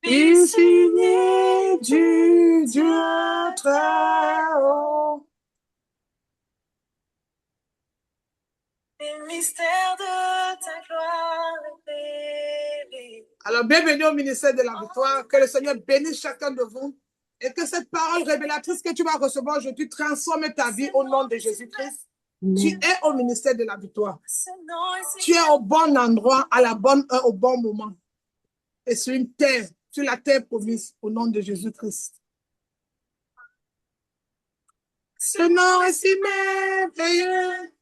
Fils unique du Dieu très haut. Les mystères de ta gloire révélés. Alors, bienvenue au ministère de la victoire. Que le Seigneur bénisse chacun de vous. Et que cette parole révélatrice que tu vas recevoir aujourd'hui transforme ta vie au nom de Jésus-Christ. Tu es au ministère de la victoire. Tu es au bon endroit, à la bonne heure, au bon moment. Et sur une terre, sur la terre promise, au nom de Jésus-Christ. Ce nom est si merveilleux,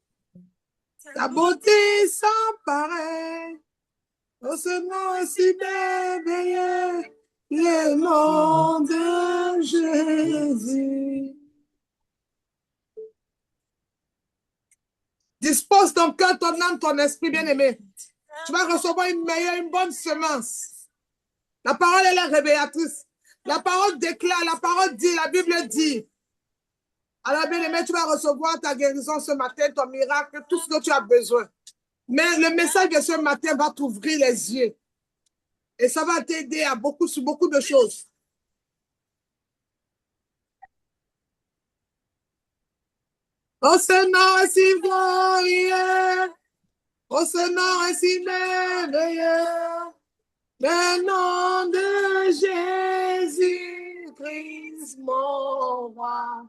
ta beauté sans pareil. Oh, ce nom est si merveilleux, le nom de Jésus. Dispose ton cœur, ton âme, ton esprit bien-aimé. Tu vas recevoir une bonne semence. La parole, elle est révélatrice. La parole déclare, la parole dit, la Bible dit. Alors, bien-aimé, tu vas recevoir ta guérison ce matin, ton miracle, tout ce que tu as besoin. Mais le message de ce matin va t'ouvrir les yeux. Et ça va t'aider à sur beaucoup de choses. Oh, ce nom est si glorieux. Oh, ce nom est si merveilleux. Le nom de Jésus-Christ, mon roi.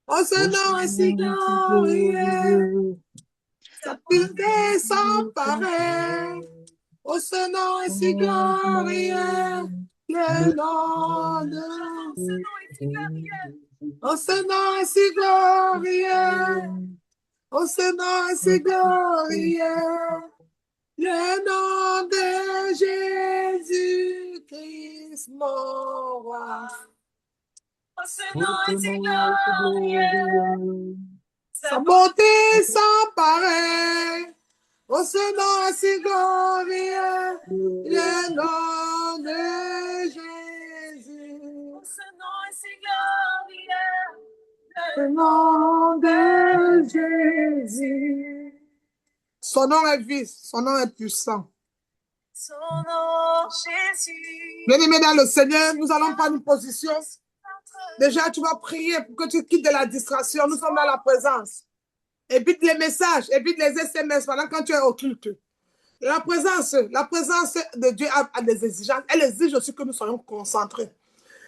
Oh, ce nom est si glorieux. Sa pureté sans pareil. Oh, ce nom est si glorieux. Le nom de Jésus. Oh, ce nom est si glorieux. Oh, ce nom est si glorieux. Le nom de Jésus-Christ, mon roi. Oh, ce nom est si glorieux. Sa beauté sans pareil. Oh, ce nom est si glorieux. Le nom de Jésus. Oh, ce nom est si glorieux. Le nom de Jésus. Son nom est vif, son nom est puissant. Son nom, Jésus. Bien-aimé dans le Seigneur, nous allons prendre une position. Déjà, tu vas prier pour que tu quittes de la distraction. Nous sommes dans la présence. Évite les messages, évite les SMS pendant quand tu es au culte. La présence de Dieu a des exigences. Elle exige aussi que nous soyons concentrés.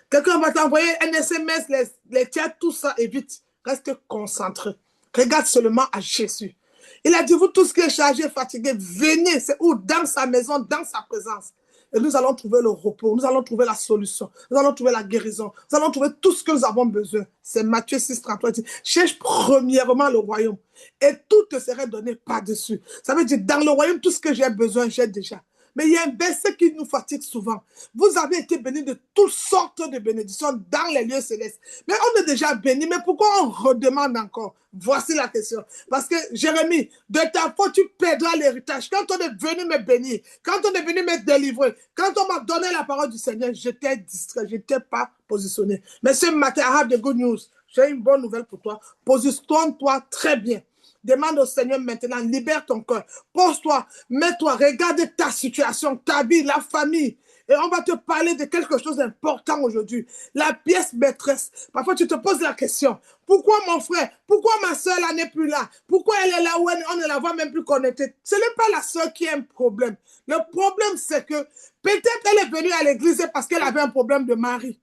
Quelqu'un va t'envoyer un SMS, les chats, tout ça, évite. Reste concentré. Regarde seulement à Jésus. Il a dit, vous tous qui êtes chargés, fatigués, venez. C'est où? Dans sa maison, dans sa présence. Et nous allons trouver le repos, nous allons trouver la solution, nous allons trouver la guérison, nous allons trouver tout ce que nous avons besoin. C'est Matthieu 6, 33. Cherche premièrement le royaume et tout te sera donné par-dessus. Ça veut dire, dans le royaume, tout ce que j'ai besoin, j'ai déjà. Mais il y a un verset qui nous fatigue souvent. Vous avez été bénis de toutes sortes de bénédictions dans les lieux célestes. Mais on est déjà béni. Mais pourquoi on redemande encore? Voici la question. Parce que, Jérémie, de ta faute, tu perdras l'héritage. Quand on est venu me bénir, quand on est venu me délivrer, quand on m'a donné la parole du Seigneur, j'étais distrait, je n'étais pas positionné. Mais ce matin, I have the good news. J'ai une bonne nouvelle pour toi. Positionne-toi très bien. Demande au Seigneur maintenant, libère ton cœur. Pose-toi, mets-toi, regarde ta situation, ta vie, la famille. Et on va te parler de quelque chose d'important aujourd'hui. La pièce maîtresse. Parfois, tu te poses la question. Pourquoi mon frère, pourquoi ma soeur n'est plus là? Pourquoi elle est là où on ne la voit même plus connectée? Ce n'est pas la soeur qui a un problème. Le problème, c'est que peut-être elle est venue à l'église parce qu'elle avait un problème de mari.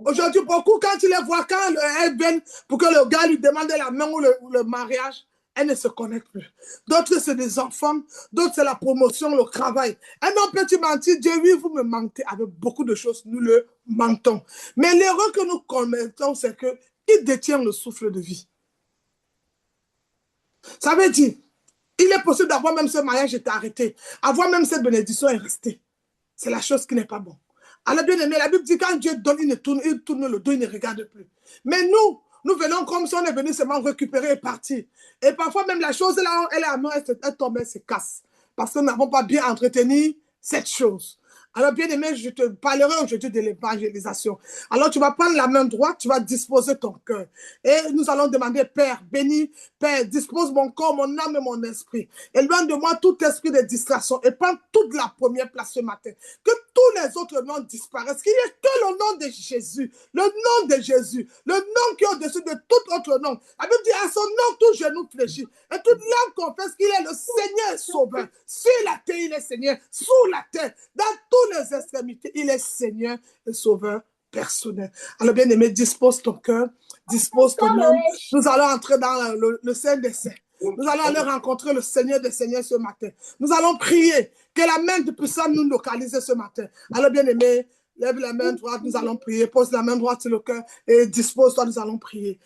Aujourd'hui, beaucoup, quand tu les vois, quand elles viennent pour que le gars lui demande la main ou le mariage, elles ne se connectent plus. D'autres, c'est des enfants. D'autres, c'est la promotion, le travail. Un homme peut-tu mentir? Dieu, oui, vous me mentez avec beaucoup de choses. Nous le mentons. Mais l'erreur que nous commettons, c'est que il détient le souffle de vie. Ça veut dire, il est possible d'avoir même ce mariage et arrêté. Avoir même cette bénédiction et rester. C'est la chose qui n'est pas bonne. Alors, bien aimé, la Bible dit quand Dieu donne, il tourne le dos, il ne regarde plus. Mais nous venons comme si on est venu seulement récupérer et partir. Et parfois, même la chose, elle est à nous, elle tombe, elle se casse. Parce que nous n'avons pas bien entretenu cette chose. Alors, bien-aimé, je te parlerai aujourd'hui de l'évangélisation. Alors, tu vas prendre la main droite, tu vas disposer ton cœur. Et nous allons demander, Père, bénis, Père, dispose mon corps, mon âme et mon esprit. Éloigne de moi tout esprit de distraction et prends toute la première place ce matin. Que tous les autres noms disparaissent. Qu'il n'y ait que le nom de Jésus. Le nom de Jésus. Le nom qui est au-dessus de tout autre nom. La Bible dit, à son nom, tout genou fléchit. Et toute langue confesse qu'il est le Seigneur et Sauveur. Sur la terre, il est Seigneur. Sous la terre, dans toutes les extrémités, il est Seigneur et Sauveur personnel. Alors, bien-aimé, dispose ton cœur, dispose ton âme. Nous allons entrer dans le Saint des Saints. Nous allons aller rencontrer le Seigneur des Seigneurs ce matin. Nous allons prier que la main du puissant nous localise ce matin. Alors, bien-aimé, lève la main droite, nous allons prier. Pose la main droite sur le cœur et dispose-toi, nous allons prier.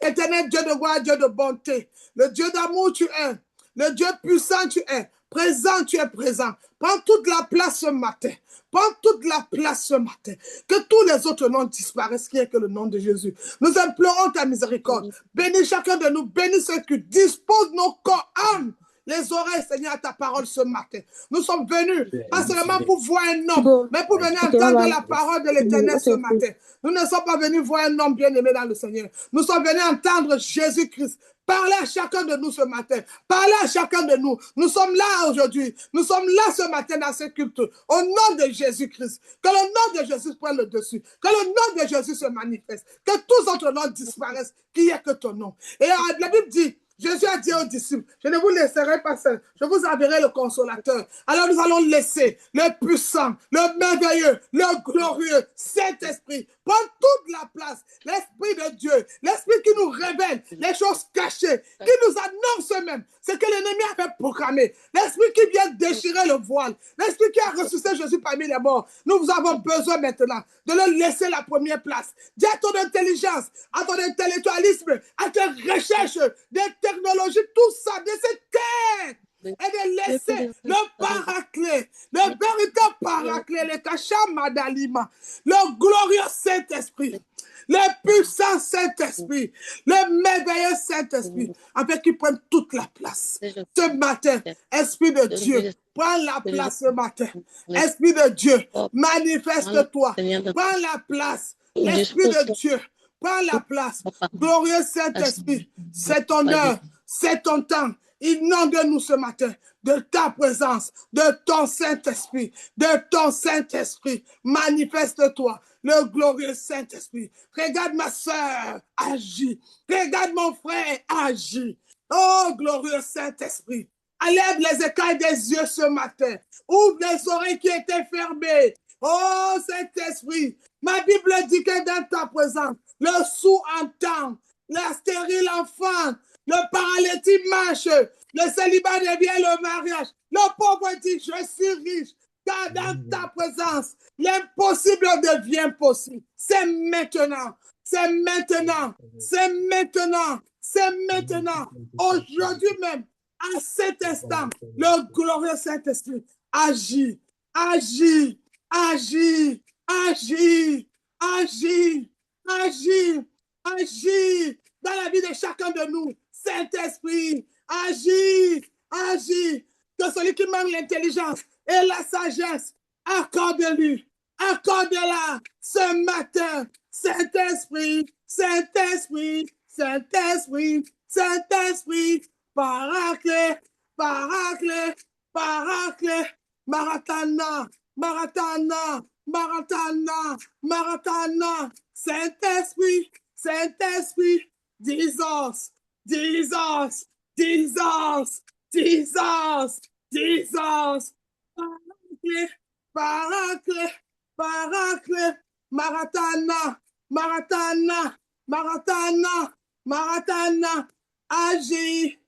Éternel Dieu de gloire, Dieu de bonté, le Dieu d'amour tu es, le Dieu puissant tu es, présent tu es présent. Prends toute la place ce matin. Prends toute la place ce matin. Que tous les autres noms disparaissent, qui est que le nom de Jésus. Nous implorons ta miséricorde. Bénis chacun de nous, bénis ceux qui disposent nos corps, âmes, les oreilles, Seigneur, à ta parole ce matin. Nous sommes venus, pas seulement pour voir un homme, mais pour venir entendre la parole de l'Éternel ce matin. Nous ne sommes pas venus voir un homme bien-aimé dans le Seigneur. Nous sommes venus entendre Jésus-Christ. Parlez à chacun de nous ce matin. Parlez à chacun de nous. Nous sommes là aujourd'hui. Nous sommes là ce matin dans ce culte. Au nom de Jésus-Christ. Que le nom de Jésus prenne le dessus. Que le nom de Jésus se manifeste. Que tous autres noms disparaissent. Qu'il n'y ait que ton nom. Et la Bible dit, Jésus a dit aux disciples, je ne vous laisserai pas seul, je vous enverrai le consolateur. Alors nous allons laisser le puissant, le merveilleux, le glorieux Saint-Esprit prendre toute la place. L'Esprit de Dieu, l'Esprit qui nous révèle les choses cachées, qui nous annonce même ce que l'ennemi avait proclamé. L'Esprit qui vient déchirer le voile, l'Esprit qui a ressuscité Jésus parmi les morts. Nous avons besoin maintenant de le laisser la première place. Dis à ton intelligence, à ton intellectualisme, à tes recherches, des technologies, tout ça, de cette terre, et de laisser le paraclet, le véritable paraclet, le Kacham Madalima, le glorieux Saint-Esprit, le puissant Saint-Esprit, le merveilleux Saint-Esprit, avec qui prenne toute la place. Ce matin, Esprit de Dieu, prends la place ce matin. Esprit de Dieu, manifeste-toi. Prends la place. L'Esprit de Dieu, prends la place. Glorieux Saint-Esprit, c'est ton heure, c'est ton temps. Inonde-nous ce matin de ta présence, de ton Saint-Esprit, de ton Saint-Esprit. Manifeste-toi, le glorieux Saint-Esprit. Regarde ma soeur, agis. Regarde mon frère, agis. Oh, glorieux Saint-Esprit. Enlève les écailles des yeux ce matin. Ouvre les oreilles qui étaient fermées. Oh, Saint-Esprit. Ma Bible dit que dans ta présence, le sourd entend, la stérile enfante, le paralytique marche, le célibat devient le mariage. Le pauvre dit, je suis riche, car dans ta présence, l'impossible devient possible. C'est maintenant, c'est maintenant, c'est maintenant, c'est maintenant. Aujourd'hui même, à cet instant, le glorieux Saint-Esprit agit, agit, agit, agit, agit, agit, agit dans la vie de chacun de nous. Saint-Esprit, agis, agis. Que celui qui manque l'intelligence et la sagesse, accorde-lui, accorde-la ce matin. Saint-Esprit, Saint-Esprit, Saint-Esprit, Saint-Esprit, paraclet, paraclet, paraclet, maratana, maratana, maratana, maratana. Saint-Esprit, Saint-Esprit, Jesus, Jesus, Jesus, Jesus, Jesus, paraclet, paraclet, paraclet, maratana, maratana, maratana, maratana, agis,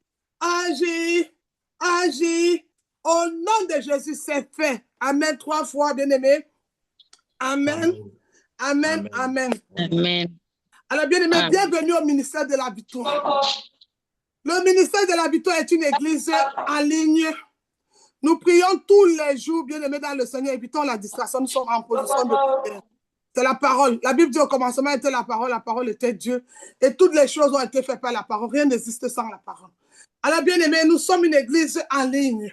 agis, agis, au nom de Jésus, c'est fait. Amen, 3 fois, bien-aimé. Amen, amen, amen. Amen. Alors, bien-aimé, bienvenue au ministère de la victoire. Le ministère de la victoire est une église en ligne. Nous prions tous les jours, bien-aimés dans le Seigneur, évitons la distraction, nous sommes en position de prière. C'est la parole. La Bible dit au commencement était la parole était Dieu. Et toutes les choses ont été faites par la parole. Rien n'existe sans la parole. Alors, bien-aimés, nous sommes une église en ligne.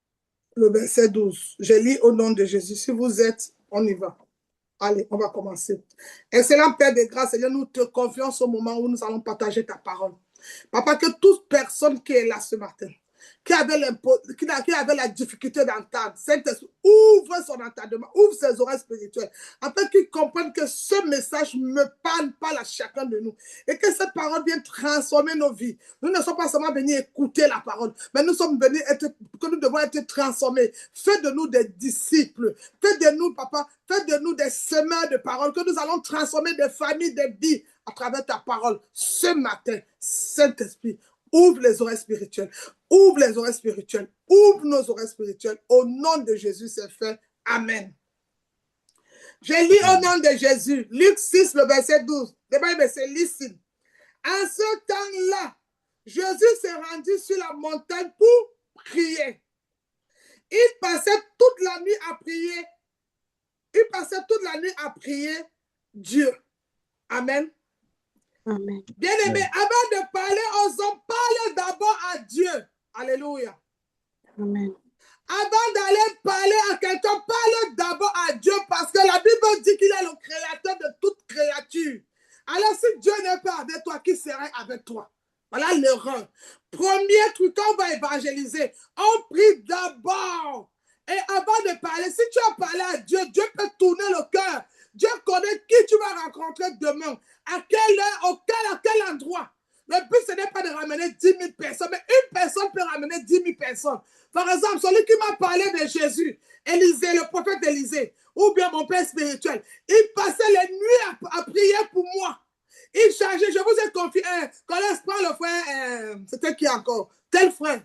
le verset 12. Je lis au nom de Jésus. Si vous êtes, on y va. Allez, on va commencer. Excellent Père de grâce, Seigneur, nous te confions au moment où nous allons partager ta parole. Papa, que toute personne qui est là ce matin, qui avait la difficulté d'entendre, Saint-Esprit, ouvre son entendement, ouvre ses oreilles spirituelles, afin qu'ils comprennent que ce message me parle à chacun de nous, et que cette parole vienne transformer nos vies. Nous ne sommes pas seulement venus écouter la parole, mais nous sommes venus que nous devons être transformés. Fais de nous des disciples, fais de nous, Papa, fais de nous des semeurs de parole, que nous allons transformer des familles, des vies, à travers ta parole. Ce matin, Saint-Esprit, ouvre les oreilles spirituelles. Ouvre les oreilles spirituelles. Ouvre nos oreilles spirituelles. Au nom de Jésus, c'est fait. Amen. Je lis au nom de Jésus. Luc 6, le verset 12. Le Bible, c'est listen. En ce temps-là, Jésus s'est rendu sur la montagne pour prier. Il passait toute la nuit à prier. Il passait toute la nuit à prier Dieu. Amen. Amen. Bien-aimé, avant de parler aux hommes, parle d'abord à Dieu. Alléluia. Amen. Avant d'aller parler à quelqu'un, parle d'abord à Dieu parce que la Bible dit qu'il est le créateur de toute créature. Alors si Dieu n'est pas avec toi, qui serait avec toi? Voilà l'erreur. Premier truc, on va évangéliser. On prie d'abord. Et avant de parler, si tu as parlé à Dieu, Dieu peut tourner le cœur. Dieu connaît qui tu vas rencontrer demain, à quelle heure, à quel endroit. Le but, ce n'est pas de ramener 10 000 personnes, mais une personne peut ramener 10 000 personnes. Par exemple, celui qui m'a parlé de Jésus, Élisée, le prophète Élisée, ou bien mon père spirituel, il passait les nuits à prier pour moi. Il changeait, je vous ai confié, quand on prend le frère, c'était qui encore? Tel frère.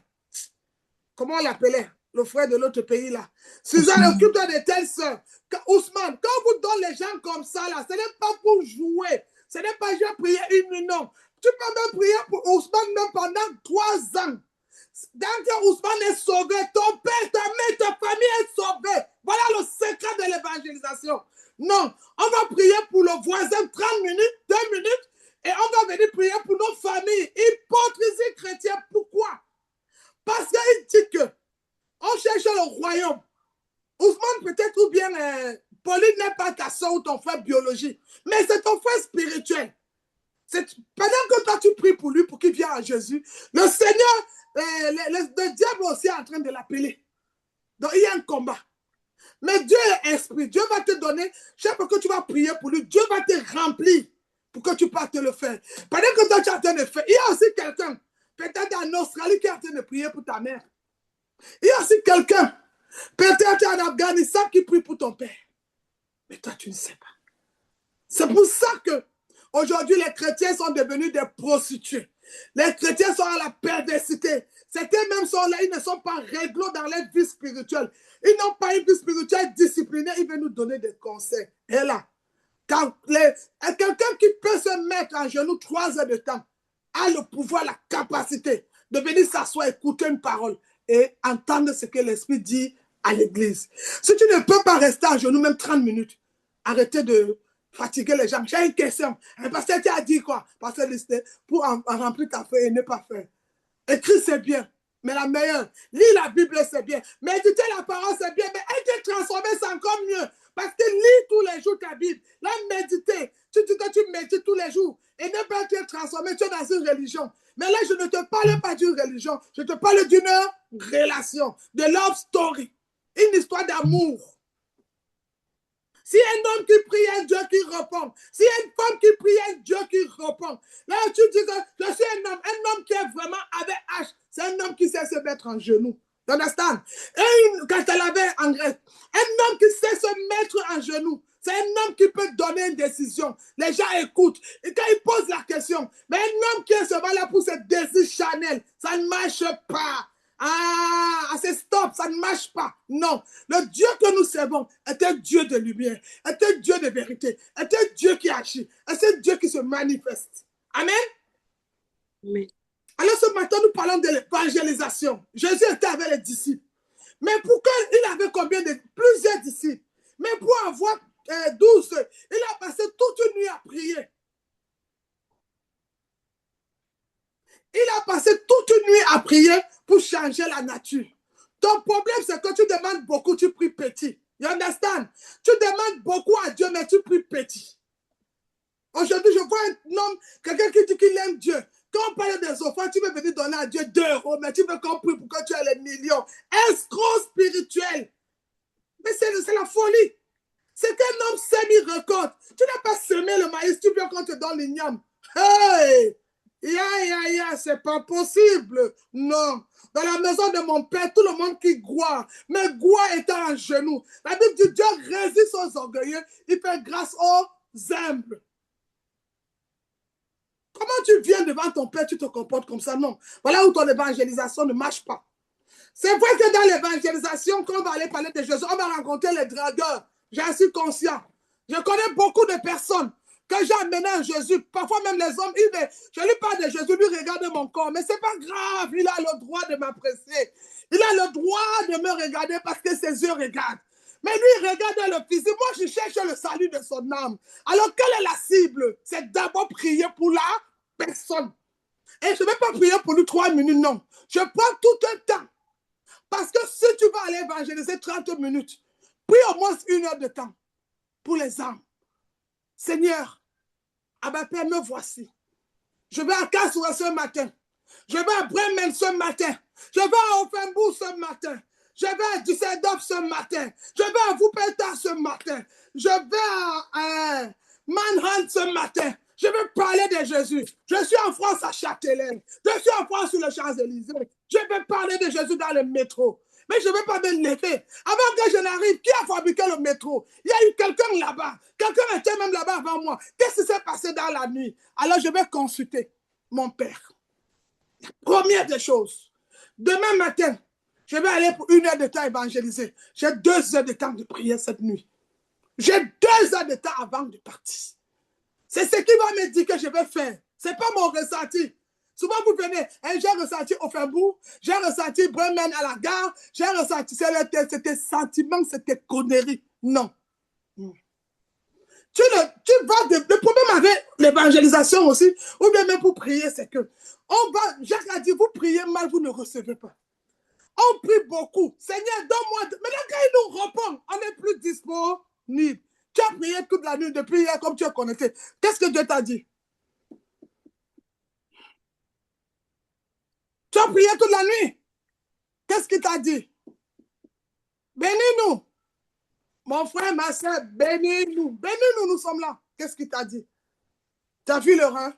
Comment on l'appelait? Le frère de l'autre pays là. Suzanne, occupe-toi de telle soeur. Ousmane, quand vous donnez les gens comme ça là, ce n'est pas pour jouer. Ce n'est pas juste prier une minute, non. Tu peux même prier pour Ousmane même pendant 3 ans. Dès que Ousmane est sauvé, ton père, ta mère, ta famille est sauvée. Voilà le secret de l'évangélisation. Non, on va prier pour le voisin 30 minutes, 2 minutes, et on va venir prier pour nos familles. Hypocrisie chrétienne, pourquoi? Parce qu'il dit que on cherche le royaume. Ousmane peut-être ou bien Pauline n'est pas ta soeur ou ton frère biologique, mais c'est ton frère spirituel. Pendant que toi tu pries pour lui pour qu'il vienne à Jésus, le Seigneur, le diable aussi est en train de l'appeler. Donc il y a un combat. Mais Dieu est esprit. Dieu va te donner, chaque fois que tu vas prier pour lui, Dieu va te remplir pour que tu partes le faire. Pendant que toi tu es en train de faire, il y a aussi quelqu'un, peut-être en Australie, qui est en train de prier pour ta mère. Il y a aussi quelqu'un, peut-être en Afghanistan, qui prie pour ton père. Mais toi, tu ne sais pas. C'est pour ça que aujourd'hui, les chrétiens sont devenus des prostituées. Les chrétiens sont à la perversité. Certains même sont là, ils ne sont pas réglo dans leur vie spirituelle. Ils n'ont pas une vie spirituelle disciplinée. Ils veulent nous donner des conseils. Et là, quelqu'un qui peut se mettre en genoux 3 heures de temps a le pouvoir, la capacité de venir s'asseoir, écouter une parole et entendre ce que l'Esprit dit à l'église. Si tu ne peux pas rester à genoux même 30 minutes, arrêtez de fatiguer les gens. J'ai une question. Un pasteur qui a dit quoi? Pasteur Listé, pour en remplir ta feuille et ne pas faire. Écrit, c'est bien, mais la meilleure. Lis la Bible, c'est bien. Méditer la parole, c'est bien, mais être transformé, c'est encore mieux. Parce que lis tous les jours ta Bible. Là, méditer. Tu dis que tu médites tous les jours et ne pas être transformé, tu es dans une religion. Mais là, je ne te parle pas d'une religion. Je te parle d'une relation, de love story. Une histoire d'amour. Si un homme qui prie, un Dieu qui répond. Si une femme qui prie, un Dieu qui répond. Là, tu dis que je suis un homme qui est vraiment avec H. C'est un homme qui sait se mettre en genoux. Tu understand? Quand elle avait en Grèce, un homme qui sait se mettre en genoux. C'est un homme qui peut donner une décision. Les gens écoutent. Et quand ils posent la question, mais un homme qui est seulement là pour ses désirs charnels, ça ne marche pas. Ah, c'est stop, ça ne marche pas. Non, le Dieu que nous servons est un Dieu de lumière, est un Dieu de vérité, est un Dieu qui agit, est un Dieu qui se manifeste. Amen. Amen. Alors ce matin, nous parlons de l'évangélisation. Jésus était avec les disciples. Mais pourquoi il avait combien de... Plusieurs disciples. Mais pour avoir 12, il a passé toute une nuit à prier. Il a passé toute une nuit à prier pour changer la nature. Ton problème, c'est que tu demandes beaucoup, tu pries petit. You understand? Tu demandes beaucoup à Dieu, mais tu pries petit. Aujourd'hui, je vois un homme, quelqu'un qui dit qu'il aime Dieu. Quand on parle des offrandes, tu veux venir donner à Dieu 2 €, mais tu veux qu'on prie pour que tu aies les millions. Escroc spirituel. Mais c'est la folie. C'est qu'un homme sème, il récolte. Tu n'as pas semé le maïs, tu veux qu'on te donne l'igname. Hey! C'est pas possible. Non. Dans la maison de mon père, tout le monde qui gloire. Mais gloire étant en genoux. La Bible dit Dieu résiste aux orgueilleux, il fait grâce aux humbles. Comment tu viens devant ton père, tu te comportes comme ça? Non. Voilà où ton évangélisation ne marche pas. C'est vrai que dans l'évangélisation, quand on va aller parler de Jésus, on va rencontrer les dragueurs. J'en suis conscient. Je connais beaucoup de personnes que j'ai amenées à Jésus. Parfois même les hommes, je lui parle de Jésus, lui regarde mon corps. Mais ce n'est pas grave, il a le droit de m'apprécier. Il a le droit de me regarder parce que ses yeux regardent. Mais lui, il regarde le physique. Moi, je cherche le salut de son âme. Alors, quelle est la cible? C'est d'abord prier pour la personne. Et je ne vais pas prier pour lui 3 minutes, non. Je prends tout un temps. Parce que si tu vas aller évangéliser 30 minutes, prie au moins 1 heure de temps pour les âmes. Seigneur, Abba Père, me voici. Je vais à Kassoura ce matin. Je vais à Bremen ce matin. Je vais à Offenbourg ce matin. Je vais à Düsseldorf ce matin. Je vais à Wuppertal ce matin. Je vais à Mannheim ce matin. Je vais parler de Jésus. Je suis en France à Châtelaine. Je suis en France sur les Champs-Élysées. Je vais parler de Jésus dans le métro. Mais je ne vais pas me lever. Avant que je n'arrive, qui a fabriqué le métro? Il y a eu quelqu'un là-bas. Quelqu'un était même là-bas avant moi. Qu'est-ce qui s'est passé dans la nuit? Alors je vais consulter mon père. Première des choses. Demain matin, je vais aller pour 1 heure de temps évangéliser. J'ai 2 heures de temps de prière cette nuit. J'ai 2 heures de temps avant de partir. C'est ce qui va me dire que je vais faire. Ce n'est pas mon ressenti. Souvent, vous venez, j'ai ressenti Offenbourg, j'ai ressenti Bremen à la gare, j'ai ressenti, c'était sentiment, c'était connerie. Non. Le problème avec l'évangélisation aussi, ou bien même pour prier, c'est que, Jacques a dit, vous priez mal, vous ne recevez pas. On prie beaucoup. Seigneur, donne-moi. Maintenant, quand il nous répond, on n'est plus disponible. Tu as prié toute la nuit depuis hier comme tu es connecté. Qu'est-ce que Dieu t'a dit? Tu as prié toute la nuit. Qu'est-ce qu'il t'a dit? Bénis-nous. Mon frère, ma soeur, bénis-nous. Bénis-nous, nous sommes là. Qu'est-ce qu'il t'a dit? Tu as vu le rein?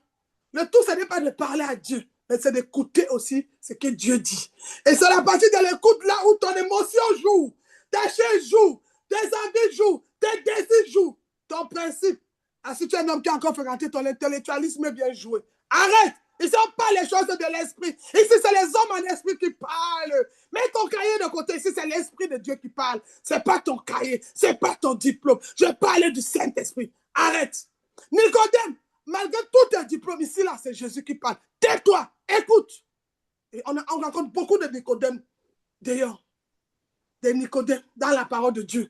Le tout, ce n'est pas de parler à Dieu, mais c'est d'écouter aussi ce que Dieu dit. Et c'est la partie de l'écoute là où ton émotion joue, ta chair joue, tes envies jouent, tes désirs jouent, ton principe. Ah, si tu es un homme qui a encore fréquenté, ton intellectualisme vient jouer. Arrête! Ici, on parle les choses de l'esprit. Ici, c'est les hommes en esprit qui parlent. Mets ton cahier de côté. Ici, c'est l'esprit de Dieu qui parle. Ce n'est pas ton cahier. Ce n'est pas ton diplôme. Je parle du Saint-Esprit. Arrête. Nicodème, malgré tous tes diplômes, ici, là, c'est Jésus qui parle. Tais-toi. Écoute. Et on rencontre beaucoup de Nicodème d'ailleurs. Des Nicodèmes dans la parole de Dieu.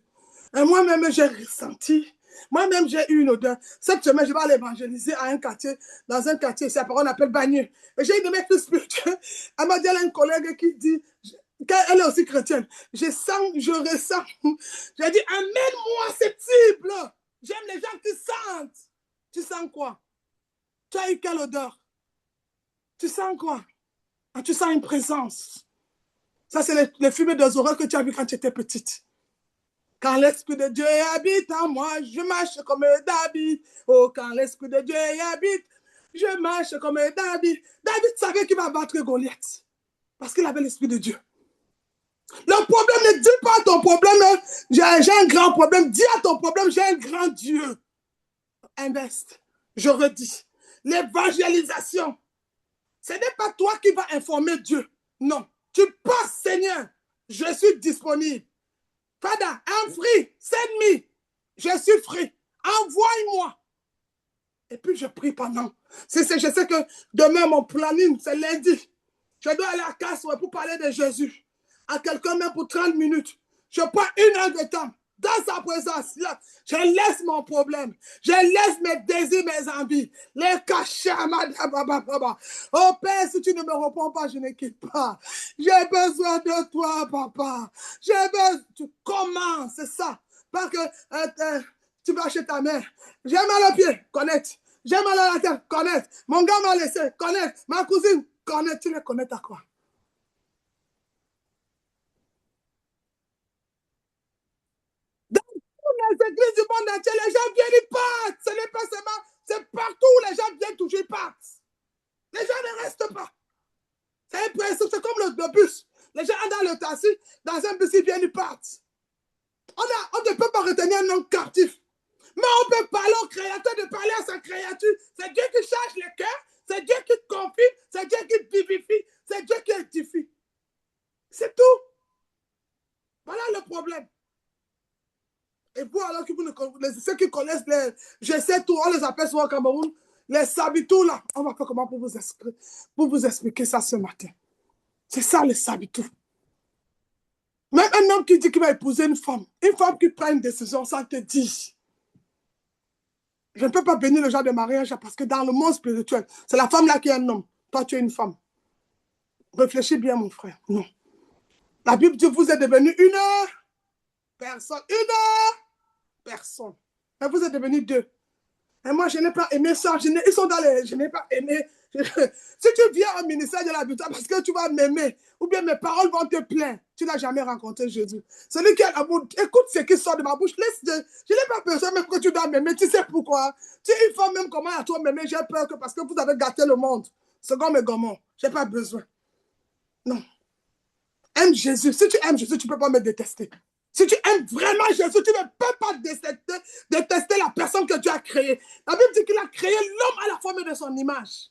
Et moi-même, j'ai ressenti. Moi-même, j'ai eu une odeur. Cette semaine, je vais aller évangéliser à un quartier, dans un quartier, c'est on appelle Bagneux. Et j'ai une de mes filles spirituelles. Elle m'a dit, elle a un collègue qui dit, elle est aussi chrétienne. Je sens, je ressens. J'ai dit, amène-moi cette cible. J'aime les gens qui sentent. Tu sens quoi? Tu as eu quelle odeur? Tu sens quoi? Ah, tu sens une présence. Ça, c'est les fumées des horreurs que tu as vues quand tu étais petite. Quand l'Esprit de Dieu habite en moi, je marche comme David. Oh, quand l'Esprit de Dieu habite, je marche comme David. David savait qu'il va battre Goliath. Parce qu'il avait l'Esprit de Dieu. Le problème, ne dis pas à ton problème, j'ai un grand problème. Dis à ton problème, j'ai un grand Dieu. Investe. Je redis. L'évangélisation, ce n'est pas toi qui vas informer Dieu. Non. Tu passes, Seigneur. Je suis disponible. Father, I'm free. Send me. Je suis free. Envoie-moi. Et puis, je prie pendant. Je sais que demain, mon planning, c'est lundi. Je dois aller à Kassoura pour parler de Jésus. À quelqu'un même pour 30 minutes. Je prends 1 heure de temps. dans sa présence, là, je laisse mon problème, je laisse mes désirs, mes envies, les cachets, oh Père, si tu ne me réponds pas, je ne quitte pas. J'ai besoin de toi, papa. J'ai besoin, tu commences, c'est ça. Parce que tu vas chez ta mère. J'ai mal au pied, connecte. J'ai mal à la tête, connecte. Mon gars m'a laissé, connecte. Ma cousine, connecte. Tu les connectes à quoi? Dans toutes les églises du monde entier, les gens viennent, ils partent. Ce n'est pas seulement, c'est partout où les gens viennent toujours, ils partent. Les gens ne restent pas. C'est comme le bus. Les gens entrent dans le taxi, dans un bus, ils viennent, ils partent. On ne peut pas retenir un homme captif. Mais on peut parler au Créateur, de parler à sa créature. C'est Dieu qui change le cœur, c'est Dieu qui confie, c'est Dieu qui vivifie, c'est Dieu qui édifie. C'est tout. Voilà le problème. Et vous, alors que vous ne connaissez, ceux qui connaissent les, je sais tout, on les appelle souvent au Cameroun, les sabitou là. On va faire comment pour vous expliquer ça ce matin. C'est ça les sabitou. Même un homme qui dit qu'il va épouser une femme qui prend une décision, ça te dit. Je ne peux pas bénir le genre de mariage parce que dans le monde spirituel, c'est la femme là qui est un homme. Toi, tu es une femme. Réfléchis bien, mon frère. Non. La Bible dit, vous êtes devenu une personne. Une personne. Mais vous êtes devenu deux. Et moi, je n'ai pas aimé ça. Ils sont dans les... Je n'ai pas aimé. Si tu viens au ministère de la beauté parce que tu vas m'aimer, ou bien mes paroles vont te plaire, tu n'as jamais rencontré Jésus. Celui qui a l'amour, écoute ce qui sort de ma bouche. Je n'ai pas besoin même que tu dois m'aimer. Tu sais pourquoi? Tu il faut même comment à toi m'aimer. J'ai peur que parce que vous avez gâté le monde. Second mes gommons. Je n'ai pas besoin. Non. Aime Jésus. Si tu aimes Jésus, tu ne peux pas me détester. Si tu aimes vraiment Jésus, tu ne peux pas détester la personne que tu as créée. La Bible dit qu'il a créé l'homme à la forme de son image.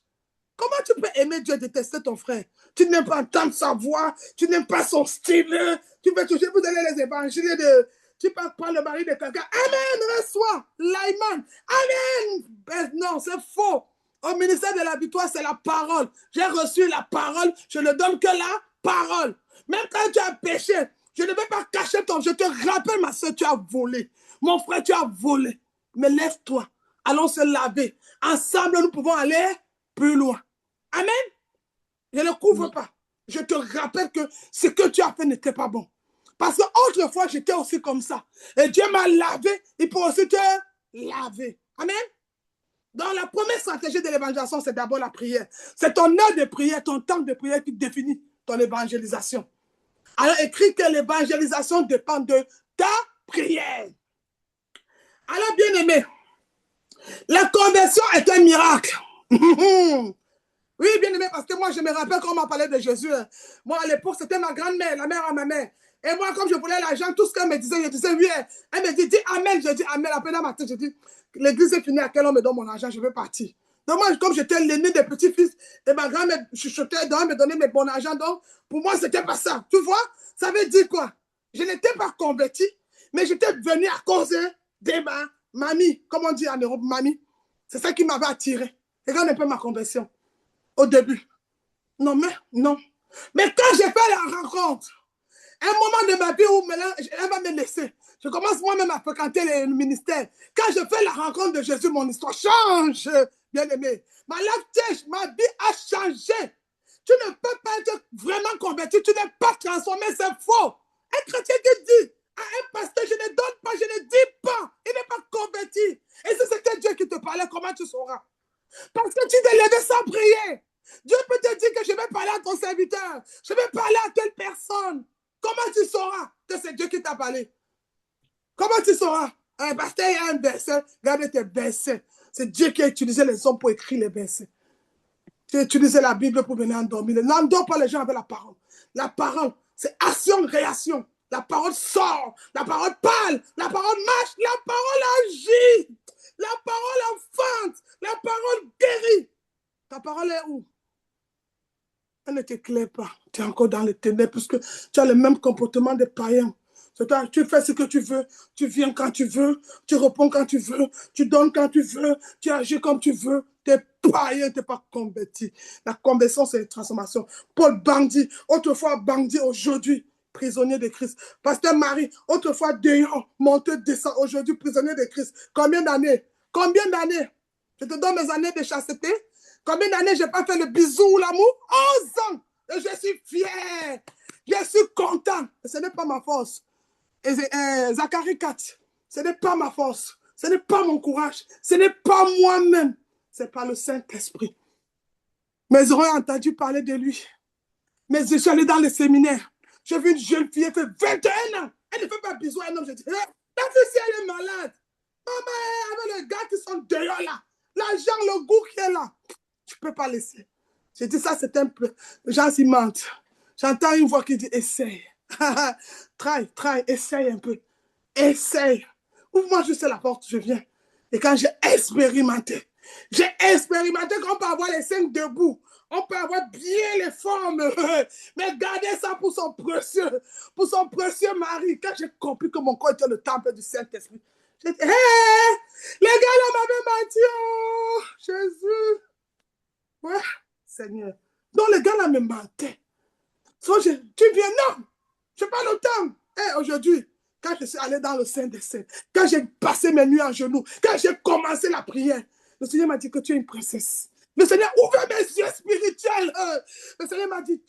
Comment tu peux aimer Dieu et détester ton frère? Tu n'aimes pas entendre sa voix, tu n'aimes pas son style, tu veux toujours vous donner les évangiles de... Tu peux prendre le mari de quelqu'un. Amen, reçois. Laïman. Amen. Ben non, c'est faux. Au ministère de la victoire, c'est la parole. J'ai reçu la parole, je ne donne que la parole. Même quand tu as péché, je ne vais pas cacher ton... Je te rappelle, ma soeur, tu as volé. Mon frère, tu as volé. Mais lève-toi. Allons se laver. Ensemble, nous pouvons aller plus loin. Amen. Je ne couvre pas. Je te rappelle que ce que tu as fait n'était pas bon. Parce que autrefois, j'étais aussi comme ça. Et Dieu m'a lavé, il peut aussi te laver. Amen. Donc, la première stratégie de l'évangélisation, c'est d'abord la prière. C'est ton heure de prière, ton temps de prière qui définit ton évangélisation. Alors, écris que l'évangélisation dépend de ta prière. Alors, bien aimé, la conversion est un miracle. Oui, bien aimé, parce que moi, je me rappelle quand on m'a parlé de Jésus. Moi, à l'époque, c'était ma grand-mère, la mère à ma mère. Et moi, comme je voulais l'argent, tout ce qu'elle me disait, je disais oui. Elle me dit, dis Amen. Je dis Amen. Après, dans ma tête, je dis, l'église est finie, à quel homme me donne mon argent, je vais partir. Donc, moi, comme j'étais l'aîné des petits-fils, et ma grand-mère chuchotait, donc elle me donnait mes bons argent. Donc, pour moi, c'était pas ça. Tu vois, ça veut dire quoi? Je n'étais pas converti, mais j'étais venu à cause de ma mamie. Comme on dit en Europe, mamie. C'est ça qui m'avait attiré. Regarde un peu ma conversion. Au début. Non, mais non. Mais quand j'ai fait la rencontre, un moment de ma vie où maintenant, elle va me laisser. Je commence moi-même à fréquenter le ministère. Quand je fais la rencontre de Jésus, mon histoire change, bien aimé. Ma vie a changé. Tu ne peux pas être vraiment converti, tu n'es pas transformé, c'est faux. Un chrétien qui dit à un pasteur, je ne donne pas, je ne dis pas, il n'est pas converti. Et si c'était Dieu qui te parlait, comment tu sauras? Parce que tu t'es levé sans prier. Dieu peut te dire que je vais parler à ton serviteur. Je vais parler à telle personne. Comment tu sauras que c'est Dieu qui t'a parlé? Comment tu sauras? Parce qu'il y a un verset, regardez tes versets. C'est Dieu qui a utilisé les hommes pour écrire les versets. Tu as utilisé la Bible pour venir endormir. N'endors pas les gens avec la parole. La parole, c'est action-réaction. La parole sort, la parole parle, la parole marche, la parole agit. La parole enfante, la parole guérit. Ta parole est où? Elle ne t'éclaire pas. Tu es encore dans les ténèbres puisque tu as le même comportement des païens. C'est-à-dire, tu fais ce que tu veux, tu viens quand tu veux, tu réponds quand tu veux, tu donnes quand tu veux, tu agis comme tu veux. Tu es païen, tu n'es pas converti. La conversion, c'est une transformation. Paul bandit, autrefois bandit, aujourd'hui prisonnier de Christ. Pasteur Marie, autrefois dehors, monteur, descend, aujourd'hui prisonnier de Christ. Combien d'années? Combien d'années? Je te donne mes années de chasteté. Combien d'années je n'ai pas fait le bisou ou l'amour? 11 ans. Et je suis fier. Je suis content. Et ce n'est pas ma force. Et Zacharie 4, ce n'est pas ma force. Ce n'est pas mon courage. Ce n'est pas moi-même. C'est par le Saint-Esprit. Mais j'aurais entendu parler de lui. Mais je suis allé dans le séminaire. J'ai vu une jeune fille, elle fait 21 ans. Elle ne fait pas bisou à un homme. Je dis, hey, ta fille, si elle est malade. Maman, avec les gars qui sont dehors là. L'argent, le goût qui est là. Tu ne peux pas laisser. J'ai dit, ça, c'est un peu. Les gens s'y mentent. J'entends une voix qui dit, essaye. Try, essaye un peu. Essaye. Ouvre-moi juste la porte, je viens. Et quand j'ai expérimenté qu'on peut avoir les seins debout, on peut avoir bien les formes, mais gardez ça pour son précieux mari. Quand j'ai compris que mon corps était le temple du Saint-Esprit, j'ai dit, hé, les gars là m'avaient menti, oh, Jésus. Ouais, Seigneur. Donc les gars là me mentaient. Tu viens, non, je n'ai pas le temps. Hey, aujourd'hui, quand je suis allé dans le Saint des Saints, quand j'ai passé mes nuits en genoux, quand j'ai commencé la prière, le Seigneur m'a dit que tu es une princesse. Le Seigneur ouvre mes yeux spirituels. Le Seigneur m'a dit,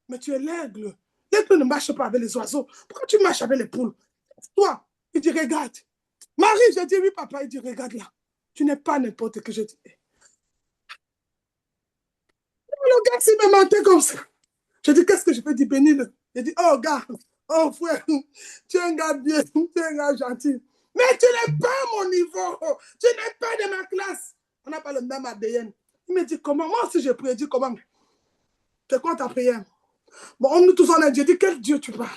mais tu es l'aigle. L'aigle ne marche pas avec les oiseaux. Pourquoi tu marches avec les poules? Toi, il dit, regarde. Marie, j'ai dit, oui, papa. Il dit, regarde là. Tu n'es pas n'importe qui. Je dis, le gars, s'il me mentait comme ça. Je dis, qu'est-ce que je peux dire, bénis-le. Il dit, oh, gars, oh, frère, tu es un gars bien, tu es un gars gentil. Mais tu n'es pas à mon niveau. Tu n'es pas de ma classe. On n'a pas le même ADN. Il me dit, comment? Moi aussi, j'ai prié. Il dit, comment? C'est quoi ta prière? Bon, nous tous, on a dit, je dis, quel Dieu tu parles?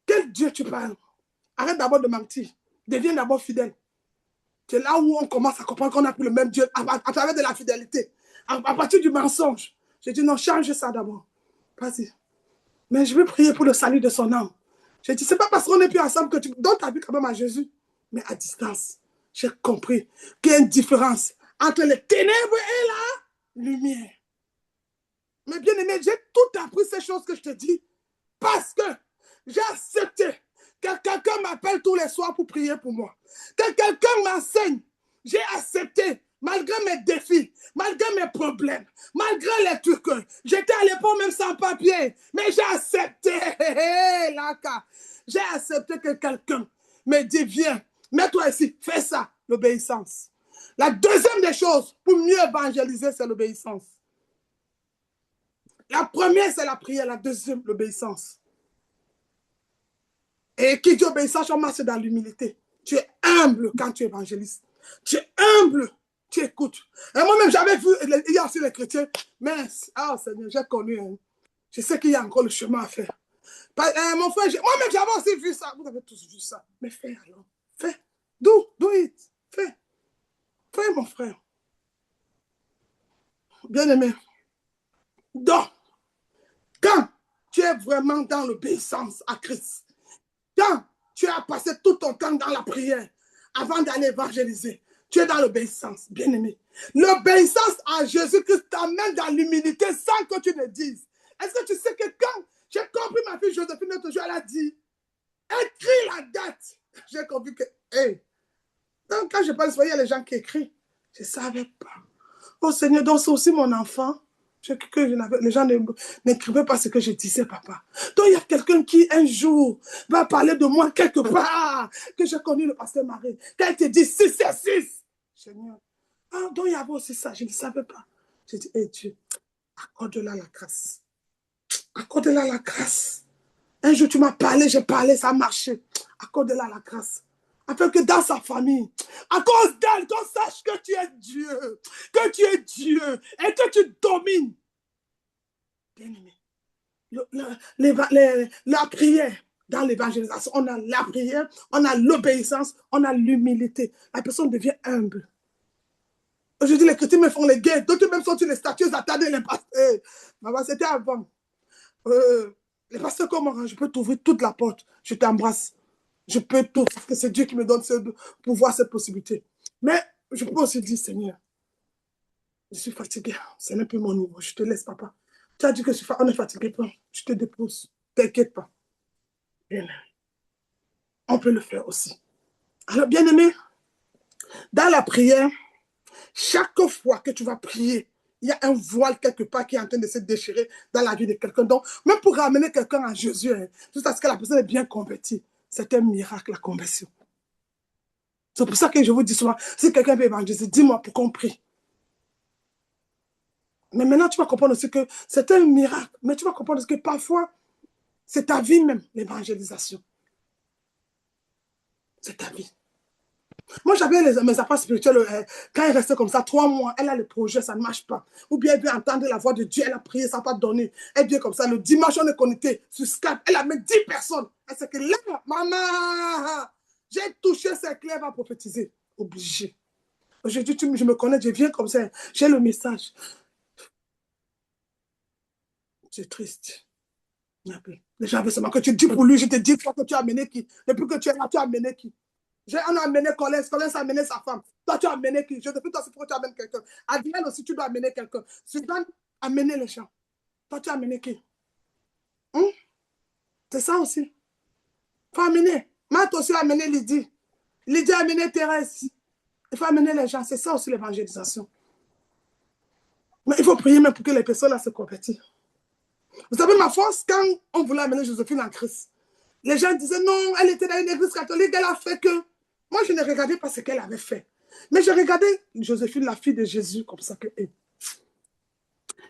Quel Dieu tu parles? Arrête d'abord de mentir. Deviens d'abord fidèle. C'est là où on commence à comprendre qu'on n'a plus le même Dieu à travers de la fidélité. À partir du mensonge. J'ai dit, non, change ça d'abord. Vas-y. Mais je veux prier pour le salut de son âme. J'ai dit, c'est pas parce qu'on n'est plus ensemble que tu donnes ta vie quand même à Jésus. Mais à distance, j'ai compris qu'il y a une différence entre les ténèbres et la lumière. Mais bien aimé, j'ai tout appris ces choses que je te dis parce que j'ai accepté que quelqu'un m'appelle tous les soirs pour prier pour moi. Que quelqu'un m'enseigne. J'ai accepté, malgré mes défis, malgré mes problèmes, malgré les trucs. J'étais à l'époque même sans papier, mais j'ai accepté. J'ai accepté que quelqu'un me dit, viens, mets-toi ici, fais ça, l'obéissance. La deuxième des choses, pour mieux évangéliser, c'est l'obéissance. La première, c'est la prière. La deuxième, l'obéissance. Et qui dit obéissance, on marche dans l'humilité. Tu es humble quand tu évangélises. Tu es humble, tu écoutes. Et moi-même, j'avais vu, il y a aussi les chrétiens, mais, oh Seigneur, j'ai connu, hein. Je sais qu'il y a encore le chemin à faire. Mon frère, moi-même, j'avais aussi vu ça. Vous avez tous vu ça. Mais fais alors. Fais. Do it. Fais. Fais, mon frère. Bien-aimé. Donc, quand tu es vraiment dans l'obéissance à Christ, quand tu as passé tout ton temps dans la prière avant d'aller évangéliser, tu es dans l'obéissance, bien-aimé. L'obéissance à Jésus-Christ t'amène dans l'humilité sans que tu le dises. Est-ce que tu sais que quand j'ai compris ma fille Joséphine l'autre jour, elle a dit, écris la date. J'ai compris que, hey, donc quand je pense, il y a les gens qui écrivent. Je ne savais pas. Oh Seigneur, donc c'est aussi mon enfant. Les gens n'écrivaient pas ce que je disais, papa. Donc il y a quelqu'un qui, un jour, va parler de moi quelque part, que j'ai connu le pasteur Marie. Quand il te dit 6, c'est 6. Seigneur. Ah, donc il y avait aussi ça, je ne savais pas. J'ai dit, hey Dieu, accorde-la la grâce. Accorde-la la grâce. Un jour, tu m'as parlé, j'ai parlé, ça a marché. Accorde-la la grâce. Afin que dans sa famille, à cause d'elle, qu'on sache que tu es Dieu, et que tu domines. Bien-aimé, la prière, dans l'évangélisation, on a la prière, on a l'obéissance, on a l'humilité. La personne devient humble. Aujourd'hui, les chrétiens me font les guerres, d'autres même sont sur les statues, attendent les pasteurs. Maman, c'était avant. Les pasteurs, comment je peux t'ouvrir toute la porte, je t'embrasse. Je peux tout, parce que c'est Dieu qui me donne ce pouvoir, cette possibilité. Mais je peux aussi dire, Seigneur, je suis fatigué. Ce n'est plus mon niveau. Je te laisse, papa. Tu as dit que on est fatigué, je te dépose. T'inquiète pas. Bien-aimé. On peut le faire aussi. Alors, bien-aimé, dans la prière, chaque fois que tu vas prier, il y a un voile quelque part qui est en train de se déchirer dans la vie de quelqu'un. Donc, même pour ramener quelqu'un à Jésus, jusqu'à ce que la personne est bien convertie, c'est un miracle, la conversion. C'est pour ça que je vous dis souvent, si quelqu'un veut évangéliser, dis-moi pour qu'on prie. Mais maintenant, tu vas comprendre aussi que c'est un miracle. Mais tu vas comprendre aussi que parfois, c'est ta vie même, l'évangélisation. C'est ta vie. Moi, j'avais mes affaires spirituelles, quand elle restait comme ça, 3 mois, elle a le projet, ça ne marche pas. Ou bien elle veut entendre la voix de Dieu, elle a prié, ça n'a pas donné. Elle vient comme ça, le dimanche, on est connecté sur Skype, elle a mis 10 personnes. Elle sait que là, maman, j'ai touché ses clés, elle va prophétiser. Obligé. Aujourd'hui, je me connais, je viens comme ça, j'ai le message. C'est triste. Les gens veulent seulement que tu dis pour lui, je te dis que tu as amené qui. Depuis que tu es là, tu as amené qui. On a amené Colin a amené sa femme. Toi, tu as amené qui? Je te prie, toi, c'est pourquoi tu amènes quelqu'un. Adrien aussi, tu dois amener quelqu'un. Suzanne, amener les gens. Toi, tu as amené qui? C'est ça aussi. Il faut amener. Matt aussi a amené Lydie. Lydie a amené Thérèse. Il faut amener les gens. C'est ça aussi l'évangélisation. Mais il faut prier même pour que les personnes là se convertissent. Vous savez, ma force, quand on voulait amener Joséphine en Christ, les gens disaient non, elle était dans une église catholique, elle a fait que. Moi, je ne regardais pas ce qu'elle avait fait. Mais je regardais Joséphine, la fille de Jésus, comme ça que.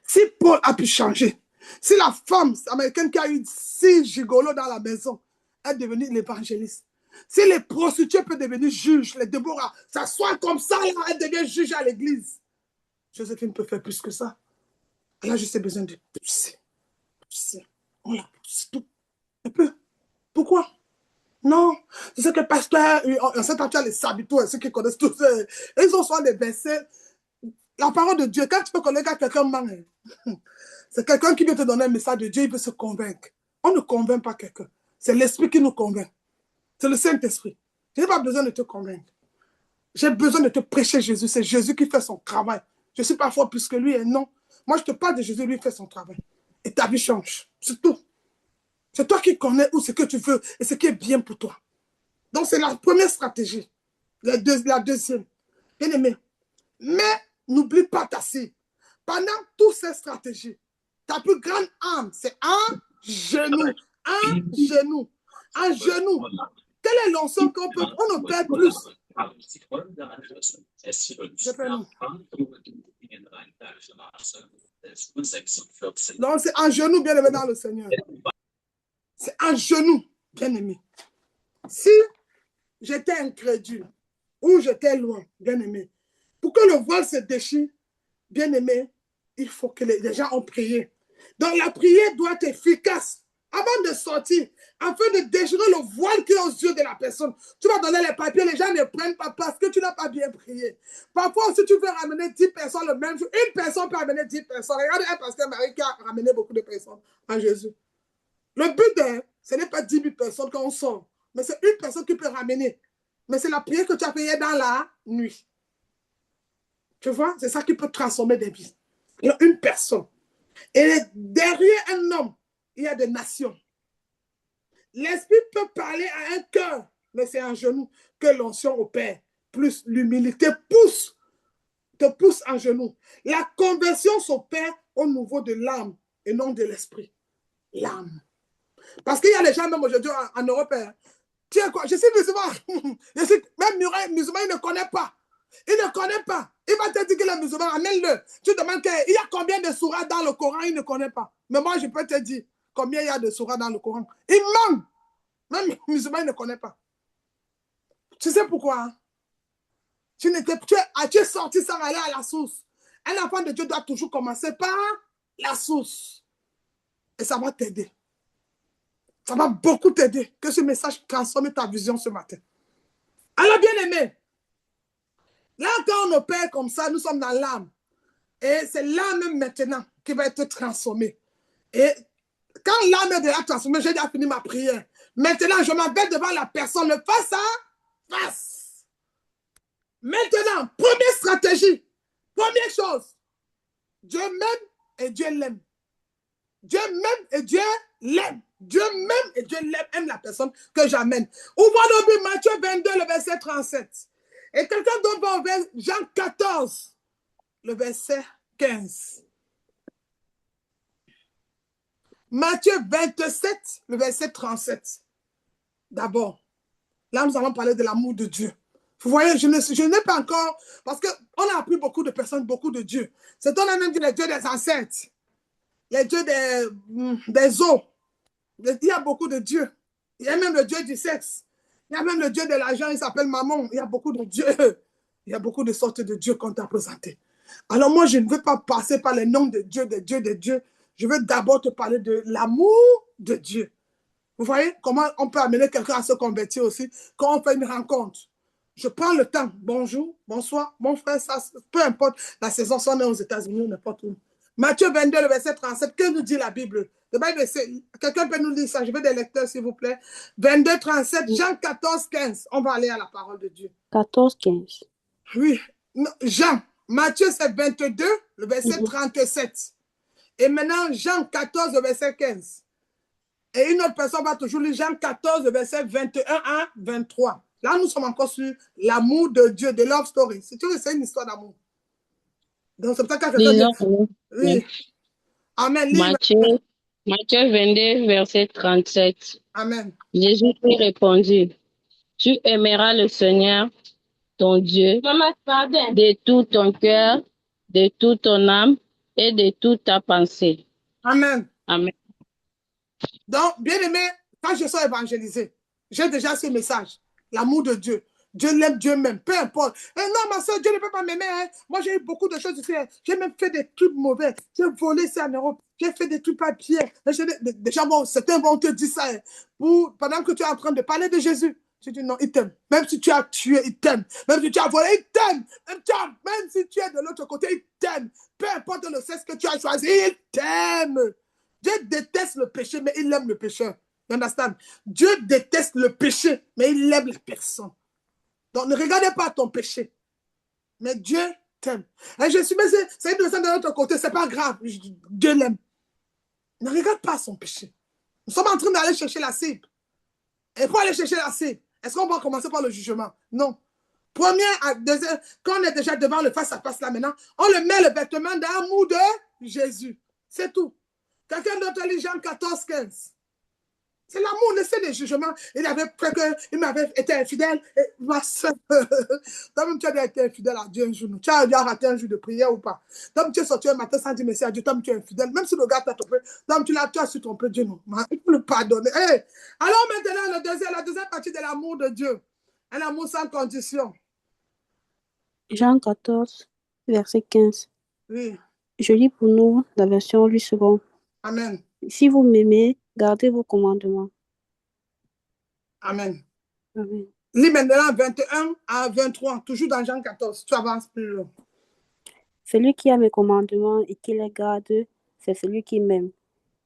Si Paul a pu changer, si la femme américaine qui a eu 6 gigolos dans la maison est devenue l'évangéliste, si les prostituées peuvent devenir juges, les Déborah, ça soit comme ça, là, elle devient juge à l'église. Joséphine peut faire plus que ça. Elle a juste besoin de pousser. On la pousse tout. Un peu. Pourquoi? Non. C'est ce que le pasteur, en cet temps, les sabitous, ceux qui connaissent tous, ils ont souvent des versets. La parole de Dieu, quand tu peux connaître quelqu'un manque, c'est quelqu'un qui veut te donner un message de Dieu, il veut se convaincre. On ne convainc pas quelqu'un. C'est l'esprit qui nous convainc. C'est le Saint-Esprit. Je n'ai pas besoin de te convaincre. J'ai besoin de te prêcher Jésus. C'est Jésus qui fait son travail. Je suis parfois plus que lui et non. Moi, je te parle de Jésus, lui fait son travail. Et ta vie change. C'est tout. C'est toi qui connais où ce que tu veux et ce qui est bien pour toi. Donc, c'est la première stratégie. La deuxième. Bien aimé. Mais n'oublie pas ta cible. Pendant toutes ces stratégies, ta plus grande arme, c'est un genou. Un genou. Un genou. Quelle est l'onction qu'on peut... On ne perd plus. Donc, c'est un genou, bien aimé dans le Seigneur. C'est un genou, bien aimé. Si j'étais incrédule ou j'étais loin, bien aimé, pour que le voile se déchire, bien aimé, il faut que les gens ont prié. Donc la prière doit être efficace avant de sortir, afin de déchirer le voile qui est aux yeux de la personne. Tu vas donner les papiers, les gens ne prennent pas parce que tu n'as pas bien prié. Parfois, si tu veux ramener 10 personnes le même jour, une personne peut ramener 10 personnes. Regarde un pasteur Marie qui a ramené beaucoup de personnes en Jésus. Le but, ce n'est pas 10 000 personnes quand on sort, mais c'est une personne qui peut ramener. Mais c'est la prière que tu as priée dans la nuit. Tu vois, c'est ça qui peut transformer des vies. Il y a une personne. Et derrière un homme, il y a des nations. L'esprit peut parler à un cœur, mais c'est un genou que l'onction opère. Plus l'humilité te pousse en genou. La conversion s'opère au niveau de l'âme et non de l'esprit. L'âme. Parce qu'il y a les gens, même aujourd'hui en Europe, tu sais quoi, je suis musulman. Même musulman, il ne connaît pas. Il ne connaît pas. Il va te dire que les musulmans, amène-le. Tu demandes qu'il y a combien de sourates dans le Coran, il ne connaît pas. Mais moi, je peux te dire combien il y a de sourates dans le Coran. Il manque. Même les musulmans, il ne connaît pas. Tu sais pourquoi? Hein? Tu es sorti sans aller à la source. Un enfant de Dieu doit toujours commencer par la source. Et ça va t'aider. Ça va beaucoup t'aider. Que ce message transforme ta vision ce matin. Alors, bien aimé, là, quand on opère comme ça, nous sommes dans l'âme. Et c'est l'âme maintenant qui va être transformée. Et quand l'âme est déjà transformée, j'ai déjà fini ma prière. Maintenant, je m'en vais devant la personne, le face à face. Maintenant, première stratégie, première chose, Dieu m'aime et Dieu l'aime. Dieu m'aime et Dieu l'aime. Dieu m'aime et Dieu l'aime, aime la personne que j'amène. Ouvrons nos Bibles, Matthieu 22, le verset 37. Et quelqu'un d'autre va ouvrir Jean 14, le verset 15. Matthieu 27, le verset 37. D'abord, là, nous allons parler de l'amour de Dieu. Vous voyez, je n'ai pas encore, parce qu'on a appris beaucoup de personnes, beaucoup de dieux. C'est on a même dit les dieux des ancêtres, les dieux des eaux. Il y a beaucoup de dieux. Il y a même le dieu du sexe. Il y a même le dieu de l'argent, il s'appelle Mammon. Il y a beaucoup de dieux. Il y a beaucoup de sortes de dieux qu'on t'a présentés. Alors moi, je ne veux pas passer par les noms de Dieu, des dieux, des dieux. Je veux d'abord te parler de l'amour de Dieu. Vous voyez comment on peut amener quelqu'un à se convertir aussi quand on fait une rencontre. Je prends le temps. Bonjour, bonsoir, mon frère, ça, peu importe la saison, si on est aux États-Unis ou n'importe où. Matthieu 22, le verset 37, que nous dit la Bible? Quelqu'un peut nous lire ça? Je veux des lecteurs, s'il vous plaît. 22, 37, Jean 14, 15. On va aller à la parole de Dieu. 14, 15. Oui. Jean, Matthieu, c'est 22, le verset 37. Et maintenant, Jean 14, le verset 15. Et une autre personne va toujours lire Jean 14, le verset 21 à 23. Là, nous sommes encore sur l'amour de Dieu, de love story. C'est une histoire d'amour. Donc, c'est pour ça que quelqu'un dit... Oui. Amen. Matthieu 22, verset 37. Amen. Jésus lui répondit, tu aimeras le Seigneur, ton Dieu, de tout ton cœur, de toute ton âme et de toute ta pensée. Amen. Amen. Donc, bien aimé, quand je suis évangélisé, j'ai déjà ce message, l'amour de Dieu. Dieu l'aime, Dieu m'aime, peu importe. Et non, ma soeur, Dieu ne peut pas m'aimer. Hein. Moi, j'ai eu beaucoup de choses ici. J'ai même fait des trucs mauvais. J'ai volé ça en Europe. J'ai fait des trucs papiers. Déjà, bon, certains vont te dire ça. Hein. Pendant que tu es en train de parler de Jésus, tu dis non, il t'aime. Même si tu as tué, il t'aime. Même si tu as volé, il t'aime. Même si tu es de l'autre côté, il t'aime. Peu importe le sexe que tu as choisi, il t'aime. Dieu déteste le péché, mais il aime le pécheur. You understand? Dieu déteste le péché, mais il aime la personne. Donc, ne regardez pas ton péché. Mais Dieu t'aime. Et je suis, mais c'est une personne de l'autre côté, c'est pas grave. Dieu l'aime. Ne regarde pas son péché. Nous sommes en train d'aller chercher la cible. Et pour aller chercher la cible, est-ce qu'on va commencer par le jugement? Non. Première, deuxième, quand on est déjà devant le face-à-face là maintenant, on le met le vêtement d'amour de Jésus. C'est tout. Quelqu'un d'autre lit Jean 14, 15. C'est l'amour, laissez les jugements. Il m'avait été infidèle. Et ma soeur, toi-même, tu as été infidèle à Dieu un jour. Tu as déjà raté un jour de prière ou pas? Donc, tu es sorti un matin sans dire merci à Dieu. Toi, tu es infidèle. Même si le gars t'a trompé, donc tu as su tromper Dieu. Non, il faut le pardonner. Hey. Alors maintenant, la deuxième partie de l'amour de Dieu. Un amour sans condition. Jean 14, verset 15. Oui. Je lis pour nous la version 8 secondes. Amen. Si vous m'aimez, gardez vos commandements. Amen. Amen. Lis maintenant 21 à 23, toujours dans Jean 14. Tu avances plus loin. Celui qui a mes commandements et qui les garde, c'est celui qui m'aime.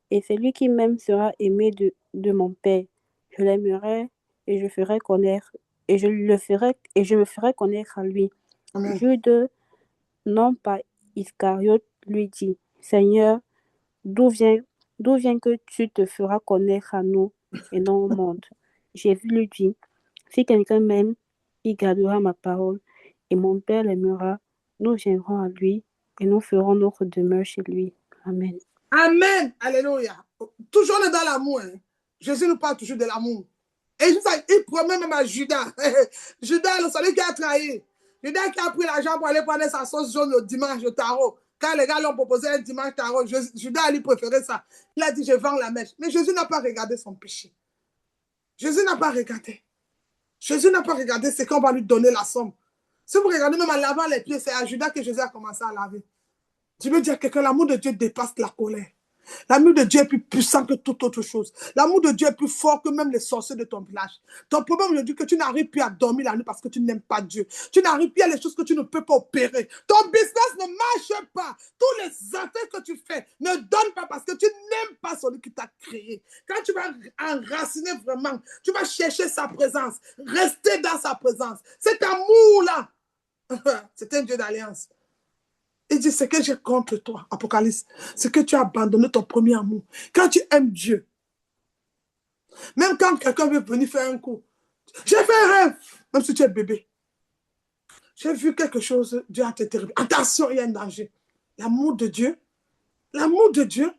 Et celui qui m'aime sera aimé de mon Père. Je l'aimerai et je ferai connaître, et je me ferai connaître à lui. Amen. Jude, non pas Iscariote, lui dit, Seigneur, d'où vient que tu te feras connaître à nous et non au monde? Jésus lui dit, si quelqu'un m'aime, il gardera ma parole, et mon Père l'aimera. Nous viendrons à lui et nous ferons notre demeure chez lui. Amen. Amen. Alléluia. Toujours on est dans l'amour. Hein. Jésus nous parle toujours de l'amour. Et il promet même à Judas. Judas, celui qui a trahi. Judas qui a pris l'argent pour aller prendre sa sauce jaune le dimanche au tarot. Quand les gars lui ont proposé un dimanche tarot, Judas lui préférait ça. Il a dit, je vends la mèche. Mais Jésus n'a pas regardé son péché. Jésus n'a pas regardé. Jésus n'a pas regardé ce qu'on va lui donner la somme. Si vous regardez même en lavant les pieds, c'est à Judas que Jésus a commencé à laver. Je veux dire que l'amour de Dieu dépasse la colère. L'amour de Dieu est plus puissant que toute autre chose. L'amour de Dieu est plus fort que même les sorciers de ton village. Ton problème aujourd'hui, que tu n'arrives plus à dormir la nuit parce que tu n'aimes pas Dieu. Tu n'arrives plus à les choses que tu ne peux pas opérer. Ton business ne marche pas. Tous les affaires que tu fais ne donnent pas parce que tu n'aimes pas celui qui t'a créé. Quand tu vas enraciner vraiment, tu vas chercher sa présence, rester dans sa présence. Cet amour-là, c'est un Dieu d'alliance. Il dit, ce que j'ai contre toi, Apocalypse, c'est que tu as abandonné ton premier amour. Quand tu aimes Dieu, même quand quelqu'un veut venir faire un coup, j'ai fait un rêve, même si tu es bébé. J'ai vu quelque chose, Dieu a été terrible. Attention, il y a un danger. L'amour de Dieu, l'amour de Dieu,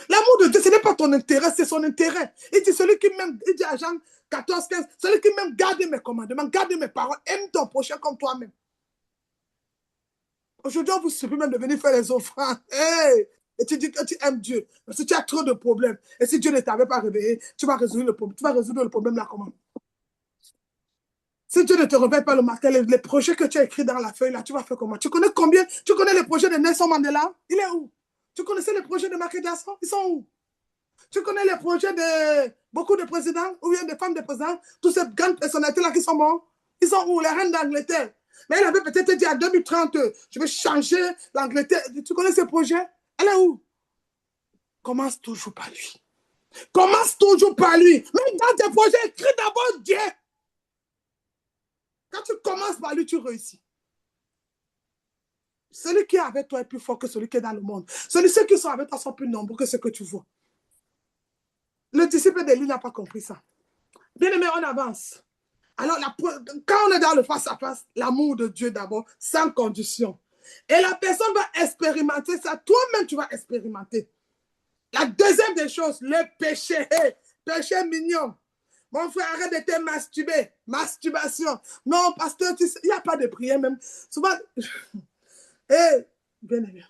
l'amour de Dieu, ce n'est pas ton intérêt, c'est son intérêt. Il dit, celui qui m'aime, il dit à Jean 14, 15, celui qui m'aime, garde mes commandements, garde mes paroles, aime ton prochain comme toi-même. Aujourd'hui, on vous supplie même de venir faire les offrandes. Hey! Et tu dis que tu aimes Dieu. Parce que tu as trop de problèmes. Et si Dieu ne t'avait pas réveillé, tu vas résoudre le problème. Tu vas résoudre le problème là comment? Si Dieu ne te réveille pas le matin, les projets que tu as écrits dans la feuille là, tu vas faire comment? Tu connais combien? Tu connais les projets de Nelson Mandela? Il est où? Tu connaissais les projets de Macky Sall? Ils sont où? Tu connais les projets de beaucoup de présidents ou bien des femmes de présidents? Toutes ces grandes personnalités là qui sont mortes? Ils sont où? Les reines d'Angleterre. Mais elle avait peut-être dit à 2030, je vais changer l'Angleterre. Tu connais ces projets? Elle est où? Commence toujours par lui. Commence toujours par lui. Même dans tes projets, écris d'abord Dieu. Quand tu commences par lui, tu réussis. Celui qui est avec toi est plus fort que celui qui est dans le monde. Ceux qui sont avec toi sont plus nombreux que ceux que tu vois. Le disciple d'Élie n'a pas compris ça. Bien aimé, on avance. Alors, quand on est dans le face-à-face, l'amour de Dieu d'abord, sans condition. Et la personne va expérimenter ça. Toi-même, tu vas expérimenter. La deuxième des choses, le péché. Hey, péché mignon. Mon frère, arrête de te masturber. Masturbation. Non, pasteur, il n'y a pas de prière même. Souvent, hey, bien aimé.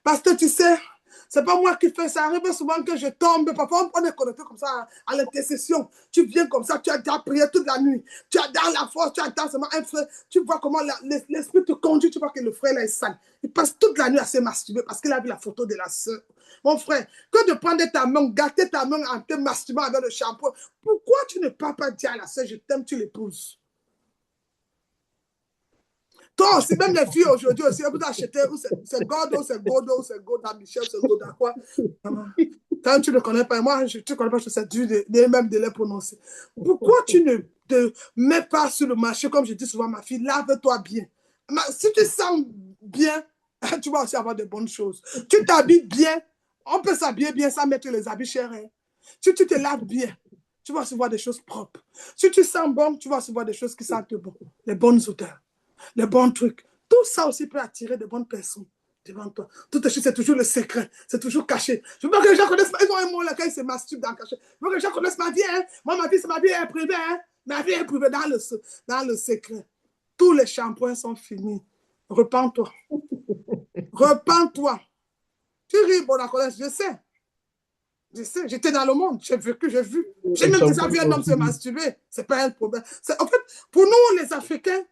Pasteur, tu sais, c'est pas moi qui fais ça. Arrive souvent que je tombe. Parfois, on est connecté comme ça à l'intercession. Tu viens comme ça, tu as prié toute la nuit. Tu as dans la force, tu attends seulement un frère. Tu vois comment l'esprit te conduit. Tu vois que le frère là est sale. Il passe toute la nuit à se masturber parce qu'il a vu la photo de la sœur. Mon frère, que de prendre ta main, gâter ta main en te masturbant avec le shampoing. Pourquoi tu ne peux pas dire à la sœur, je t'aime, tu l'épouses? Toi aussi, même les filles aujourd'hui aussi, vous achetez, c'est Gordo, c'est Godo, c'est Goda Michel, c'est Goda quoi. Quand tu ne connais pas, moi, tu ne connais pas, c'est dur de même de les prononcer. Pourquoi tu ne te mets pas sur le marché, comme je dis souvent, ma fille, lave-toi bien. Si tu sens bien, tu vas aussi avoir de bonnes choses. Tu t'habilles bien, on peut s'habiller bien sans mettre les habits chers. Hein. Si tu te laves bien, tu vas aussi voir des choses propres. Si tu sens bon, tu vas aussi voir des choses qui sentent bon, les bonnes odeurs. Les bons trucs. Tout ça aussi peut attirer de bonnes personnes devant toi. Tout choses, c'est toujours le secret. C'est toujours caché. Je veux pas que les gens connaissent. Ils ont un mot là quand ils se masturbent dans le cachet. Je veux que les gens connaissent ma vie. Hein. Moi, ma vie, c'est ma vie est privée. Hein. Ma vie est privée dans le secret. Tous les shampoings sont finis. Repends-toi. Repends-toi. Tu ris, bon, la colère, je sais. Je sais, j'étais dans le monde, j'ai vécu, j'ai vu. J'ai même déjà vu un homme se masturber. C'est pas un problème. En fait, pour nous, les Africains,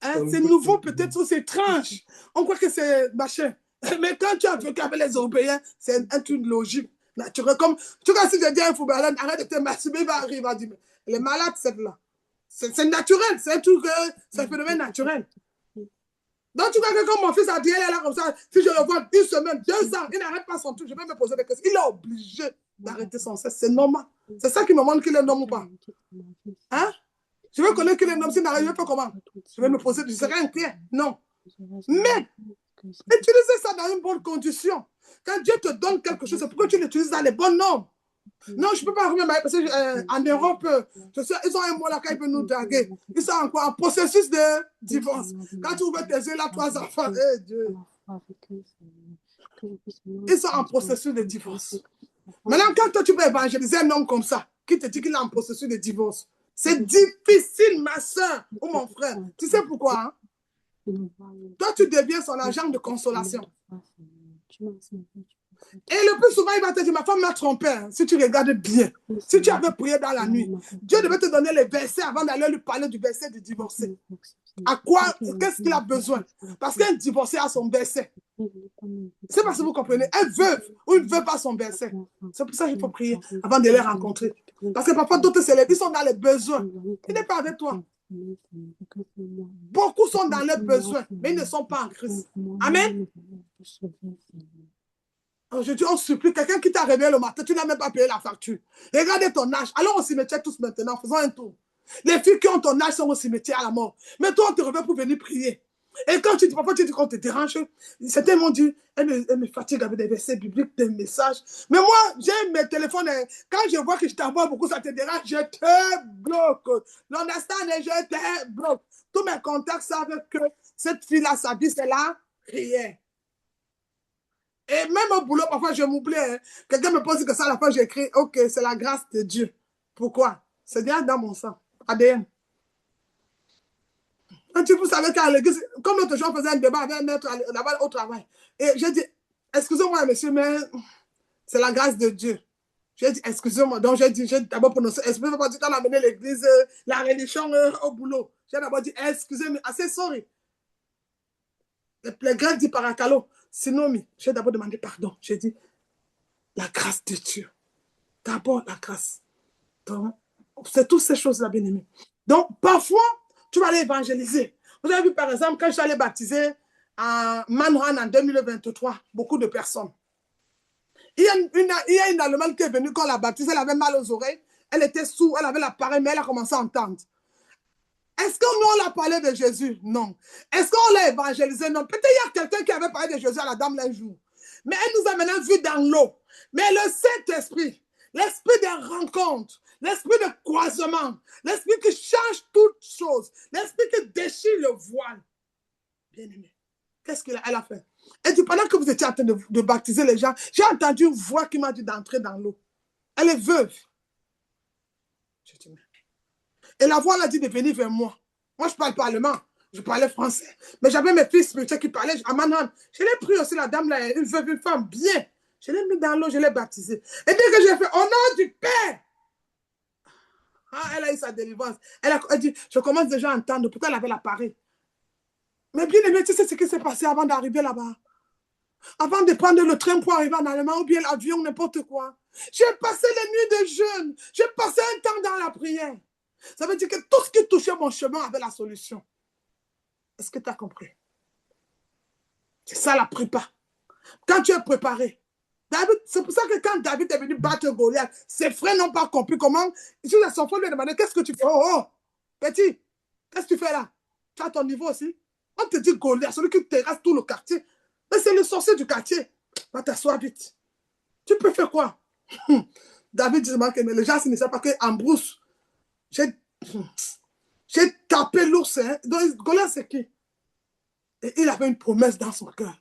hein, c'est nouveau, peut-être, c'est étrange. On croit que c'est machin. Mais quand tu as vécu avec les Européens, c'est un truc logique, naturel. Comme, tu vois, si je dis à un footballeur, arrête de te masturber, il va arriver, il va dire, elle est malade, celle-là. C'est naturel, c'est un truc, c'est un phénomène naturel. Donc, tu vois que comme mon fils a dit, elle est là comme ça, si je le vois 1 semaine, 2 ans, il n'arrête pas son truc, je vais me poser des questions. Il est obligé d'arrêter son sexe, c'est normal. C'est ça qui me montre qu'il est un homme ou pas. Hein? Je veux connaître qu'il est un homme, s'il n'arrive pas comment? Je vais me poser, je serai inquiet. Non. Mais, utilisez ça dans une bonne condition. Quand Dieu te donne quelque chose, c'est pourquoi tu l'utilises dans les bonnes normes. Non, je ne peux pas revenir, parce qu'en Europe, ils ont un mot là quand ils peuvent nous draguer. Ils sont encore en processus de divorce. Quand tu ouvres tes yeux là, 3 enfants, hey, Dieu. Ils sont en processus de divorce. Maintenant, quand toi tu peux évangéliser un homme comme ça, qui te dit qu'il est en processus de divorce, c'est difficile, ma soeur ou mon frère. Tu sais pourquoi? Hein? Toi, tu deviens son agent de consolation. Et le plus souvent, il va te dire, ma femme m'a trompé, hein, si tu regardes bien. Si tu avais prié dans la nuit, Dieu devait te donner les versets avant d'aller lui parler du verset du divorcé. À quoi, qu'est-ce qu'il a besoin? Parce qu'un divorcé a son verset. C'est parce que vous comprenez. Un veuve ou une veuve a son verset. C'est pour ça qu'il faut prier avant de les rencontrer. Parce que parfois, d'autres célèbres, ils sont dans les besoins. Il n'est pas avec toi. Beaucoup sont dans leurs besoins, mais ils ne sont pas en Christ. Amen. Aujourd'hui, on supplie quelqu'un qui t'a réveillé le matin, tu n'as même pas payé la facture. Regardez ton âge. Allons au cimetière tous maintenant, faisons un tour. Les filles qui ont ton âge sont au cimetière à la mort. Mais toi, on te réveille pour venir prier. Et quand tu dis, parfois tu dis qu'on te dérange, c'est tellement dur. Elle me fatigue avec des versets bibliques, des messages. Mais moi, j'ai mes téléphones. Quand je vois que je t'envoie beaucoup, ça te dérange, je te bloque. L'understand, je te bloque. Tous mes contacts savent que cette fille-là, sa vie, c'est là, rien. Et même au boulot, parfois, je m'oublie. Hein. Quelqu'un me pose que ça, à la fin, j'écris, OK, c'est la grâce de Dieu. Pourquoi? C'est déjà dans mon sang. ADN. Vous savez qu'à l'église, comme l'autre jour, on faisait un débat avec un maître là-bas au travail. Et j'ai dit, excusez-moi, monsieur, mais c'est la grâce de Dieu. J'ai dit, excusez-moi. Donc, j'ai d'abord prononcé, excusez-moi, quand on a amené l'église, la religion au boulot. J'ai d'abord dit, excusez-moi, assez sorry. Les Grecs disent paracalo. Sinon, j'ai d'abord demandé pardon. J'ai dit, la grâce de Dieu. D'abord, la grâce. Donc, c'est toutes ces choses-là, bien aimé. Donc, parfois, tu vas aller évangéliser. Vous avez vu, par exemple, quand je suis allé baptiser à Manhattan en 2023, beaucoup de personnes. Il y a une Allemande qui est venue quand on l'a baptisée, elle avait mal aux oreilles, elle était sourde, elle avait l'appareil, mais elle a commencé à entendre. Est-ce que nous, on l'a parlé de Jésus? Non. Est-ce qu'on l'a évangélisé? Non. Peut-être il y a quelqu'un qui avait parlé de Jésus à la dame un jour. Mais elle nous a maintenant vu dans l'eau. Mais le Saint-Esprit, l'esprit de rencontre, l'esprit de croisement, l'esprit qui change toutes choses, l'esprit qui déchire le voile. Bien aimé, qu'est-ce qu'elle a fait? Elle dit, pendant que vous étiez en train de baptiser les gens, j'ai entendu une voix qui m'a dit d'entrer dans l'eau. Elle est veuve. Je dis, et la voix l'a dit de venir vers moi. Moi, je parle pas allemand, je parlais français. Mais j'avais mes fils spirituels qui parlaient à Manhattan. Je l'ai pris aussi, la dame, là, une veuve, une femme, bien. Je l'ai mis dans l'eau, je l'ai baptisée. Et dès que j'ai fait, au nom du Père, elle a eu sa délivrance. Elle dit, je commence déjà à entendre, pourquoi elle avait l'appareil. Mais bien aimé, tu sais ce qui s'est passé avant d'arriver là-bas? Avant de prendre le train pour arriver en Allemagne, ou bien l'avion, n'importe quoi. J'ai passé les nuits de jeûne. J'ai passé un temps dans la prière. Ça veut dire que tout ce qui touchait mon chemin avait la solution. Est-ce que tu as compris? C'est ça la prépa. Quand tu es préparé. C'est pour ça que quand David est venu battre Goliath, ses frères n'ont pas compris comment. Son frère lui a demandé, qu'est-ce que tu fais? Oh, petit, qu'est-ce que tu fais là? Tu as ton niveau aussi? On te dit Goliath, celui qui terrasse tout le quartier. Mais c'est le sorcier du quartier. Va t'asseoir vite. Tu peux faire quoi? David dit que les gens ne savent pas qu'en brousse, j'ai tapé l'ours. Hein. Donc, Goliath, c'est qui? Et il avait une promesse dans son cœur.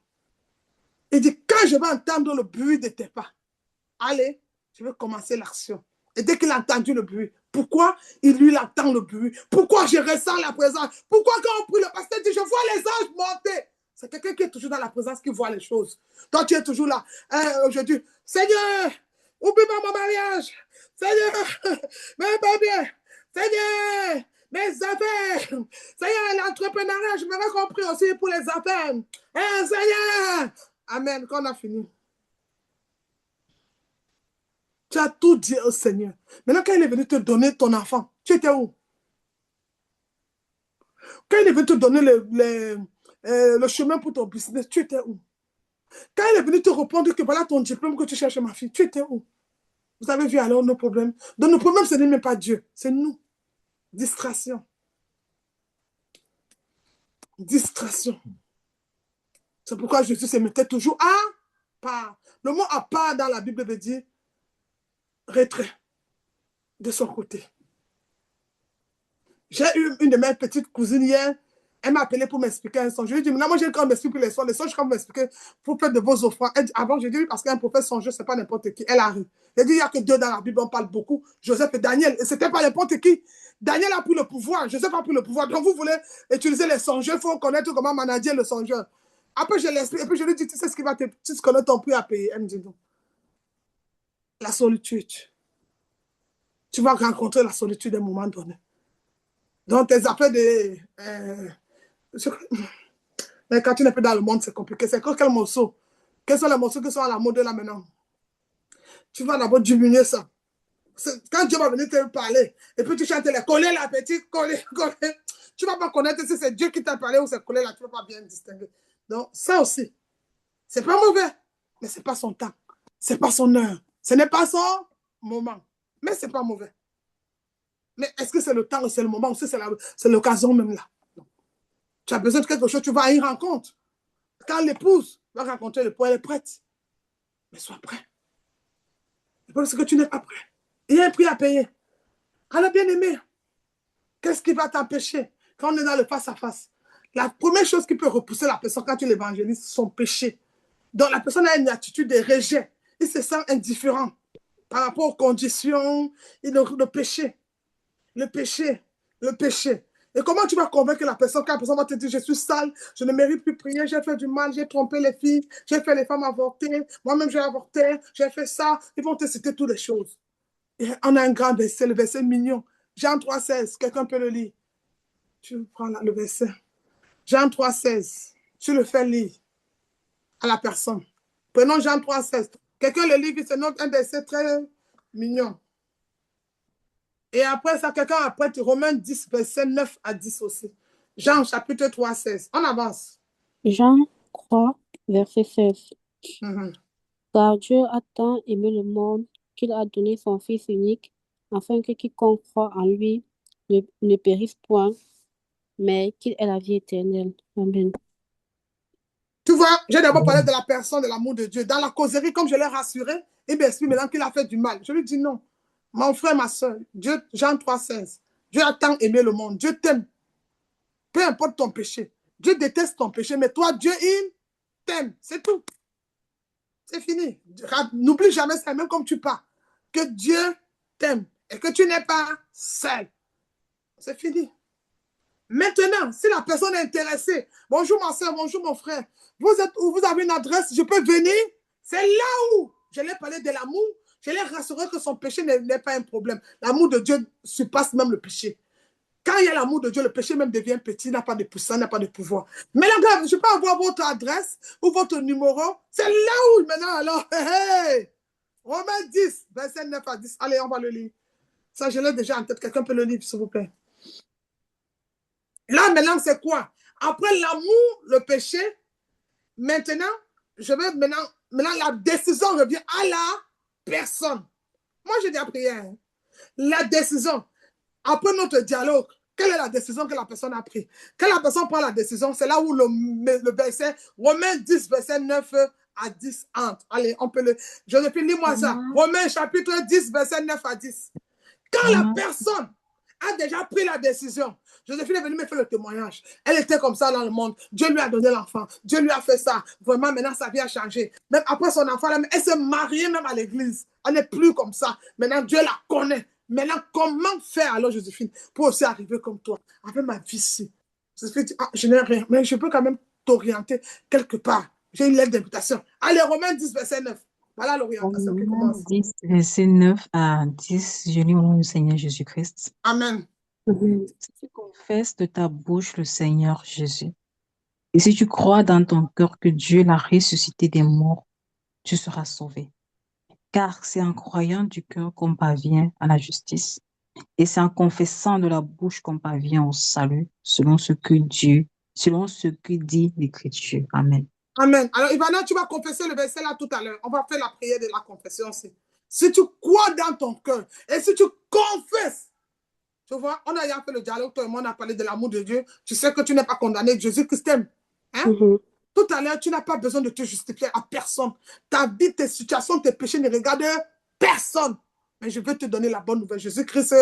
Il dit, quand je vais entendre le bruit de tes pas, allez, je vais commencer l'action. Et dès qu'il a entendu le bruit, pourquoi il entend le bruit? Pourquoi je ressens la présence? Pourquoi quand on prie, le pasteur dit, je vois les anges monter? C'est quelqu'un qui est toujours dans la présence qui voit les choses. Toi, tu es toujours là. Aujourd'hui, Seigneur, oublie pas mon mariage. Seigneur, mais pas bien. Seigneur, mes affaires. Seigneur, l'entrepreneuriat, je m'aurais compris aussi pour les affaires. Seigneur. Amen. Quand on a fini. Tu as tout dit au Seigneur. Maintenant, quand il est venu te donner ton enfant, tu étais où? Quand il est venu te donner le chemin pour ton business, tu étais où? Quand il est venu te répondre que voilà ton diplôme que tu cherches, ma fille, tu étais où? Vous avez vu alors nos problèmes? Donc nos problèmes, ce n'est même pas Dieu, c'est nous. Distraction. Distraction. C'est pourquoi Jésus se mettait toujours à part. Le mot à part dans la Bible veut dire retrait de son côté. J'ai eu une de mes petites cousines hier. Elle m'a appelé pour m'expliquer un songe. Je lui ai dit, moi, j'ai quand même expliqué les songes. Les songes, quand vous m'expliquez, pour faire de vos offrandes. Avant, j'ai dit, oui, parce qu'un prophète songeur, ce n'est pas n'importe qui. Elle arrive. J'ai dit, il n'y a que deux dans la Bible, on parle beaucoup. Joseph et Daniel. Et ce n'était pas n'importe qui. Daniel a pris le pouvoir. Joseph a pris le pouvoir. Donc, vous voulez utiliser les songeurs, il faut connaître comment manager le songeur. Après, je l'explique. Et puis, je lui dis, tu sais ce qui va te... Tu connais ton prix à payer. Elle me dit, non. La solitude. Tu vas rencontrer la solitude à un moment donné. Donc, tes affaires de... mais quand tu n'es plus dans le monde, c'est compliqué. C'est quel morceau? Quels sont les morceaux qui sont à la mode là maintenant? Tu vas d'abord diminuer ça. Quand Dieu va venir te parler, et puis tu chantes les collés la petite, collés. Tu ne vas pas connaître si c'est Dieu qui t'a parlé ou c'est collé là, tu ne vas pas bien distinguer. Donc, ça aussi, c'est pas mauvais, mais ce n'est pas son temps. Ce n'est pas son heure. Ce n'est pas son moment. Mais ce n'est pas mauvais. Mais est-ce que c'est le temps ou c'est le moment ou c'est l'occasion même là? Tu as besoin de quelque chose, tu vas à une rencontre. Quand l'épouse va rencontrer le poids, elle est prête. Mais sois prêt. Parce que tu n'es pas prêt. Il y a un prix à payer. Alors, bien aimé, qu'est-ce qui va t'empêcher quand on est dans le face-à-face? La première chose qui peut repousser la personne quand tu l'évangélises, c'est son péché. Donc, la personne a une attitude de rejet. Il se sent indifférent par rapport aux conditions et le péché. Le péché. Le péché. Et comment tu vas convaincre la personne quand la personne va te dire, je suis sale, je ne mérite plus prier, j'ai fait du mal, j'ai trompé les filles, j'ai fait les femmes avorter, moi-même j'ai avorté, j'ai fait ça. Ils vont te citer toutes les choses. Et on a un grand verset, le verset mignon. Jean 3,16, quelqu'un peut le lire. Tu prends le verset. Jean 3,16, tu le fais lire à la personne. Prenons Jean 3,16. Quelqu'un le lit, c'est un verset très mignon. Et après ça, quelqu'un après Romains 10, verset 9 à 10 aussi. Jean chapitre 3,16. On avance. Jean 3, verset 16. Car Dieu a tant aimé le monde qu'il a donné son Fils unique, afin que quiconque croit en lui ne périsse point, mais qu'il ait la vie éternelle. Amen. Tu vois, j'ai d'abord parlé de la personne, de l'amour de Dieu. Dans la causerie, comme je l'ai rassuré, il m'explique maintenant qu'il a fait du mal. Je lui dis non. Mon frère, ma soeur, Dieu, Jean 3,16. Dieu a tant aimé le monde. Dieu t'aime. Peu importe ton péché. Dieu déteste ton péché, mais toi, Dieu, il t'aime. C'est tout. C'est fini. N'oublie jamais ça, même comme tu pars. Que Dieu t'aime et que tu n'es pas seul. C'est fini. Maintenant, si la personne est intéressée, bonjour ma soeur, bonjour mon frère, vous êtes où, vous avez une adresse, je peux venir. C'est là où je l'ai parlé de l'amour. Je l'ai rassuré que son péché n'est pas un problème. L'amour de Dieu surpasse même le péché. Quand il y a l'amour de Dieu, le péché même devient petit, n'a pas de puissance, n'a pas de pouvoir. Mais là, je peux avoir votre adresse ou votre numéro. C'est là où maintenant, alors, hey, Romains 10, verset 9 à 10. Allez, on va le lire. Ça, je l'ai déjà en tête. Quelqu'un peut le lire, s'il vous plaît. Là, maintenant, c'est quoi? Après l'amour, le péché, maintenant, maintenant, la décision revient à la personne. Moi, j'ai déjà prié. Hein. La décision. Après notre dialogue, quelle est la décision que la personne a prise? Quand la personne prend la décision, c'est là où le verset, Romains 10, verset 9 à 10 entre. Allez, on peut le... Joséphine, lis-moi ça. Romains chapitre 10, verset 9 à 10. Quand la personne a déjà pris la décision, Joséphine est venue me faire le témoignage. Elle était comme ça dans le monde. Dieu lui a donné l'enfant. Dieu lui a fait ça. Vraiment, maintenant, sa vie a changé. Même après son enfant, elle s'est mariée même à l'église. Elle n'est plus comme ça. Maintenant, Dieu la connaît. Maintenant, comment faire alors, Joséphine, pour aussi arriver comme toi, avec ma vie ici? Joséphine dit, ah, je n'ai rien, mais je peux quand même t'orienter quelque part. J'ai une lettre d'invitation. Allez, Romains 10, verset 9. Voilà l'orientation qui commence. 10, verset 9 à 10, je lis au nom du Seigneur Jésus-Christ. Amen. Si tu confesses de ta bouche le Seigneur Jésus, et si tu crois dans ton cœur que Dieu l'a ressuscité des morts, tu seras sauvé. Car c'est en croyant du cœur qu'on parvient à la justice, et c'est en confessant de la bouche qu'on parvient au salut, selon ce que dit l'Écriture. Amen. Amen. Alors, Ivana, tu vas confesser le verset là tout à l'heure. On va faire la prière de la confession aussi. Si tu crois dans ton cœur et si tu confesses, tu vois, on a déjà fait le dialogue, tout le monde a parlé de l'amour de Dieu. Tu sais que tu n'es pas condamné, Jésus-Christ t'aime. Hein? Tout à l'heure, tu n'as pas besoin de te justifier à personne. Ta vie, tes situations, tes péchés ne regardent personne. Mais je veux te donner la bonne nouvelle. Jésus-Christ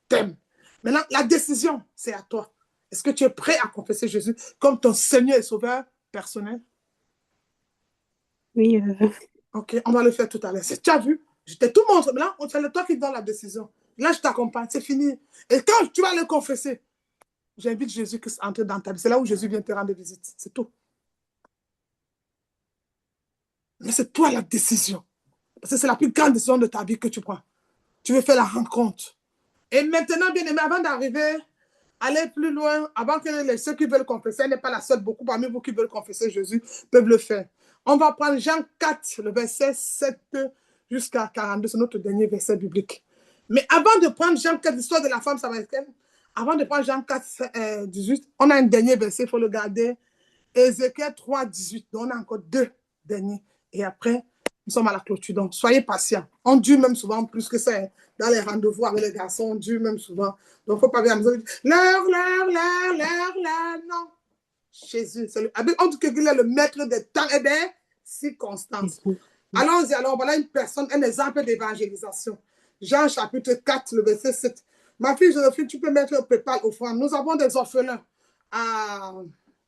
t'aime. Maintenant, la décision, c'est à toi. Est-ce que tu es prêt à confesser Jésus comme ton Seigneur et Sauveur personnel? Oui. Ok, on va le faire tout à l'heure. Tu as vu? Je t'ai tout montré. Maintenant, c'est toi qui donne la décision. Là, je t'accompagne. C'est fini. Et quand tu vas le confesser, j'invite Jésus à entrer dans ta vie. C'est là où Jésus vient te rendre visite. C'est tout. Mais c'est toi la décision. Parce que c'est la plus grande décision de ta vie que tu prends. Tu veux faire la rencontre. Et maintenant, bien aimé, avant d'arriver, aller plus loin, avant que ceux qui veulent confesser, elle n'est pas la seule, beaucoup parmi vous qui veulent confesser Jésus peuvent le faire. On va prendre Jean 4, le verset 7 jusqu'à 42, c'est notre dernier verset biblique. Mais avant de prendre Jean 4, l'histoire de la femme samaritaine, avant de prendre Jean 4, 18, on a un dernier verset, il faut le garder. Ézéchiel 3, 18, donc on a encore deux derniers. Et après, nous sommes à la clôture. Donc, soyez patients. On dure même souvent plus que ça. Hein. Dans les rendez-vous avec les garçons, on dure même souvent. Donc, il ne faut pas venir à la maison. L'heure. Non. Jésus. On dit qu'il est le maître des temps et des circonstances. Allons-y, alors voilà une personne, un exemple d'évangélisation. Jean chapitre 4, le verset 7. Ma fille Joséphine, tu peux mettre au PayPal offrande. Nous avons des orphelins à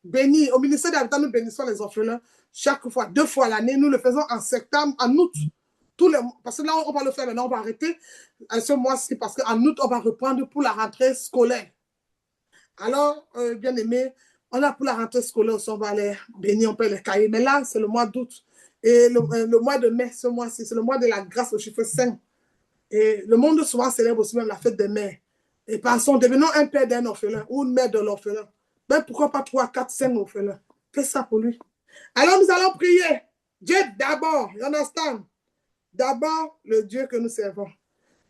bénir. Au ministère des Habitants, nous bénissons les orphelins chaque fois, 2 fois l'année. Nous le faisons en septembre, en août. Parce que là, on va le faire maintenant, on va arrêter ce mois-ci parce qu'en août, on va reprendre pour la rentrée scolaire. Alors, bien aimé, on a pour la rentrée scolaire, on va aller bénir, on peut les cahiers. Mais là, c'est le mois d'août. Et le mois de mai, ce mois-ci, c'est le mois de la grâce au chiffre 5. Et le monde souvent célèbre aussi même la fête des mères. Et pensons, devenons un père d'un orphelin ou une mère de l'orphelin. Ben, pourquoi pas 3, 4, 5 orphelins? Fais ça pour lui. Alors, nous allons prier. Dieu d'abord, you understand? D'abord, le Dieu que nous servons.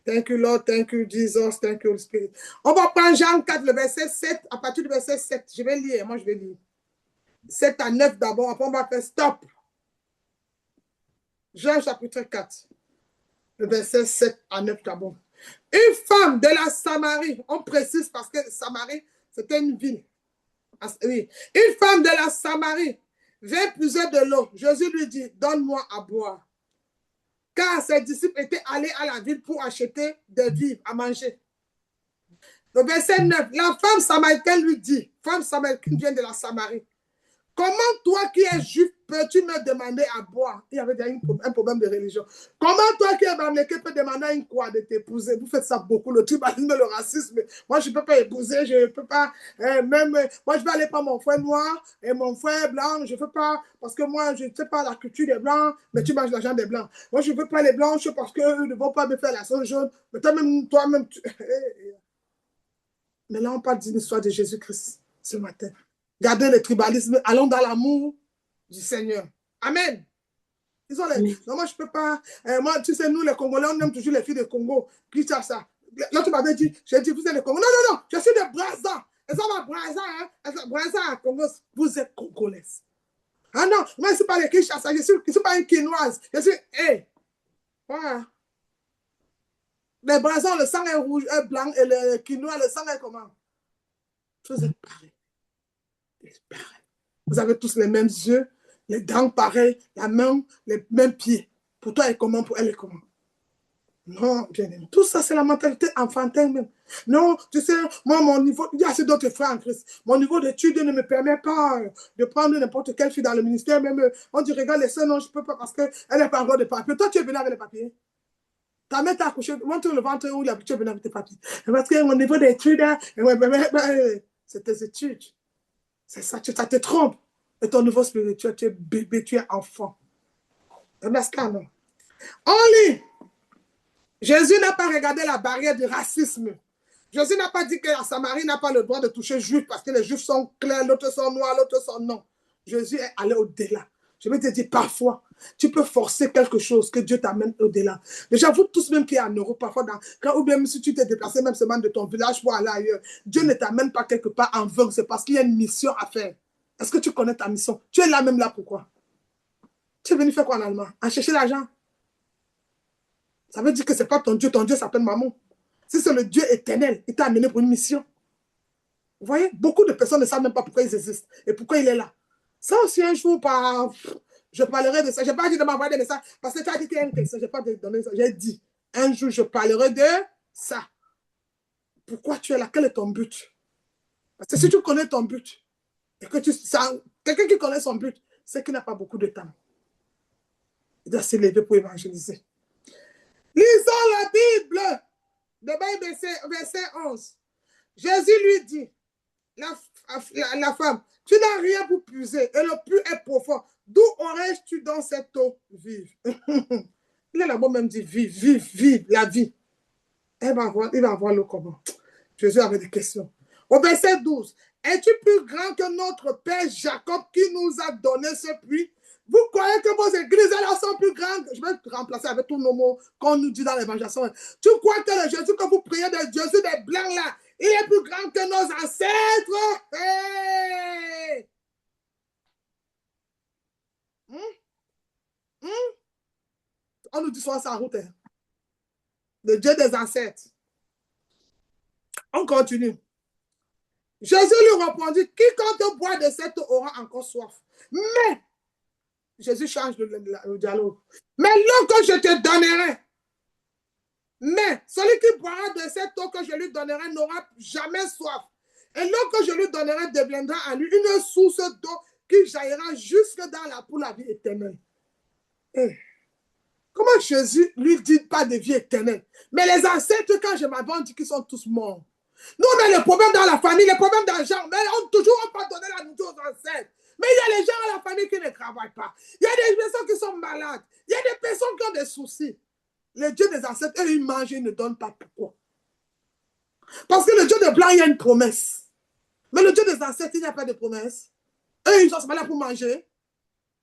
Thank you, Lord. Thank you, Jesus. Thank you, Spirit. On va prendre Jean 4, le verset 7. À partir du verset 7, je vais lire. Moi, je vais lire. 7 à 9 d'abord. Après, on va faire stop. Jean chapitre 4, le verset 7 à 9 d'abord. Une femme de la Samarie, on précise parce que Samarie, c'était une ville. Oui. Une femme de la Samarie vint puiser de l'eau. Jésus lui dit, donne-moi à boire. Car ses disciples étaient allés à la ville pour acheter des vivres à manger. Le verset 9, la femme samaritaine lui dit, femme samaritaine vient de la Samarie, comment toi qui es juif peux-tu me demander à boire? Il y avait déjà un problème de religion. Comment toi qui es mameké peux demander à une quoi de t'épouser? Vous faites ça beaucoup, le tribalisme, le racisme. Moi, je ne peux pas épouser, je ne peux pas, moi, je vais aller par mon frère noir et mon frère blanc, je ne veux pas, parce que moi, je ne sais pas la culture des blancs, mais tu manges l'argent des blancs. Moi, je ne veux pas les blanches parce qu'eux ne vont pas me faire la sauce jaune. Mais toi-même, Mais là, on parle d'une histoire de Jésus-Christ ce matin. Gardez le tribalisme, allons dans l'amour du Seigneur. Amen. Ils ont les... Non, moi, je ne peux pas. Moi, tu sais, nous, les Congolais, on aime toujours les filles de Congo. Qui ça, ça? Là, tu m'avais dit, j'ai dit, vous êtes les Congolais. Non, non, non, je suis de Brazza. Et ça va, Brazza, hein? Brazza à Congo, vous êtes Congolaises. Ah non, moi, je ne suis pas les Kinshasa, je ne suis pas une Quinoise. Je suis, hé, voilà. Les Brazza, le sang est rouge, est blanc, et les Quinois, le sang est comment? Vous êtes pareils. Vous avez tous les mêmes yeux, les dents pareilles, la main, les mêmes pieds. Pour toi, elle est comment? Pour elle, est comment? Non, bien aimé. Tout ça, c'est la mentalité enfantine même. Non, tu sais, moi, mon niveau, il y a assez d'autres frères en Christ. Mon niveau d'études ne me permet pas de prendre n'importe quelle fille dans le ministère. Même, on dit, regarde, les sœurs, non, je ne peux pas parce qu'elle n'est pas encore de papier. Toi, tu es venu avec les papiers. Ta mère t'a accouché, montre le ventre où tu es venu avec tes papiers. Parce que mon niveau d'études, c'est tes études. C'est ça, ça te trompe. Et ton niveau spirituel, tu es bébé, tu es enfant. On lit. Jésus n'a pas regardé la barrière du racisme. Jésus n'a pas dit que la Samarie n'a pas le droit de toucher les Juifs parce que les Juifs sont clairs, l'autre sont noirs, l'autre sont non. Jésus est allé au-delà. Je vais te dire, parfois, tu peux forcer quelque chose que Dieu t'amène au-delà. Déjà, vous tous, même qui êtes en Europe, parfois, ou bien si tu t'es déplacé même seulement de ton village pour aller ailleurs, Dieu ne t'amène pas quelque part en veugle, c'est parce qu'il y a une mission à faire. Est-ce que tu connais ta mission? Tu es là même là, pourquoi? Tu es venu faire quoi en Allemagne? À chercher l'argent? Ça veut dire que ce n'est pas ton Dieu s'appelle Maman. Si c'est le Dieu éternel, il t'a amené pour une mission. Vous voyez, beaucoup de personnes ne savent même pas pourquoi ils existent et pourquoi il est là. Ça aussi, un jour, je parlerai de ça. Je n'ai pas dit de m'envoyer des messages parce que tu as dit qu'il y a une question. Je n'ai pas donné ça. J'ai dit, un jour, je parlerai de ça. Pourquoi tu es là? Quel est ton but? Parce que si tu connais ton but, et que quelqu'un qui connaît son but, c'est qu'il n'a pas beaucoup de temps. Il doit s'élever pour évangéliser. Lisons la Bible. De verset 11. Jésus lui dit, la femme, tu n'as rien pour puiser et le puits est profond. D'où aurais-tu dans cette eau vive? Il est là-bas même dit vive, la vie. Il va avoir l'eau comment? Jésus avait des questions. Au verset 12, es-tu plus grand que notre père Jacob qui nous a donné ce puits? Vous croyez que vos églises elles sont plus grandes? Je vais te remplacer avec tous nos mots qu'on nous dit dans l'évangélisation. Tu crois que le Jésus que vous priez de Jésus des Blancs là, il est plus grand que nos ancêtres? Hey! On nous dit souvent ça en route. Hein? Le Dieu des ancêtres. On continue. Jésus lui répondit, quiconque boit de cette eau aura encore soif. Mais, Jésus change le dialogue. Mais l'eau que je te donnerai, mais celui qui boira de cette eau que je lui donnerai n'aura jamais soif. Et l'eau que je lui donnerai deviendra à lui une source d'eau qui jaillira jusque dans la pour la vie éternelle. Et comment Jésus lui dit pas de vie éternelle? Mais les ancêtres, quand je m'avais, on dit qu'ils sont tous morts. Nous, on a les problèmes dans la famille, les problèmes d'argent, mais on toujours pas donné la nourriture aux ancêtres. Mais il y a les gens à la famille qui ne travaillent pas. Il y a des personnes qui sont malades. Il y a des personnes qui ont des soucis. Les dieux des ancêtres, eux, ils mangent, ils ne donnent pas. Pourquoi? Parce que le Dieu de blanc, il y a une promesse. Mais le Dieu des ancêtres, il n'y a pas de promesse. Eux, ils sont pas là pour manger.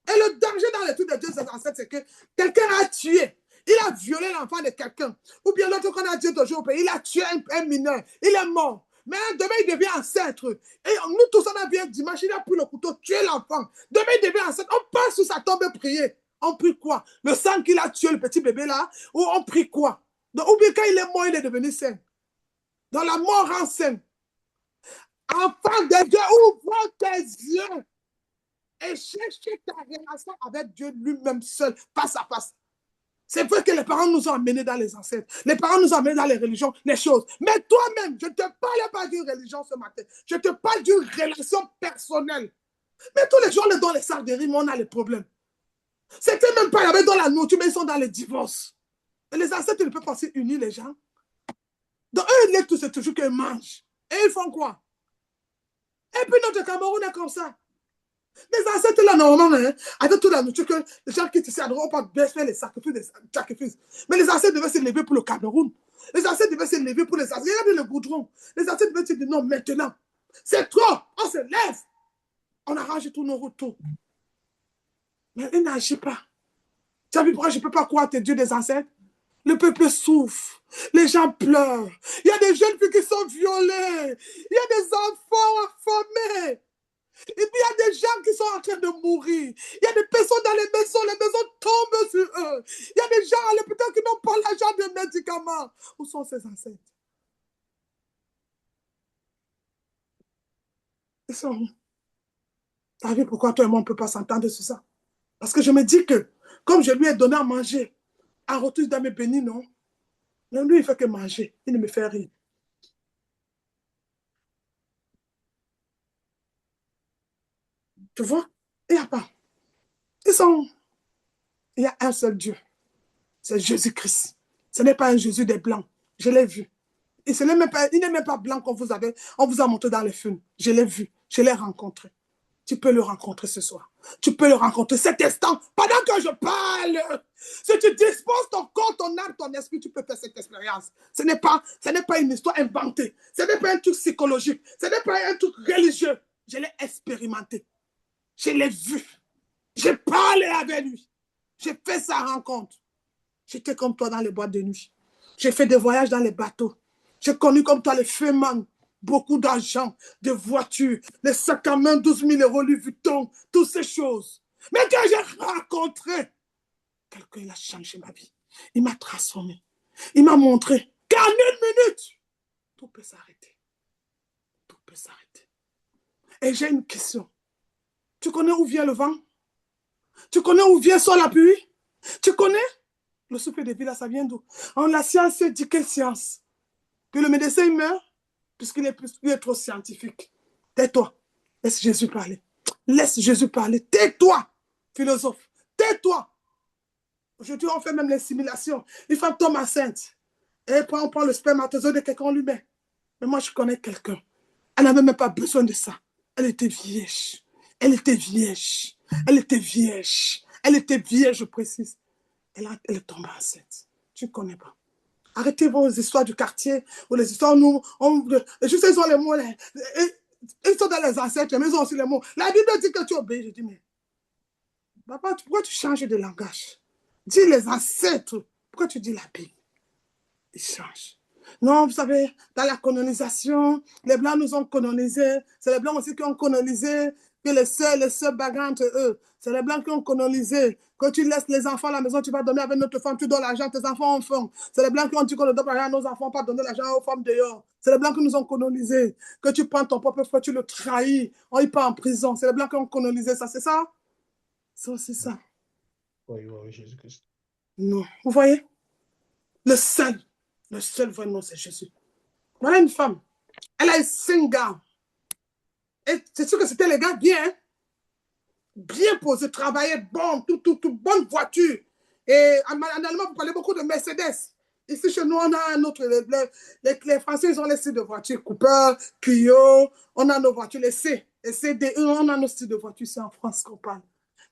Et le danger dans les trucs des dieux des ancêtres, c'est que quelqu'un a tué. Il a violé l'enfant de quelqu'un. Ou bien l'autre qu'on a dit toujours au pays, il a tué un mineur. Il est mort. Mais demain, il devient ancêtre. Et nous tous, on a bien dimanche, il a pris le couteau, tué l'enfant. Demain, il devient ancêtre. On passe sur sa tombe et prier. On prie quoi? Le sang qu'il a tué, le petit bébé là? Ou on prie quoi? Donc, ou bien quand il est mort, il est devenu saint. Dans la mort rend saint. Enfant de Dieu, ouvre tes yeux et cherche ta relation avec Dieu lui-même seul, face à face. C'est vrai que les parents nous ont amenés dans les ancêtres. Les parents nous ont amenés dans les religions, les choses. Mais toi-même, je ne te parle pas d'une religion ce matin. Je te parle d'une relation personnelle. Mais tous les jours, on est dans les sarderies, mais on a les problèmes. C'était même pas, il y avait dans la nourriture, mais ils sont dans les divorces. Et les ancêtres ne peuvent pas aussi unir les gens. Donc, eux, ils lèvent tout, c'est toujours qu'ils mangent. Et ils font quoi? Et puis notre Cameroun est comme ça. Les ancêtres là, normalement, avec toute la nourriture que les gens qui se adorent, pas faire les sacrifices. Mais les ancêtres devaient se lever pour le Cameroun. Les ancêtres devaient se lever pour les ancêtres. Regardez le goudron. Les ancêtres devaient se dire non, maintenant. C'est trop. On se lève. On arrange tous nos retours. Mais ils n'agissent pas. Tu as vu pourquoi je ne peux pas croire tes dieux des ancêtres? Le peuple souffre. Les gens pleurent. Il y a des jeunes filles qui sont violées. Il y a des enfants affamés. Et puis, il y a des gens qui sont en train de mourir. Il y a des personnes dans les maisons tombent sur eux. Il y a des gens à l'hôpital qui n'ont pas l'argent de médicaments. Où sont ces ancêtres? Ils sont où? Tu as vu pourquoi toi et moi, on ne peut pas s'entendre sur ça? Parce que je me dis que, comme je lui ai donné à manger, en retour, il doit me bénir, non? Mais lui, il ne fait que manger. Il ne me fait rien. Tu vois? Il n'y a pas. Il y a un seul Dieu. C'est Jésus-Christ. Ce n'est pas un Jésus des Blancs. Je l'ai vu. Et il n'est même pas blanc qu'on vous a montré dans les films. Je l'ai vu. Je l'ai rencontré. Tu peux le rencontrer ce soir. Tu peux le rencontrer cet instant pendant que je parle. Si tu disposes ton corps, ton âme, ton esprit, tu peux faire cette expérience. Ce n'est pas une histoire inventée. Ce n'est pas un truc psychologique. Ce n'est pas un truc religieux. Je l'ai expérimenté. Je l'ai vu. J'ai parlé avec lui. J'ai fait sa rencontre. J'étais comme toi dans les boîtes de nuit. J'ai fait des voyages dans les bateaux. J'ai connu comme toi les fémans, beaucoup d'argent, des voitures, les sacs à main, 12 000 € Louis Vuitton, toutes ces choses. Mais quand j'ai rencontré quelqu'un, il a changé ma vie. Il m'a transformé. Il m'a montré qu'en une minute, tout peut s'arrêter. Tout peut s'arrêter. Et j'ai une question. Tu connais où vient le vent? Tu connais où vient sur la pluie? Tu connais? Le souffle de vie, là, ça vient d'où? La science dit quelle science? Que le médecin il meurt puisqu'il est trop scientifique. Tais-toi. Laisse Jésus parler. Laisse Jésus parler. Tais-toi, philosophe. Tais-toi. Aujourd'hui, on fait même les simulations. Une femme tombe enceinte. Et on prend le spermatozoïde de quelqu'un, on lui met. Mais moi, je connais quelqu'un. Elle n'avait même pas besoin de ça. Elle était vierge. Elle était vierge. Elle était vierge. Elle était vierge, je précise. Elle est tombée enceinte. Tu ne connais pas. Arrêtez vos histoires du quartier ou les histoires nous. Juste ils ont les mots. Ils sont dans les ancêtres, mais ils ont aussi les mots. La Bible dit que tu obéis. Je dis, mais papa, pourquoi tu changes de langage? Dis les ancêtres. Pourquoi tu dis la Bible? Ils changent. Non, vous savez, dans la colonisation, les Blancs nous ont colonisés. C'est les Blancs aussi qui ont colonisé. que les sœurs bagarrent entre eux. C'est les Blancs qui ont colonisé. Quand tu laisses les enfants à la maison, tu vas dormir avec notre femme, tu donnes l'argent, tes enfants ont faim. C'est les Blancs qui ont dit qu'on ne donne pas l'argent à nos enfants, pas donner l'argent aux femmes dehors. C'est les Blancs qui nous ont colonisés. Que tu prends ton propre frère, tu le trahis, on y part en prison. C'est les Blancs qui ont colonisé ça, c'est ça? C'est aussi ça. Oui, Jésus-Christ. Non, vous voyez? Le seul vrai nom, c'est Jésus. Voilà une femme. Elle a eu 5 gars. Et c'est sûr que c'était les gars bien, hein? Bien posés, travaillaient, bon, tout, bonne voiture. Et en Allemagne, vous parlez beaucoup de Mercedes. Ici, chez nous, on a un autre. Les Français, ils ont les styles de voitures. Cooper, Clio, on a nos voitures, les C. Les CD, on a nos styles de voitures. C'est en France qu'on parle.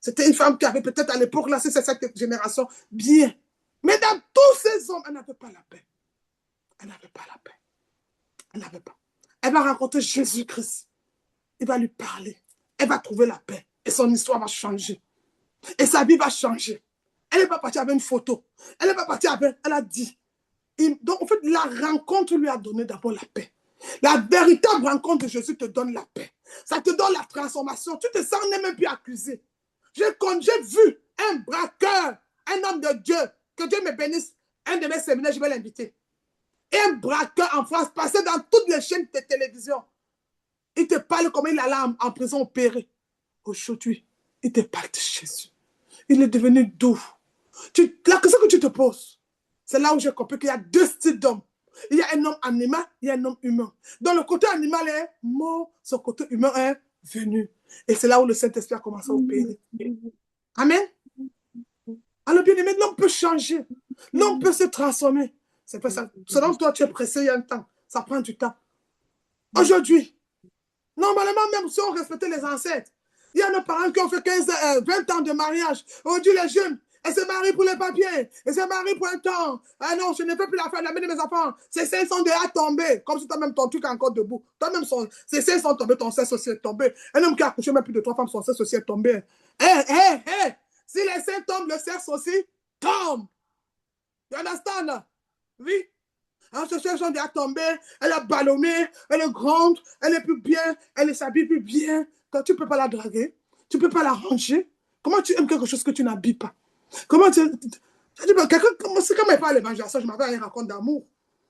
C'était une femme qui avait peut-être à l'époque, là, c'est cette génération, bien. Mais dans tous ces hommes, elle n'avait pas la paix. Elle n'avait pas la paix. Elle n'avait pas. Elle va rencontrer Jésus-Christ. Il va lui parler. Elle va trouver la paix. Et son histoire va changer. Et sa vie va changer. Elle n'est pas partie avec une photo. Elle n'est pas partie avec... Elle a dit. Donc, en fait, la rencontre lui a donné d'abord la paix. La véritable rencontre de Jésus te donne la paix. Ça te donne la transformation. Tu te sens même plus accusé. J'ai vu un braqueur, un homme de Dieu, que Dieu me bénisse, un de mes séminaires, je vais l'inviter. Et un braqueur en France, passé dans toutes les chaînes de télévision. Il te parle comment il allait en prison opérer. Aujourd'hui, il te parle de Jésus. Il est devenu doux. La question que tu te poses, c'est là où j'ai compris qu'il y a 2 styles d'hommes. Il y a un homme animal, il y a un homme humain. Donc le côté animal est mort, son côté humain est venu. Et c'est là où le Saint-Esprit a commencé à opérer. Amen. Alors bien aimé, l'homme peut changer. L'homme peut se transformer. C'est pas ça. Selon toi, tu es pressé il y a un temps. Ça prend du temps. Aujourd'hui, normalement, même si on respectait les ancêtres, il y a nos parents qui ont fait 20 ans de mariage. Aujourd'hui, les jeunes, elles se marient pour les papiers. Elles se marient pour un temps. Ah non, je ne fais plus la fête, la mère de mes enfants. Ces seins sont déjà tombés. Comme si toi-même, ton truc est encore debout. Toi-même, ces seins sont tombés, ton sexe aussi est tombé. Un homme qui a accouché même plus de 3 femmes, son sexe aussi est tombé. Si les seins tombent, le sexe aussi tombe. You understand? Oui. Alors, ces seins sont déjà tombés. Elle a ballonné. Elle est grande. Elle est plus bien. Elle ne s'habille plus bien. Quand tu ne peux pas la draguer. Tu ne peux pas la ranger. Comment tu aimes quelque chose que tu n'habilles pas? Comment tu... C'est comme elle parle l'évangélisation, je m'avais un raconte d'amour.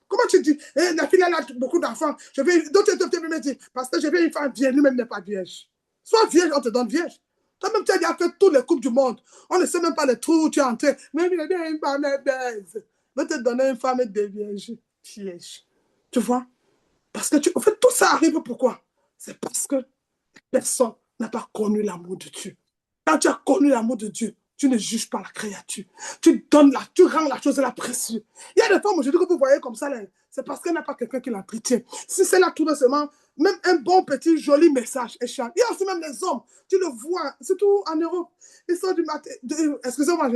Comment tu dis, la fille elle a beaucoup d'enfants. D'autres me disent, parce que je veux une femme vierge, lui-même n'est pas vierge. Sois vierge, on te donne vierge. Toi-même, tu as déjà fait toutes les coupes du monde. On ne sait même pas les trous où tu es entré. Mais il a bien une femme baise. Je vais te donner une femme de vierge. Vierge. Tu vois? Parce que en fait, tout ça arrive pourquoi? C'est parce que personne n'a pas connu l'amour de Dieu. Quand tu as connu l'amour de Dieu, tu ne juges pas la créature. Tu rends la chose la précieuse. Il y a des femmes aujourd'hui que vous voyez comme ça, c'est parce qu'elle n'a pas quelqu'un qui l'entretient. Si c'est là tout doucement, même un bon petit joli message échappe. Il y a aussi même les hommes, tu le vois, surtout en Europe. Ils sont du matin. Excusez-moi,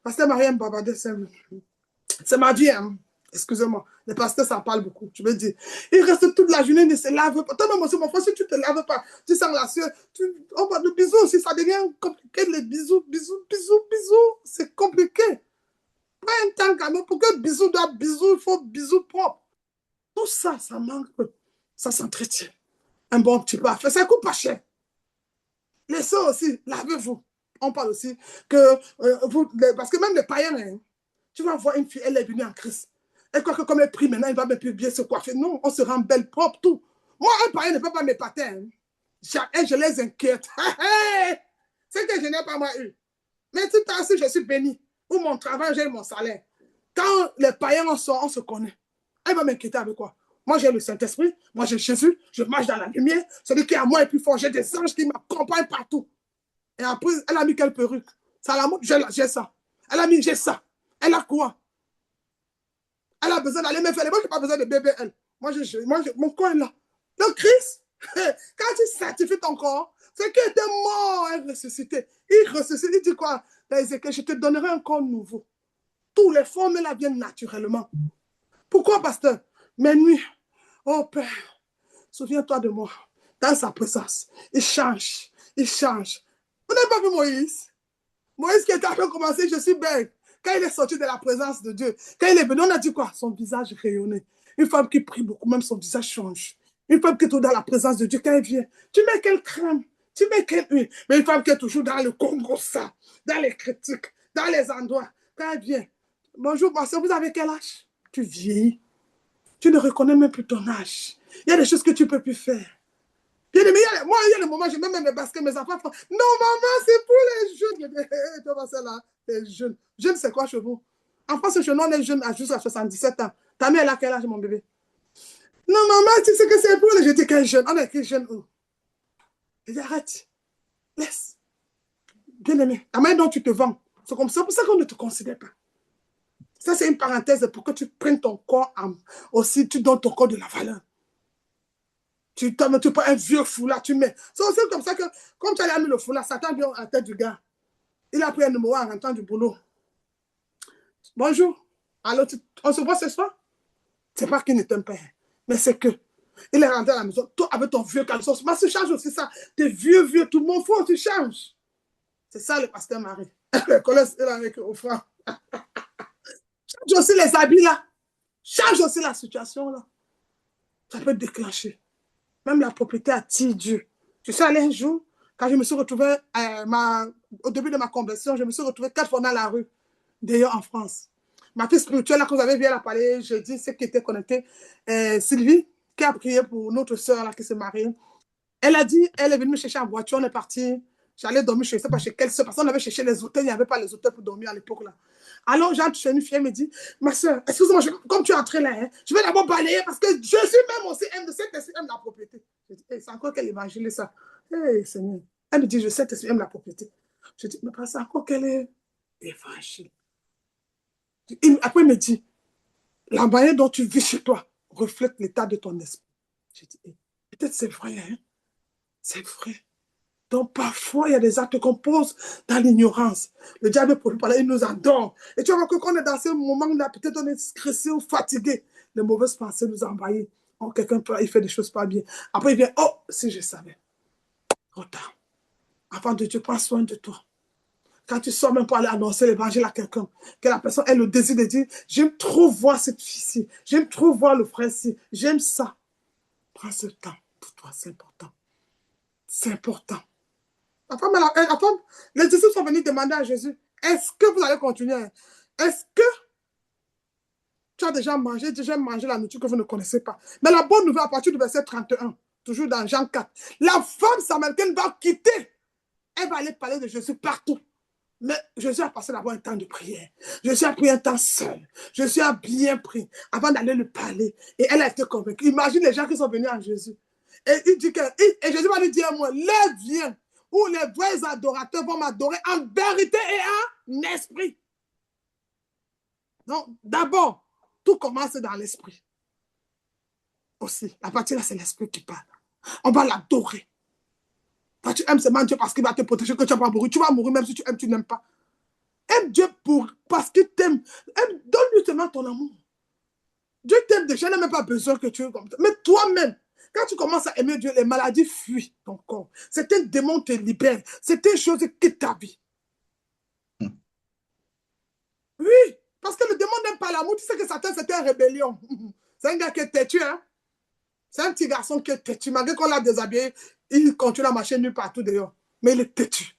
Pasteur Mariam Babadé, c'est ma vie, hein. Excusez-moi, les pasteurs, ça parle beaucoup. Tu veux dire, ils restent toute la journée, ils ne se lavent pas. Toi-même aussi, mon frère, si tu ne te laves pas, tu sens la sueur. Le bisou aussi, ça devient compliqué. Les bisous, c'est compliqué. Pas un temps quand même. Pour que bisou doit bisou, il faut bisou propre. Tout ça, ça manque. Ça s'entretient. Un bon petit peu à faire. Ça coûte pas cher. Les soeurs aussi, lavez-vous. On parle aussi que parce que même les païens, hein, tu vas voir une fille, elle est venue en Christ. Elle croit que comme elle prie maintenant, il va même plus bien se coiffer. Non, on se rend belle, propre, tout. Moi, un païen ne peut pas m'épater. Hein. Je les inquiète. C'est que je n'ai pas moi eu. Mais tout à l'heure, je suis béni. Ou mon travail, j'ai mon salaire. Quand les païens en sortent, on se connaît. Elle va m'inquiéter avec quoi? Moi, j'ai le Saint-Esprit. Moi, j'ai Jésus. Je marche dans la lumière. Celui qui est à moi est plus fort. J'ai des anges qui m'accompagnent partout. Et après, elle a mis quelle perruque? Ça la montre, j'ai ça. Elle a mis, j'ai ça. Elle a quoi? Elle a besoin d'aller me faire. Moi, je n'ai pas besoin de bébé, elle. Moi, mon corps est là. Le Christ, quand tu sanctifies ton corps, c'est qu'il était mort, elle ressuscité. Il ressuscite, il dit quoi? Dans Ézéchiel, je te donnerai un corps nouveau. Tous les formes là viennent naturellement. Pourquoi, pasteur? Mes nuits, oh Père, souviens-toi de moi. Dans sa présence, il change, il change. Vous n'avez pas vu Moïse? Moïse qui était en train de commencer, je suis belle. Quand il est sorti de la présence de Dieu, quand il est venu, on a dit quoi? Son visage rayonnait. Une femme qui prie beaucoup, même son visage change. Une femme qui est dans la présence de Dieu, quand elle vient, tu mets quelle crème? Tu mets quelle huile? Mais une femme qui est toujours dans le Congo, ça, dans les critiques, dans les endroits. Quand elle vient, bonjour, ma soeur, vous avez quel âge? Tu vieillis. Tu ne reconnais même plus ton âge. Il y a des choses que tu ne peux plus faire. Moi, il y a des moments, je mets même les baskets, mes enfants font, non, maman, c'est pour les jeunes. Je dis, toi, ma soeur, là, les jeunes. Jeunes, c'est quoi chez vous? En France, chez nous, on est jeune jusqu'à 77 ans. Ta mère, elle a quel âge, mon bébé? Non, maman, tu sais que c'est pour les jeunes. Je dis, quel jeune? On est quel jeune où? Je dis, arrête. Laisse. Bien-aimé, la manière dont tu te vends, c'est comme ça, pour ça qu'on ne te considère pas. Ça, c'est une parenthèse pour que tu prennes ton corps aussi, tu donnes ton corps de la valeur. Tu prends un vieux foulard, tu mets. C'est aussi comme ça que, comme tu as mis le foulard, Satan vient à la tête du gars. Il a pris un numéro en rentrant du boulot. Bonjour. Alors, on se voit ce soir? C'est pas qu'il ne t'aime pas, mais c'est que il est rentré à la maison, toi avec ton vieux caleçon. Mais tu changes aussi ça. Tes vieux, tout le monde faut, tu changes. C'est ça le pasteur Marie. Le collègue, il avec au franc. Change aussi les habits là. Change aussi la situation là. Ça peut déclencher. Même la propriété attire Dieu. Je suis allé un jour, quand je me suis retrouvée, au début de ma conversion, je me suis retrouvée 4 fois dans la rue, d'ailleurs en France. Ma fille spirituelle, là, que vous avez vu, elle a parlé jeudi, celle qui était connectée, Sylvie, qui a prié pour notre soeur là, qui s'est mariée. Elle a dit, elle est venue me chercher en voiture, on est parti. J'allais dormir, je ne sais pas chez quelle soeur, parce qu'on avait cherché les hôtels, il n'y avait pas les hôtels pour dormir à l'époque là. Alors, j'entre chez une fille, elle me dit, ma soeur, excuse-moi, comme tu es entrée là, hein, je vais d'abord balayer parce que je suis même aussi M de cette esprit aime la propriété. Je dis, hey, c'est encore quel évangile ça? Hey, Seigneur. Elle me dit, je sais que tu aimes la propriété. Je dis, mais pas ça, encore quel est évangile? Après, il me dit, la manière dont tu vis chez toi reflète l'état de ton esprit. Je dis, hey, peut-être c'est vrai, hein? C'est vrai. Donc, parfois, il y a des actes qu'on pose dans l'ignorance. Le diable, pour nous parler, il nous endort. Et tu vois que quand on est dans ce moment-là, peut-être on est stressé ou fatigué. Les mauvaises pensées nous envahissent. Oh, quelqu'un, il fait des choses pas bien. Après, il vient, oh, si je savais. Trop tard. Avant de Dieu, prends soin de toi. Quand tu sors même pour aller annoncer l'évangile à quelqu'un, que la personne ait le désir de dire, j'aime trop voir cette fille-ci, j'aime trop voir le frère-ci, j'aime ça. Prends ce temps pour toi, c'est important. C'est important. La femme, les disciples sont venus demander à Jésus, est-ce que vous allez continuer? Est-ce que tu as déjà mangé la nourriture que vous ne connaissez pas? Mais la bonne nouvelle, à partir du verset 31, toujours dans Jean 4, la femme samaritaine va quitter. Elle va aller parler de Jésus partout. Mais Jésus a passé d'abord un temps de prière. Jésus a pris un temps seul. Jésus a bien pris avant d'aller lui parler. Et elle a été convaincue. Imagine les gens qui sont venus à Jésus. Et il dit et Jésus va lui dire à moi, l'heure vient où les vrais adorateurs vont m'adorer en vérité et en esprit. Donc, d'abord, tout commence dans l'esprit. Aussi, la partie là, c'est l'esprit qui parle. On va l'adorer. Quand tu aimes seulement Dieu parce qu'il va te protéger, que tu vas pas mourir. Tu vas mourir même si tu aimes, tu n'aimes pas. Aime Dieu parce qu'il t'aime. Donne-lui seulement ton amour. Dieu t'aime déjà, il n'a même pas besoin que tu aies comme ça. Mais toi-même, quand tu commences à aimer Dieu, les maladies fuient ton corps. C'est un démon qui te libère. C'est une chose qui quitte ta vie. Oui, parce que le démon n'aime pas l'amour. Tu sais que Satan, c'était une rébellion. C'est un gars qui est têtu, hein. C'est un petit garçon qui est têtu. Malgré qu'on l'a déshabillé, il continue à marcher nulle partout dehors. Mais il est têtu.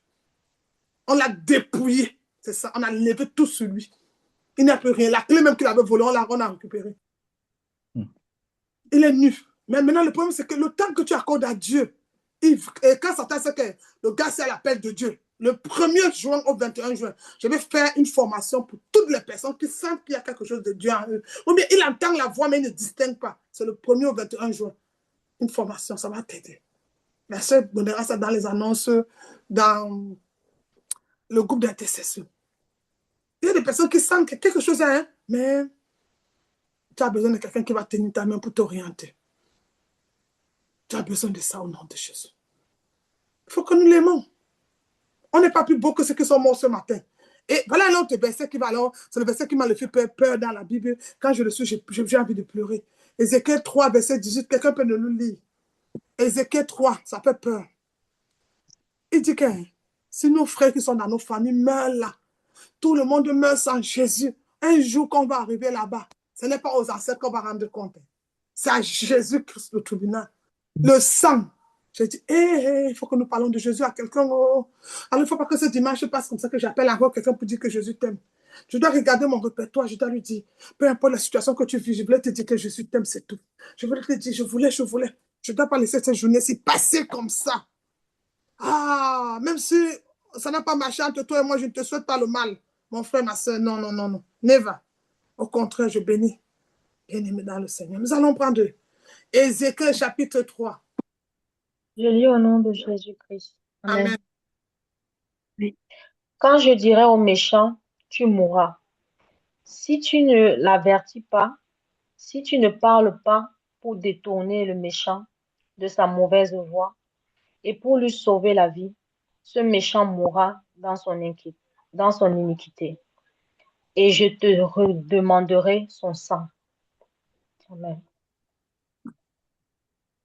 On l'a dépouillé. C'est ça. On a levé tout sur lui. Il n'a plus rien. La clé même qu'il avait volée, on a récupéré. Il est nu. Mais maintenant, le problème, c'est que le temps que tu accordes à Dieu, quand Satan sait que le gars, c'est l'appel de Dieu, le 1er juin au 21 juin, je vais faire une formation pour toutes les personnes qui sentent qu'il y a quelque chose de Dieu en eux. Ou bien il entend la voix, mais il ne distingue pas. C'est le 1er au 21 juin. Une formation, ça va t'aider. La sœur donnera ça dans les annonces, dans le groupe d'intercession. Il y a des personnes qui sentent que quelque chose est, hein, mais tu as besoin de quelqu'un qui va tenir ta main pour t'orienter. Tu as besoin de ça au nom de Jésus. Il faut que nous l'aimons. On n'est pas plus beau que ceux qui sont morts ce matin. Et voilà un autre verset qui va alors, c'est le verset qui m'a fait peur dans la Bible. Quand je le suis, j'ai envie de pleurer. Ézéchiel 3, verset 18, quelqu'un peut nous le lire. Ézéchiel 3, ça fait peur. Il dit que si nos frères qui sont dans nos familles meurent là, tout le monde meurt sans Jésus, un jour qu'on va arriver là-bas, ce n'est pas aux ancêtres qu'on va rendre compte. C'est à Jésus-Christ le tribunal. Le sang, J'ai dit, il faut que nous parlons de Jésus à quelqu'un. Oh. Alors, il ne faut pas que ce dimanche passe comme ça que j'appelle encore quelqu'un pour dire que Jésus t'aime. Je dois regarder mon répertoire, je dois lui dire, peu importe la situation que tu vis, je voulais te dire que Jésus t'aime, c'est tout. Je voulais te dire, je voulais. Je ne dois pas laisser cette journée-ci passer comme ça. Ah, même si ça n'a pas marché entre toi et moi, je ne te souhaite pas le mal. Mon frère, ma soeur, non, non, non, non. Never. Au contraire, je bénis. Bien-aimé dans le Seigneur. Nous allons prendre Ézéchiel chapitre 3. Je lis au nom de Jésus-Christ. Amen. Amen. Oui. Quand je dirai au méchant, tu mourras. Si tu ne l'avertis pas, si tu ne parles pas pour détourner le méchant de sa mauvaise voie et pour lui sauver la vie, ce méchant mourra dans son iniquité. Et je te redemanderai son sang. Amen.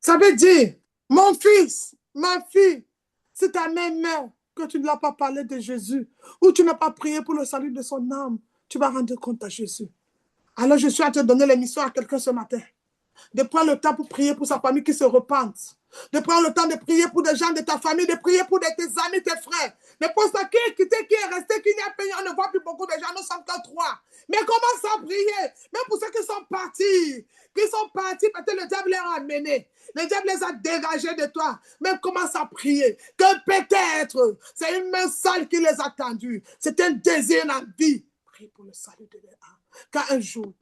Ça veut dire, mon fils, ma fille, c'est ta mère que tu ne l'as pas parlé de Jésus ou tu n'as pas prié pour le salut de son âme, tu vas rendre compte à Jésus. Alors je suis à te donner l'émission à quelqu'un ce matin. De prendre le temps pour prier pour sa famille qui se repente. De prendre le temps de prier pour des gens de ta famille, de prier pour tes amis, tes frères. Mais pour ça, qui est quitté, qui est resté, qui n'y a payé, on ne voit plus beaucoup de gens, nous sommes que 3. Mais commence à prier. Même pour ceux qui sont partis, peut-être le diable les a amenés. Le diable les a dégagés de toi. Mais commence à prier. Que peut-être, c'est une main sale qui les a tendus. C'est un désir, une envie. Prie pour le salut de leur âme. Car un jour,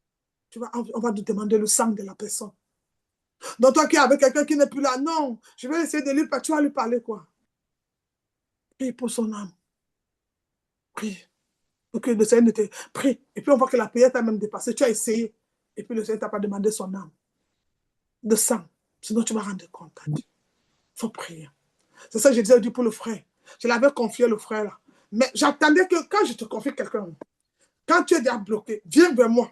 on va te demander le sang de la personne. Donc toi qui es avec quelqu'un qui n'est plus là, non, je vais essayer de lui parler. Tu vas lui parler quoi? Prie pour son âme. Prie. Ok, le Seigneur ne te... Prie. Et puis on voit que la prière t'a même dépassé. Tu as essayé. Et puis le Seigneur ne t'a pas demandé son âme. De sang. Sinon tu vas rendre compte à Dieu. Il faut prier. C'est ça que je disais pour le frère. Je l'avais confié le frère là. Mais j'attendais que quand je te confie quelqu'un, quand tu es déjà bloqué, viens vers moi.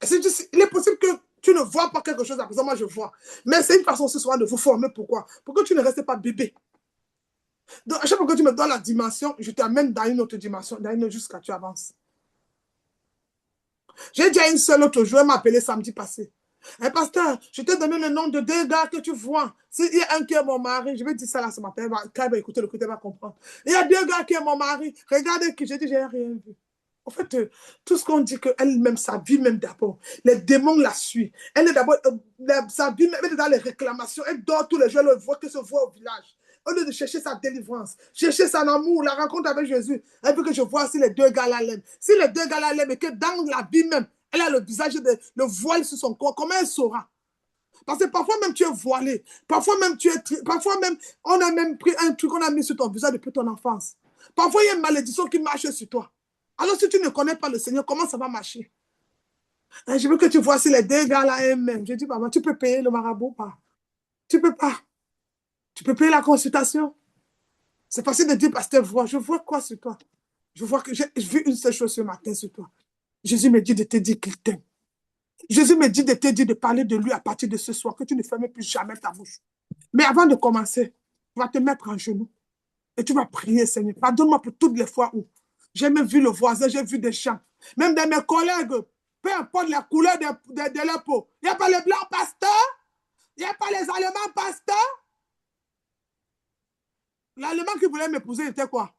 Il est possible que tu ne vois pas quelque chose à présent, moi je vois. Mais c'est une façon ce soir de vous former. Pourquoi? Pour que tu ne restes pas bébé. Donc à chaque fois que tu me donnes la dimension, je t'amène dans une autre dimension, jusqu'à ce que tu avances. J'ai déjà une seule autre jour, elle m'a appelé samedi passé. Hey, pasteur, je t'ai donné le nom de 2 gars que tu vois. S'il y a un qui est mon mari, je vais dire ça là ce matin, quand il va écouter le coup, il va comprendre. Il y a 2 gars qui est mon mari. Regardez qui j'ai dit, j'ai rien vu. En fait, tout ce qu'on dit qu'elle-même, sa vie même d'abord, les démons la suivent. Elle est d'abord, sa vie même, elle est dans les réclamations. Elle dort tous les jours, elle voit que se voit au village. Au lieu de chercher sa délivrance, chercher son amour, la rencontre avec Jésus, elle veut que je vois si les 2 gars là l'aiment. Si les 2 gars là l'aiment et que dans la vie même, elle a le visage, le voile sur son corps, comment elle saura? Parce que parfois même tu es voilé, parfois même on a même pris un truc qu'on a mis sur ton visage depuis ton enfance. Parfois il y a une malédiction qui marche sur toi. Alors si tu ne connais pas le Seigneur, comment ça va marcher? Je veux que tu vois si les 2 gars là aiment. Je dis, maman, tu peux payer le marabout ou pas? Tu peux pas. Tu peux payer la consultation. C'est facile de dire, pasteur, je vois quoi sur toi? Je vois que j'ai vu une seule chose ce matin sur toi. Jésus me dit de te dire qu'il t'aime. Jésus me dit de te dire de parler de lui à partir de ce soir, que tu ne fermes plus jamais ta bouche. Mais avant de commencer, tu vas te mettre en genoux et tu vas prier, Seigneur. Pardonne-moi pour toutes les fois où j'ai même vu le voisin, j'ai vu des gens. Même de mes collègues, peu importe la couleur de leur peau. Il n'y a pas les blancs pasteurs, il n'y a pas les Allemands pasteurs. L'Allemand qui voulait m'épouser était quoi?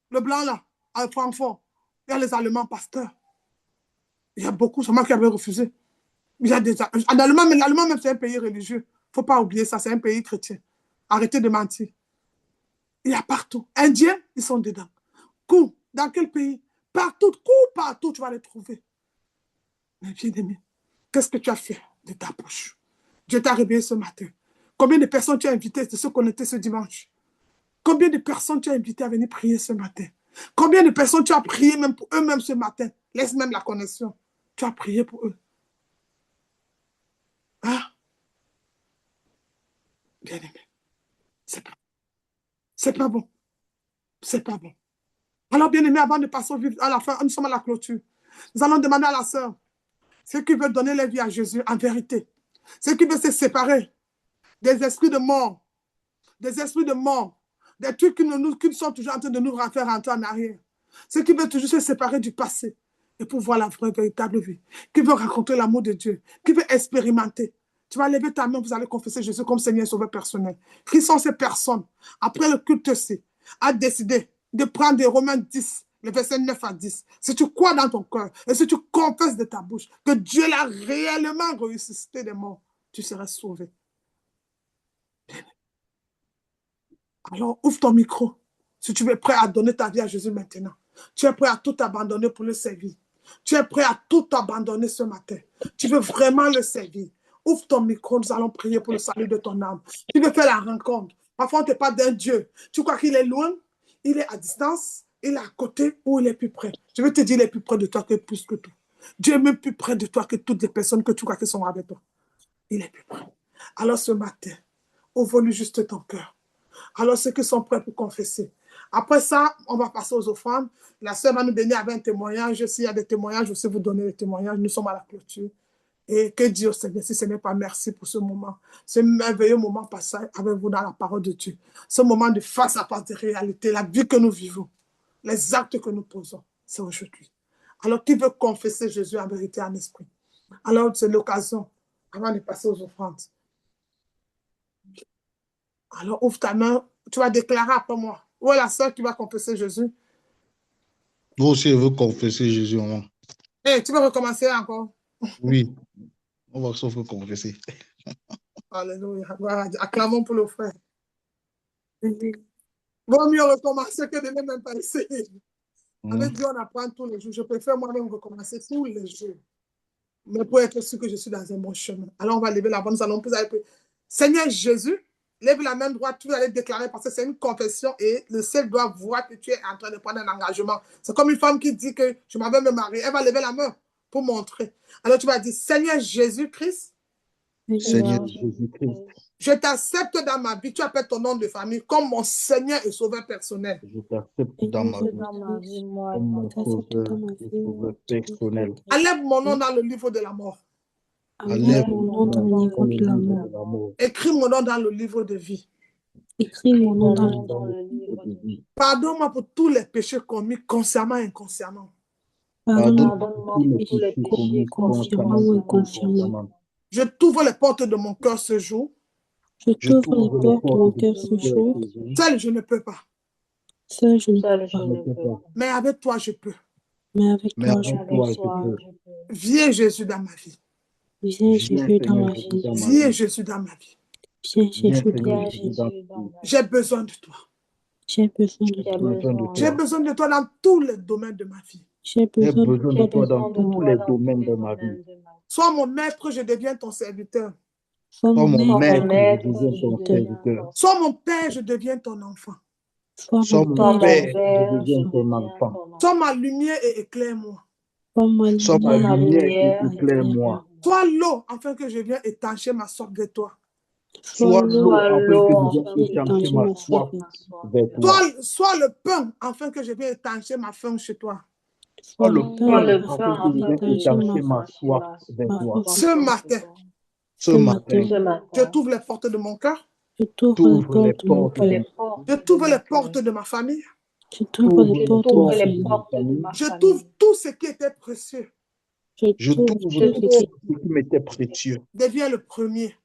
Le blanc là, à Francfort. Il y a les Allemands pasteurs. Il y a beaucoup, c'est moi qui avais refusé. Il y a des, en Allemagne, mais l'Allemagne même c'est un pays religieux. Il ne faut pas oublier ça, c'est un pays chrétien. Arrêtez de mentir. Il y a partout. Indiens, ils sont dedans. Où? Dans quel pays? Partout, partout, tu vas les trouver. Mais bien-aimé, qu'est-ce que tu as fait de ta bouche? Dieu t'a réveillé ce matin. Combien de personnes tu as invitées de se connecter ce dimanche? Combien de personnes tu as invitées à venir prier ce matin? Combien de personnes tu as prié même pour eux-mêmes ce matin? Laisse même la connexion. Tu as prié pour eux. Ah, bien-aimé, c'est pas bon. C'est pas bon. Alors, bien-aimé, avant de passer à la fin, nous sommes à la clôture. Nous allons demander à la sœur, ceux qui veulent donner leur vie à Jésus en vérité, ceux qui veulent se séparer des esprits de mort, des trucs qui sont toujours en train de nous faire rentrer en arrière, ceux qui veulent toujours se séparer du passé et pour voir la vraie, véritable vie, qui veulent rencontrer l'amour de Dieu, qui veulent expérimenter. Tu vas lever ta main, vous allez confesser Jésus comme Seigneur et Sauveur personnel. Qui sont ces personnes, après le culte-ci, a décidé de prendre des Romains 10, le verset 9 à 10. Si tu crois dans ton cœur et si tu confesses de ta bouche que Dieu l'a réellement ressuscité des morts, tu seras sauvé. Alors, ouvre ton micro. Si tu es prêt à donner ta vie à Jésus maintenant, tu es prêt à tout abandonner pour le servir. Tu es prêt à tout abandonner ce matin. Tu veux vraiment le servir. Ouvre ton micro, nous allons prier pour le salut de ton âme. Tu veux faire la rencontre. Parfois, on ne te parle d'un Dieu. Tu crois qu'il est loin, il est à distance, il est à côté ou il est plus près. Je veux te dire, il est plus près de toi que plus que tout. Dieu est même plus près de toi que toutes les personnes que tu crois qui sont avec toi. Il est plus près. Alors ce matin, ouvre-lui juste ton cœur. Alors ceux qui sont prêts pour confesser. Après ça, on va passer aux offrandes. La sœur va nous bénir avec un témoignage. S'il y a des témoignages, je sais vous donner les témoignages. Nous sommes à la clôture. Et que Dieu au Seigneur, si ce n'est pas merci pour ce moment, ce merveilleux moment passé avec vous dans la parole de Dieu. Ce moment de face à face de réalité, la vie que nous vivons, les actes que nous posons, c'est aujourd'hui. Alors, qui veut confesser Jésus en vérité, en esprit? Alors, c'est l'occasion, avant de passer aux offrandes. Alors, ouvre ta main, tu vas déclarer après moi. Où est la sœur qui va confesser Jésus? Vous aussi, vous confessez Jésus en moi. Hey, tu veux recommencer encore? Oui, on va sauf confesser. Alléluia. Voilà, acclamons pour le frère. Vaut mieux recommencer que de ne même pas essayer. Avec Dieu, on apprend tous les jours. Je préfère moi-même recommencer tous les jours. Mais pour être sûr que je suis dans un bon chemin. Alors, on va lever la bonne, nous allons plus aller. Seigneur Jésus, lève la main droite, tu vas aller déclarer parce que c'est une confession et le ciel doit voir que tu es en train de prendre un engagement. C'est comme une femme qui dit que je m'en vais me marier. Elle va lever la main pour montrer. Alors, tu vas dire, Seigneur Jésus-Christ, Seigneur Jésus-Christ, je t'accepte dans ma vie. Tu appelles ton nom de famille comme mon Seigneur et Sauveur personnel. je t'accepte dans ma vie comme mon sauveur et sauveur personnel. Enlève mon nom dans le livre de la mort. Enlève mon nom dans le livre de la mort. Écris mon nom dans le livre de vie. Écris mon nom Dans le livre de vie. Pardonne-moi pour tous les péchés commis consciemment et inconsciemment. Pardonne-moi pour tous les péchés consciemment et inconsciemment. Je t'ouvre les portes de mon cœur ce jour. Je t'ouvre les portes de mon cœur ce jour. Seul, je ne peux pas. Seul, je ne peux pas. Mais avec toi, je peux. Mais avec Mais toi, avec toi, je peux. Viens, Jésus, dans ma vie. Viens, Jésus, dans ma vie. Viens, Jésus, dans ma vie. Viens, Jésus, dans ma vie. J'ai besoin de toi. J'ai besoin de toi. J'ai besoin de toi dans tous les domaines de ma vie. J'ai besoin de toi dans tous les domaines de ma vie. Sois mon maître, je deviens ton serviteur. Sois mon maître, je deviens ton serviteur. Sois mon père, je deviens ton enfant. Sois mon père, je deviens ton enfant. Sois ma lumière et éclaire-moi. Sois ma lumière et éclaire-moi. Sois l'eau afin que je vienne étancher ma soif de toi. Sois l'eau afin que je vienne étancher ma soif vers toi. Sois le pain afin que je vienne étancher ma faim chez toi. Sois le pain afin que je vienne étancher ma soif vers toi. Ce matin, je t'ouvre les portes de mon cœur. Je t'ouvre les portes de mon cœur. Je t'ouvre les portes de ma famille. Je t'ouvre les portes de ma famille. Je t'ouvre tout ce qui était précieux. Je t'ouvre tout ce qui m'était précieux. Deviens le premier.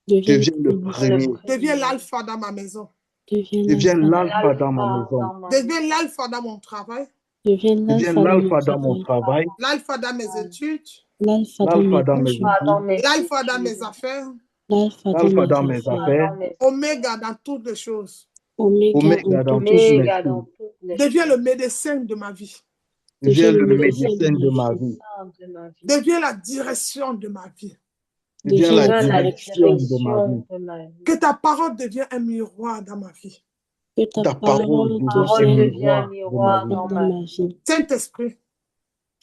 Deviens le premier. Deviens l'alpha dans ma maison. Deviens l'alpha dans ma maison. Deviens l'alpha dans mon travail. Deviens l'alpha dans mon travail. L'alpha dans mes études. L'alpha dans mes études. L'alpha dans mes affaires. L'alpha dans mes affaires. Oméga dans toutes les choses. Oméga dans toutes les choses. Deviens le médecin de ma vie. Deviens le médecin de ma vie. Deviens la direction de ma vie. Deviens la direction de ma vie. Que ta parole devienne un miroir dans ma vie. Que ta parole devienne un miroir dans ma vie. Saint-Esprit,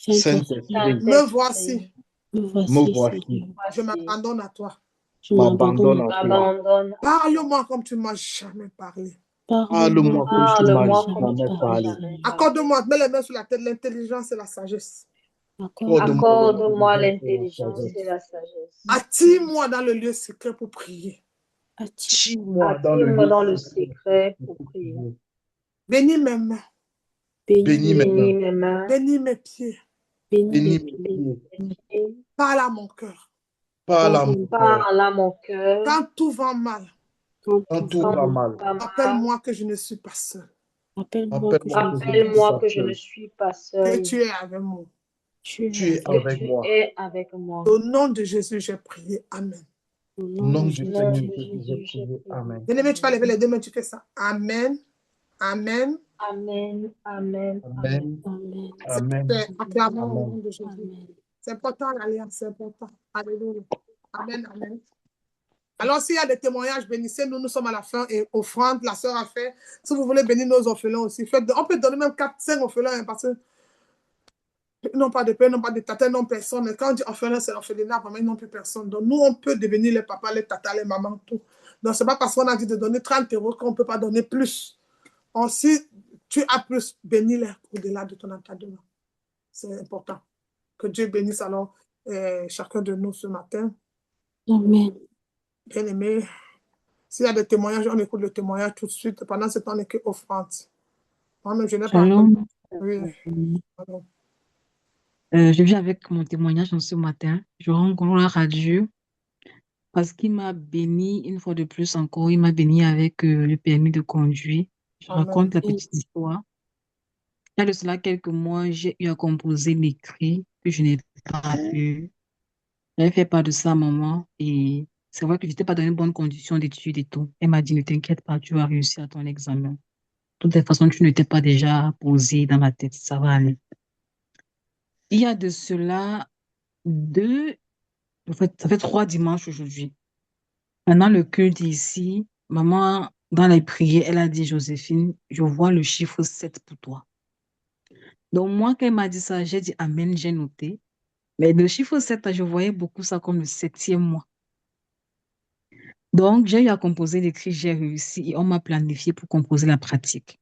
me voici. Me voici. Je m'abandonne à toi. Je m'abandonne à toi. Parle-moi comme tu ne m'as jamais parlé. Parle-moi comme tu ne m'as jamais parlé. Accorde-moi, mets les mains sur la tête, l'intelligence et la sagesse. Accorde-moi l'intelligence et la sagesse. Attire-moi dans le lieu secret pour prier. Attire-moi dans le secret pour prier. Bénis mes mains. Bénis mes mains. Bénis mes pieds. Bénis mes pieds. Parle à mon cœur. Parle à mon cœur. Parle à mon cœur. Quand tout va mal, Quand tout va mal, appelle-moi que je ne suis pas seul. Appelle-moi que je ne suis Appelle-moi que je ne suis pas Que seul. tu es avec moi. tu es avec moi. Tu es avec moi. Au nom de Jésus, j'ai prié. Amen. Au Au nom nom de du Jésus. Seigneur Jésus, Jésus, j'ai prié. Amen. Bien-aimé, tu vas lever les deux mains, tu fais ça. Amen. Amen. Amen, amen, amen. Amen. Amen. Amen. C'est acclamant au Amen. nom de Jésus. Amen. C'est important l'alliance, c'est important. Alléluia. Amen, amen. Alors, s'il y a des témoignages, bénissez-nous. Nous sommes à la fin et offrande, la sœur a fait. Si vous voulez bénir nos orphelins aussi, on peut donner même 4, 5 orphelins, hein, parce que ils n'ont pas de père, ils n'ont pas de tata, ils n'ont personne. Mais quand on dit orphelin, c'est l'orphelinat, vraiment, ils n'ont plus personne. Donc, nous, on peut devenir les papas, les tatas, les mamans, tout. Donc, ce n'est pas parce qu'on a dit de donner 30 € qu'on ne peut pas donner plus. Si tu as plus, bénis-les au-delà de ton encadrement. C'est important. Que Dieu bénisse alors chacun de nous ce matin. Amen. Bien-aimé, s'il y a des témoignages, on écoute le témoignage tout de suite. Pendant ce temps, on n'est que offrande. Moi-même, je n'ai pas encore. Shalom. Oui. Pardon. Je viens avec mon témoignage en ce matin. Je rends gloire à Dieu parce qu'il m'a béni une fois de plus encore. Il m'a béni avec le permis de conduire. Je Amen. raconte la petite histoire. Il y a de cela quelques mois, j'ai eu à composer l'écrit que je n'ai pas pu. J'avais fait part de ça à maman et c'est vrai que je n'étais pas dans une bonne condition d'études et tout. Elle m'a dit, ne t'inquiète pas, tu vas réussir à ton examen. De toutes les façons, tu n'étais pas déjà posé dans la tête, ça va aller. Il y a de cela ça fait 3 dimanches aujourd'hui. Pendant le culte ici, maman, dans les prières, elle a dit, Joséphine, je vois le chiffre 7 pour toi. Donc moi, quand elle m'a dit ça, j'ai dit Amen, j'ai noté. Mais le chiffre 7, je voyais beaucoup ça comme le 7e mois. Donc, j'ai eu à composer l'écrit, j'ai réussi et on m'a planifié pour composer la pratique.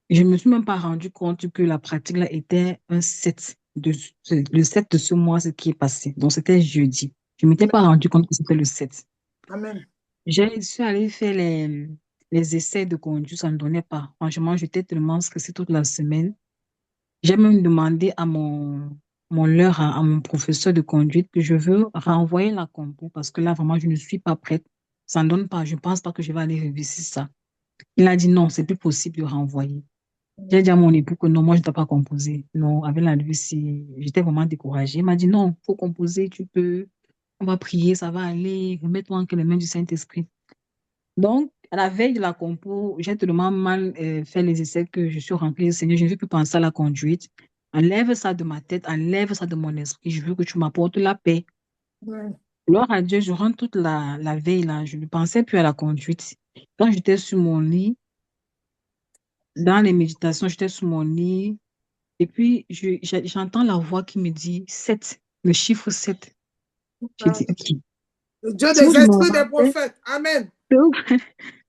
Je ne me suis même pas rendu compte que la pratique là était un 7, le 7 de ce mois, ce qui est passé. Donc, c'était jeudi. Je ne m'étais pas rendu compte que c'était le 7. Amen. Je suis allée faire les essais de conduite, ça ne donnait pas. Franchement, j'étais tellement stressée toute la semaine. J'ai même demandé à à mon professeur de conduite que je veux renvoyer la compo parce que là, vraiment, je ne suis pas prête. Ça ne donne pas. Je ne pense pas que je vais aller réviser ça. Il a dit non, c'est plus possible de renvoyer. J'ai dit à mon époux que non, moi, je ne dois pas composer. Non, avec la Lucie, j'étais vraiment découragée. Il m'a dit non, il faut composer, tu peux. On va prier, ça va aller. Remets-toi entre les mains du Saint-Esprit. Donc, à la veille de la compo, j'ai tellement mal fait les essais que je suis rentrée. Seigneur, je ne veux plus penser à la conduite. Enlève ça de ma tête, enlève ça de mon esprit. Je veux que tu m'apportes la paix. Amen. Gloire à Dieu, je rentre toute la veille là. Je ne pensais plus à la conduite. Quand j'étais sur mon lit, dans les méditations, j'étais sur mon lit. Et puis, j'entends la voix qui me dit 7, le chiffre 7. J'ai dit, OK. Le Dieu C'est où des je me esprits des rappelle. prophètes. Amen.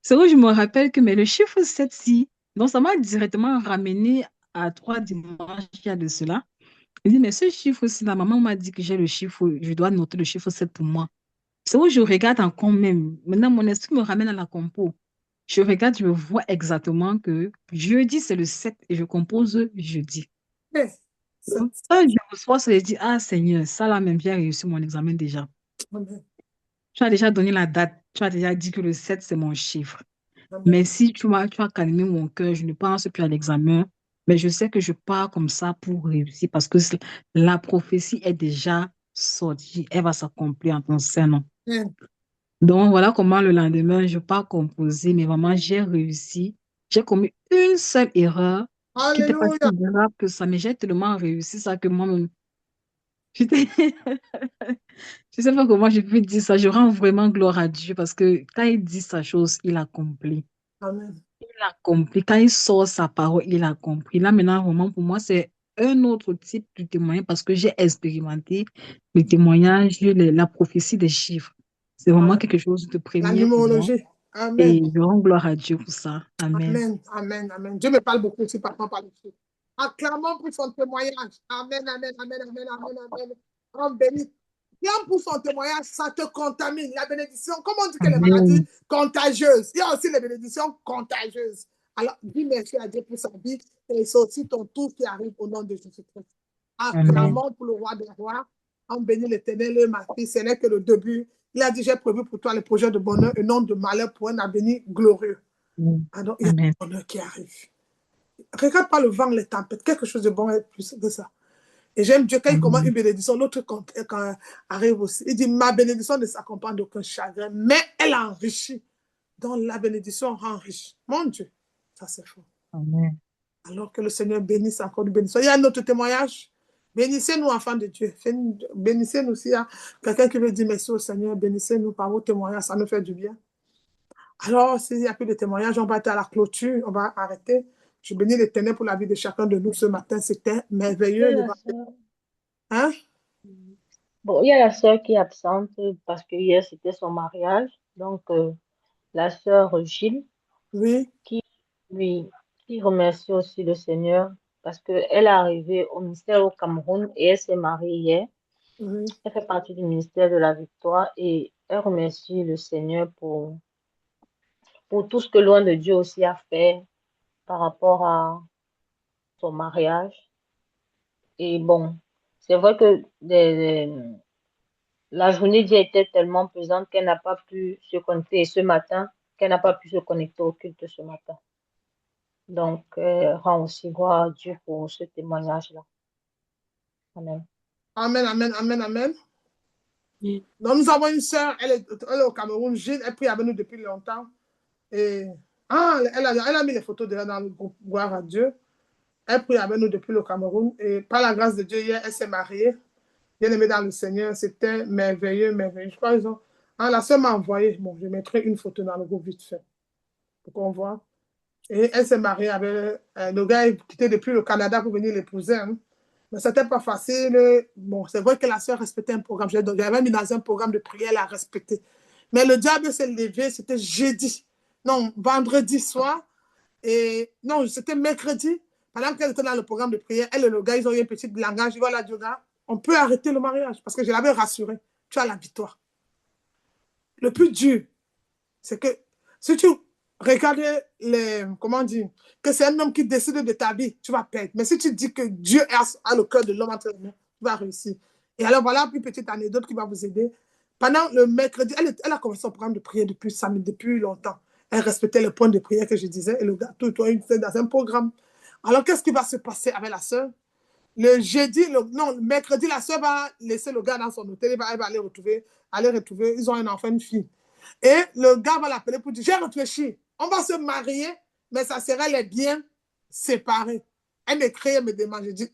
C'est où je me rappelle que mais le chiffre 7-ci, donc ça m'a directement ramené à 3 dimanches il y a de cela. Je dis, mais ce chiffre-ci, la maman m'a dit que j'ai le chiffre, je dois noter le chiffre 7 pour moi. C'est où je regarde encore même. Maintenant, mon esprit me ramène à la compo. Je regarde, je vois exactement que jeudi, c'est le 7 et je compose jeudi. Hey, Donc, ça, je me force et je dis, ah Seigneur, ça là même, j'ai réussi mon examen déjà. Amen. Tu as déjà donné la date, tu as déjà dit que le 7, c'est mon chiffre. Amen. Mais si tu as calmé mon cœur, je ne pense plus à l'examen, mais je sais que je pars comme ça pour réussir parce que la prophétie est déjà sortie, elle va s'accomplir en ton sein. Amen. Donc voilà comment le lendemain, je pars composer, mais vraiment, j'ai réussi. J'ai commis une seule erreur qui n'était pas si Alléluia. grave que ça, mais j'ai tellement réussi ça que moi-même, j'étais- je ne sais pas comment je peux dire ça. Je rends vraiment gloire à Dieu parce que quand il dit sa chose, il accomplit. Amen. Il a compris. Quand il sort sa parole, il a compris. Là, maintenant, vraiment, pour moi, c'est un autre type de témoignage parce que j'ai expérimenté le témoignage, la prophétie des chiffres. C'est vraiment Amen. quelque chose de La premier pour moi. numérologie. Amen. Et je rends gloire à Dieu pour ça. Amen. Amen. Amen. Amen. Dieu me parle beaucoup aussi, papa parle aussi. Acclamons pour son témoignage. Amen. Amen. Amen. Amen. Amen. Amen. On bénit. Viens pour son témoignage, ça te contamine. La bénédiction, comment on dit que les maladies Amen. contagieuses, il y a aussi les bénédictions contagieuses. Alors, dis merci à Dieu pour sa vie et c'est aussi ton tour qui arrive au nom de Jésus-Christ. Amen. Acclamons pour le roi des rois. On bénit l'Éternel, ma fille, ce n'est que le début. Il a dit, j'ai prévu pour toi les projets de bonheur et non de malheur pour un avenir glorieux. Alors, il y a Amen. du bonheur qui arrive. Regarde pas le vent, les tempêtes, quelque chose de bon est plus que ça. Et j'aime Dieu quand il commence une bénédiction, l'autre quand arrive aussi. Il dit, ma bénédiction ne s'accompagne d'aucun chagrin, mais elle enrichit. Donc la bénédiction rend riche. Mon Dieu, ça c'est fort. Amen. Alors que le Seigneur bénisse encore de bénédiction. Il y a un autre témoignage. Bénissez-nous, enfants de Dieu. Bénissez-nous s'il y a quelqu'un qui veut dire merci au Seigneur. Bénissez-nous par vos témoignages. Ça nous fait du bien. Alors, s'il n'y a plus de témoignages, on va être à la clôture. On va arrêter. Je bénis l'Éternel pour la vie de chacun de nous ce matin. C'était merveilleux. Hein? Bon, il y a la sœur qui est absente parce que hier c'était son mariage. Donc, la sœur Gilles, Oui. qui remercie aussi le Seigneur parce qu'elle est arrivée au ministère au Cameroun et elle s'est mariée hier. Oui. Elle fait partie du ministère de la Victoire et elle remercie le Seigneur pour tout ce que loin de Dieu aussi a fait par rapport à son mariage. Et bon, c'est vrai que la journée d'hier était tellement pesante qu'elle n'a pas pu se connecter. Et ce matin, qu'elle n'a pas pu se connecter au culte ce matin. Donc, rend aussi gloire à Dieu pour ce témoignage-là. Amen. Amen, amen, amen, amen. Donc, nous avons une sœur, elle est au Cameroun, Gilles, elle prie avec nous depuis longtemps. Et elle a mis les photos de elle dans le groupe Gloire à Dieu. Elle prie avec nous depuis le Cameroun. Et par la grâce de Dieu, hier, elle s'est mariée. Bien aimée dans le Seigneur, c'était merveilleux, merveilleux. Je crois qu'ils ont. La sœur m'a envoyé. Bon, je mettrai une photo dans le groupe vite fait pour qu'on voit. Et elle s'est mariée avec le gars qui était depuis le Canada pour venir l'épouser. Hein. Mais c'était pas facile. Bon, c'est vrai que la sœur respectait un programme. J'avais mis dans un programme de prière, elle a respecté. Mais le diable s'est levé, c'était jeudi. Non, vendredi soir. Et non, c'était mercredi. Pendant qu'elle était dans le programme de prière, elle et le gars, ils ont eu un petit langage. Ils voilà, Dieu, gars, on peut arrêter le mariage. Parce que je l'avais rassuré. Tu as la victoire. Le plus dur, c'est que si tu regardes comment dire, que c'est un homme qui décide de ta vie, tu vas perdre. Mais si tu dis que Dieu a le cœur de l'homme entre les mains, tu vas réussir. Et alors, voilà une petite anecdote qui va vous aider. Pendant le mercredi, elle a commencé son programme de prière depuis samedi, depuis longtemps. Elle respectait le point de prière que je disais et le gars, tout était dans un programme. Alors, qu'est-ce qui va se passer avec la sœur? Le mercredi, la sœur va laisser le gars dans son hôtel, elle va aller retrouver, ils ont un enfant, une fille. Et le gars va l'appeler pour dire, j'ai réfléchi, on va se marier, mais ça serait les biens séparés. Elle m'écrit, elle me demande, je dis,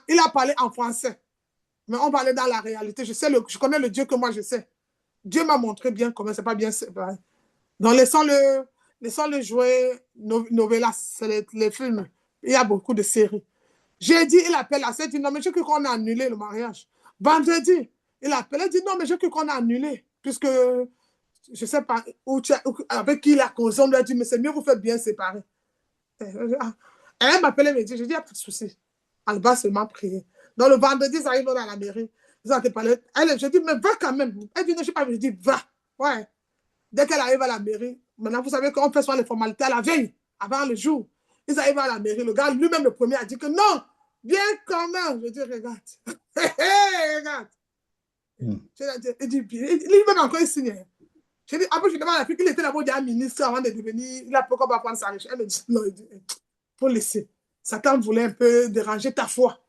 il a parlé en français, mais on va aller dans la réalité. Je connais le Dieu que moi je sais. Dieu m'a montré bien comment c'est pas bien séparé. Donc, laissons-le jouer novelas, c'est les films. Il y a beaucoup de séries. Jeudi, il appelle la sœur, il dit, non, mais je crois qu'on a annulé le mariage. Vendredi, il appelle, il dit, non, mais je crois qu'on a annulé, puisque je ne sais pas avec qui il a causé, on lui a dit, mais c'est mieux, vous faites bien séparer. Elle m'appelle, elle me dit, je dis, il n'y a pas de souci. Elle va seulement prier. Donc, le vendredi, ils arrivent dans la mairie. Ils ont parlé. Je dis, mais va quand même. Elle dit, non, je ne sais pas, je dis, va. Ouais. Dès qu'elle arrive à la mairie, maintenant, vous savez qu'on fait soit les formalités à la veille, avant le jour. Ils arrivent à la mairie. Le gars, lui-même, le premier, a dit que non, viens comment. Je dis, regarde. Regarde. Il dit, lui-même encore, il signe. Je dis, après, je demande à la fille qu'il était d'abord déjà ministre avant de devenir. Il a pourquoi pas prendre sa richesse. Elle me dit, non, il dit, faut laisser. Satan voulait un peu déranger ta foi.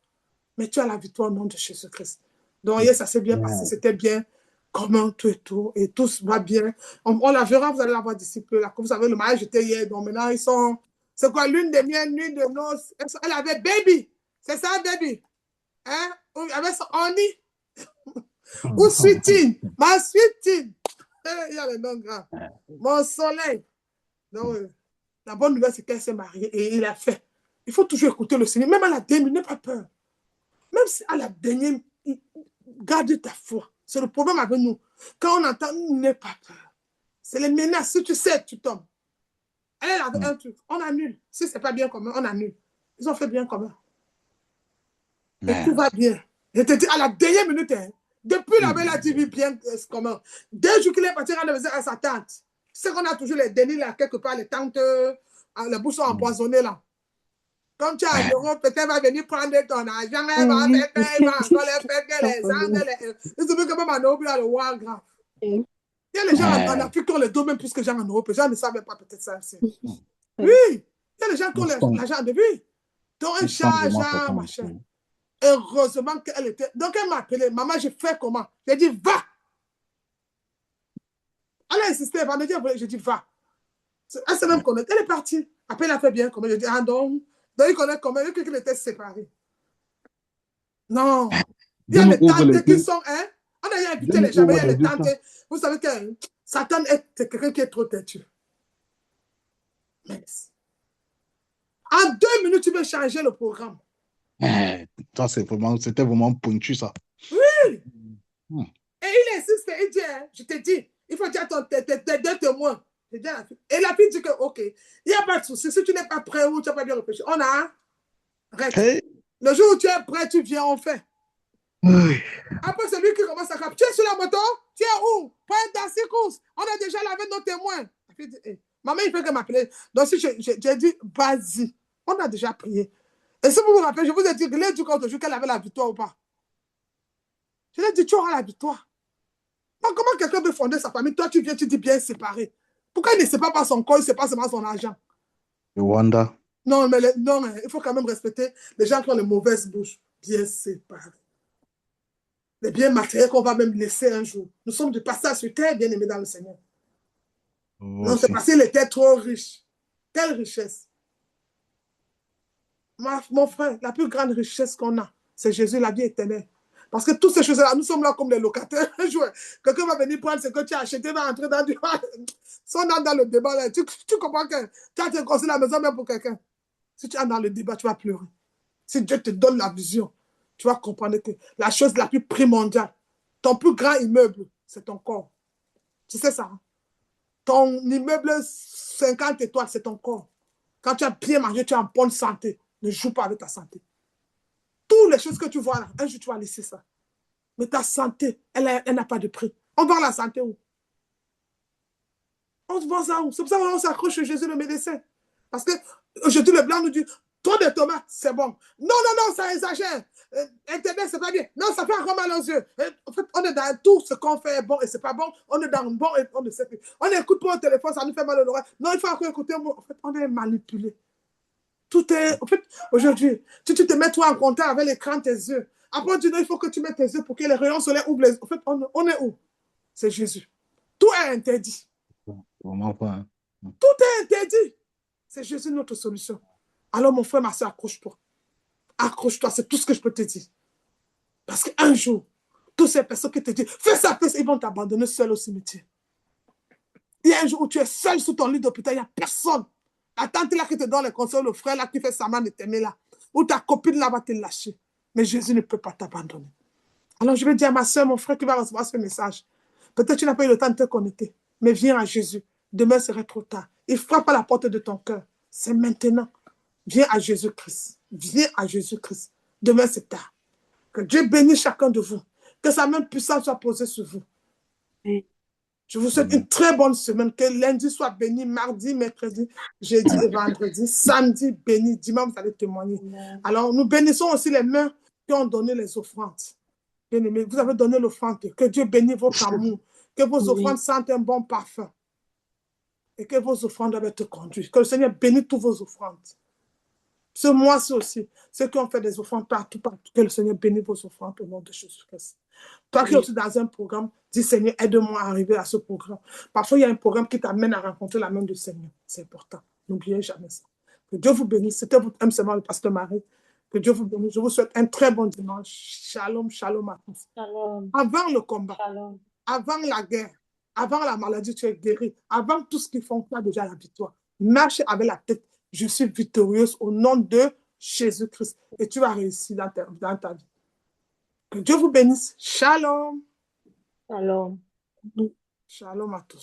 Mais tu as la victoire au nom de Jésus-Christ. Donc, hier, ça s'est bien passé. C'était bien commun, tout, et tout va bien. On la verra, vous allez la voir d'ici peu. Là. Comme vous savez, le mariage était hier, donc maintenant, ils sont... C'est quoi, lune de miel, nuit de noces. Elle avait baby. C'est ça, baby. Hein? Avec son honey. Ou sweetine. Ma sweetine. Il y a le nom grave. Mon soleil. Donc, la bonne nouvelle, c'est qu'elle s'est mariée et il a fait. Il faut toujours écouter le Seigneur. Même à la dernière, n'aie pas peur. Même si à la dernière, garde ta foi. C'est le problème avec nous. Quand on entend, n'aie pas peur. C'est les menaces. Si tu sais, tu tombes. Elle avait un truc. On annule. Si ce n'est pas bien commun, on annule. Ils ont fait bien commun. Et tout va bien. Je te dis, à la dernière minute, hein, depuis la belle a dit bien commun. 2 jours qu'il est parti rendre visite à sa tante. Tu sais qu'on a toujours les dénis là, quelque part, les tantes, les bouches sont empoisonnées là. Comme tu as un euro, peut-être elle va venir prendre ton argent, elle va faire qu'elle va encore les faire que les angles. Ils ont vu que même en Europe, il y a le war grave. Il y a les gens en Afrique qui ont les dos même plus que les gens en Europe. Les gens ne savent pas peut-être ça aussi. Oui, il y a les gens qui ont l'argent de vie. Donc, un charge, machin. Heureusement qu'elle était. Donc, elle m'a appelé. Maman, j'ai fait comment? J'ai dit, va. Elle a insisté. Elle m'a dit, j'ai dit, va. Elle s'est même connue. Elle est partie. Après, elle a fait bien comment? J'ai dit, ah non. Donc, il connaît comment? Il qu'il était séparé. Non. Il y a les tantes qui sont. Hein? On a invité les gens, mais il y a les tantes. Vous savez que Satan est quelqu'un qui est trop têtu. En 2 minutes, tu veux changer le programme. Ça, c'était vraiment pointu, ça. Oui. Et il insiste, il dit, hein, je te dis, il faut dire tes 2 témoins. Et la fille dit que, ok, il n'y a pas de souci. Si tu n'es pas prêt ou tu n'as pas bien réfléchi, on a arrête. Hey. Le jour où tu es prêt, tu viens, on fait. Oui. Après, c'est lui qui commence à capter. Tu es sur la moto? Tu es où? Pas dans ces courses. On a déjà lavé nos témoins. La fille dit, hey. Maman, il fait que m'appeler. Donc, si j'ai dit, vas-y. On a déjà prié. Et si vous vous rappelez, je vous ai dit que l'un du contre jour qu'elle avait la victoire ou pas. Je lui ai dit, tu auras la victoire. Donc, comment quelqu'un peut fonder sa famille? Toi, tu viens, tu dis bien séparé. Pourquoi il ne sépare pas son corps, il ne sépare seulement son argent? Rwanda. Non, mais non, il faut quand même respecter les gens qui ont les mauvaises bouches. Bien séparés. Les biens matériels qu'on va même laisser un jour. Nous sommes du passage sur terre, bien aimés dans le Seigneur. Non, c'est parce qu'il était trop riche. Quelle richesse. Mon frère, la plus grande richesse qu'on a, c'est Jésus, la vie éternelle. Parce que toutes ces choses-là, nous sommes là comme des locataires. Quelqu'un va venir prendre ce que tu as acheté, va entrer dans du... Si on entre dans le débat, là, tu comprends que tu as été construit la maison même pour quelqu'un. Si tu es dans le débat, tu vas pleurer. Si Dieu te donne la vision, tu vas comprendre que la chose la plus primordiale, ton plus grand immeuble, c'est ton corps. Tu sais ça? Hein? Ton immeuble 50 étoiles, c'est ton corps. Quand tu as bien mangé, tu es en bonne santé. Ne joue pas avec ta santé. Toutes les choses que tu vois là, un jour tu vas laisser ça. Mais ta santé, elle n'a pas de prix. On vend la santé où? On se vend ça où? C'est pour ça qu'on s'accroche à Jésus le médecin. Parce que aujourd'hui, le blanc nous dit, trop de tomates, c'est bon. Non, ça exagère. Internet, c'est pas bien. Non, ça fait encore mal aux yeux. En fait, on est dans tout ce qu'on fait bon et c'est pas bon. On est dans le bon et on ne sait plus. On écoute pour un téléphone, ça nous fait mal au l'oreille. Non, il faut encore écouter. En fait, on est manipulé. Tout est... En fait, aujourd'hui, tu te mets toi en contact avec l'écran de tes yeux. Après, tu dis, il faut que tu mettes tes yeux pour que les rayons solaires ouvrent les... En fait, on est où? C'est Jésus. Tout est interdit. Vraiment pas. Hein. Tout est interdit. C'est Jésus notre solution. Alors, mon frère, ma soeur, accroche-toi. Accroche-toi, c'est tout ce que je peux te dire. Parce qu'un jour, toutes ces personnes qui te disent, fais ça, ils vont t'abandonner seul au cimetière. Il y a un jour où tu es seul sous ton lit d'hôpital, il n'y a personne. La tante là qui te donne les conseils, le frère là qui fait sa main de t'aimer là, ou ta copine là va te lâcher. Mais Jésus ne peut pas t'abandonner. Alors je vais dire à ma soeur, mon frère qui va recevoir ce message, peut-être tu n'as pas eu le temps de te connecter, mais viens à Jésus. Demain serait trop tard. Il frappe à la porte de ton cœur. C'est maintenant. Viens à Jésus-Christ. Viens à Jésus-Christ. Demain c'est tard. Que Dieu bénisse chacun de vous. Que sa main puissante soit posée sur vous. Je vous souhaite une très bonne semaine. Que lundi soit béni, mardi, mercredi, jeudi et vendredi, samedi béni, dimanche, vous allez témoigner. Alors, nous bénissons aussi les mains qui ont donné les offrandes. Bien-aimés, vous avez donné l'offrande. Que Dieu bénisse votre amour. Que vos offrandes sentent un bon parfum. Et que vos offrandes doivent être conduites. Que le Seigneur bénisse toutes vos offrandes. Ce mois-ci aussi, ceux qui ont fait des offrandes partout, que le Seigneur bénisse vos offrandes au nom de Jésus-Christ. Toi qui es aussi dans un programme, dis Seigneur, aide-moi à arriver à ce programme. Parfois, il y a un programme qui t'amène à rencontrer la main du Seigneur. C'est important. N'oubliez jamais ça. Que Dieu vous bénisse. C'était votre âme, le pasteur Marie. Que Dieu vous bénisse. Je vous souhaite un très bon dimanche. Shalom, shalom à tous. Shalom. Avant le combat, Shalom. Avant la guerre, avant la maladie, tu es guéri. Avant tout ce qui font, tu as déjà la victoire. Marche avec la tête. Je suis victorieuse au nom de Jésus-Christ. Et tu vas réussir dans ta vie. Que Dieu vous bénisse. Shalom. Shalom. Shalom à tous.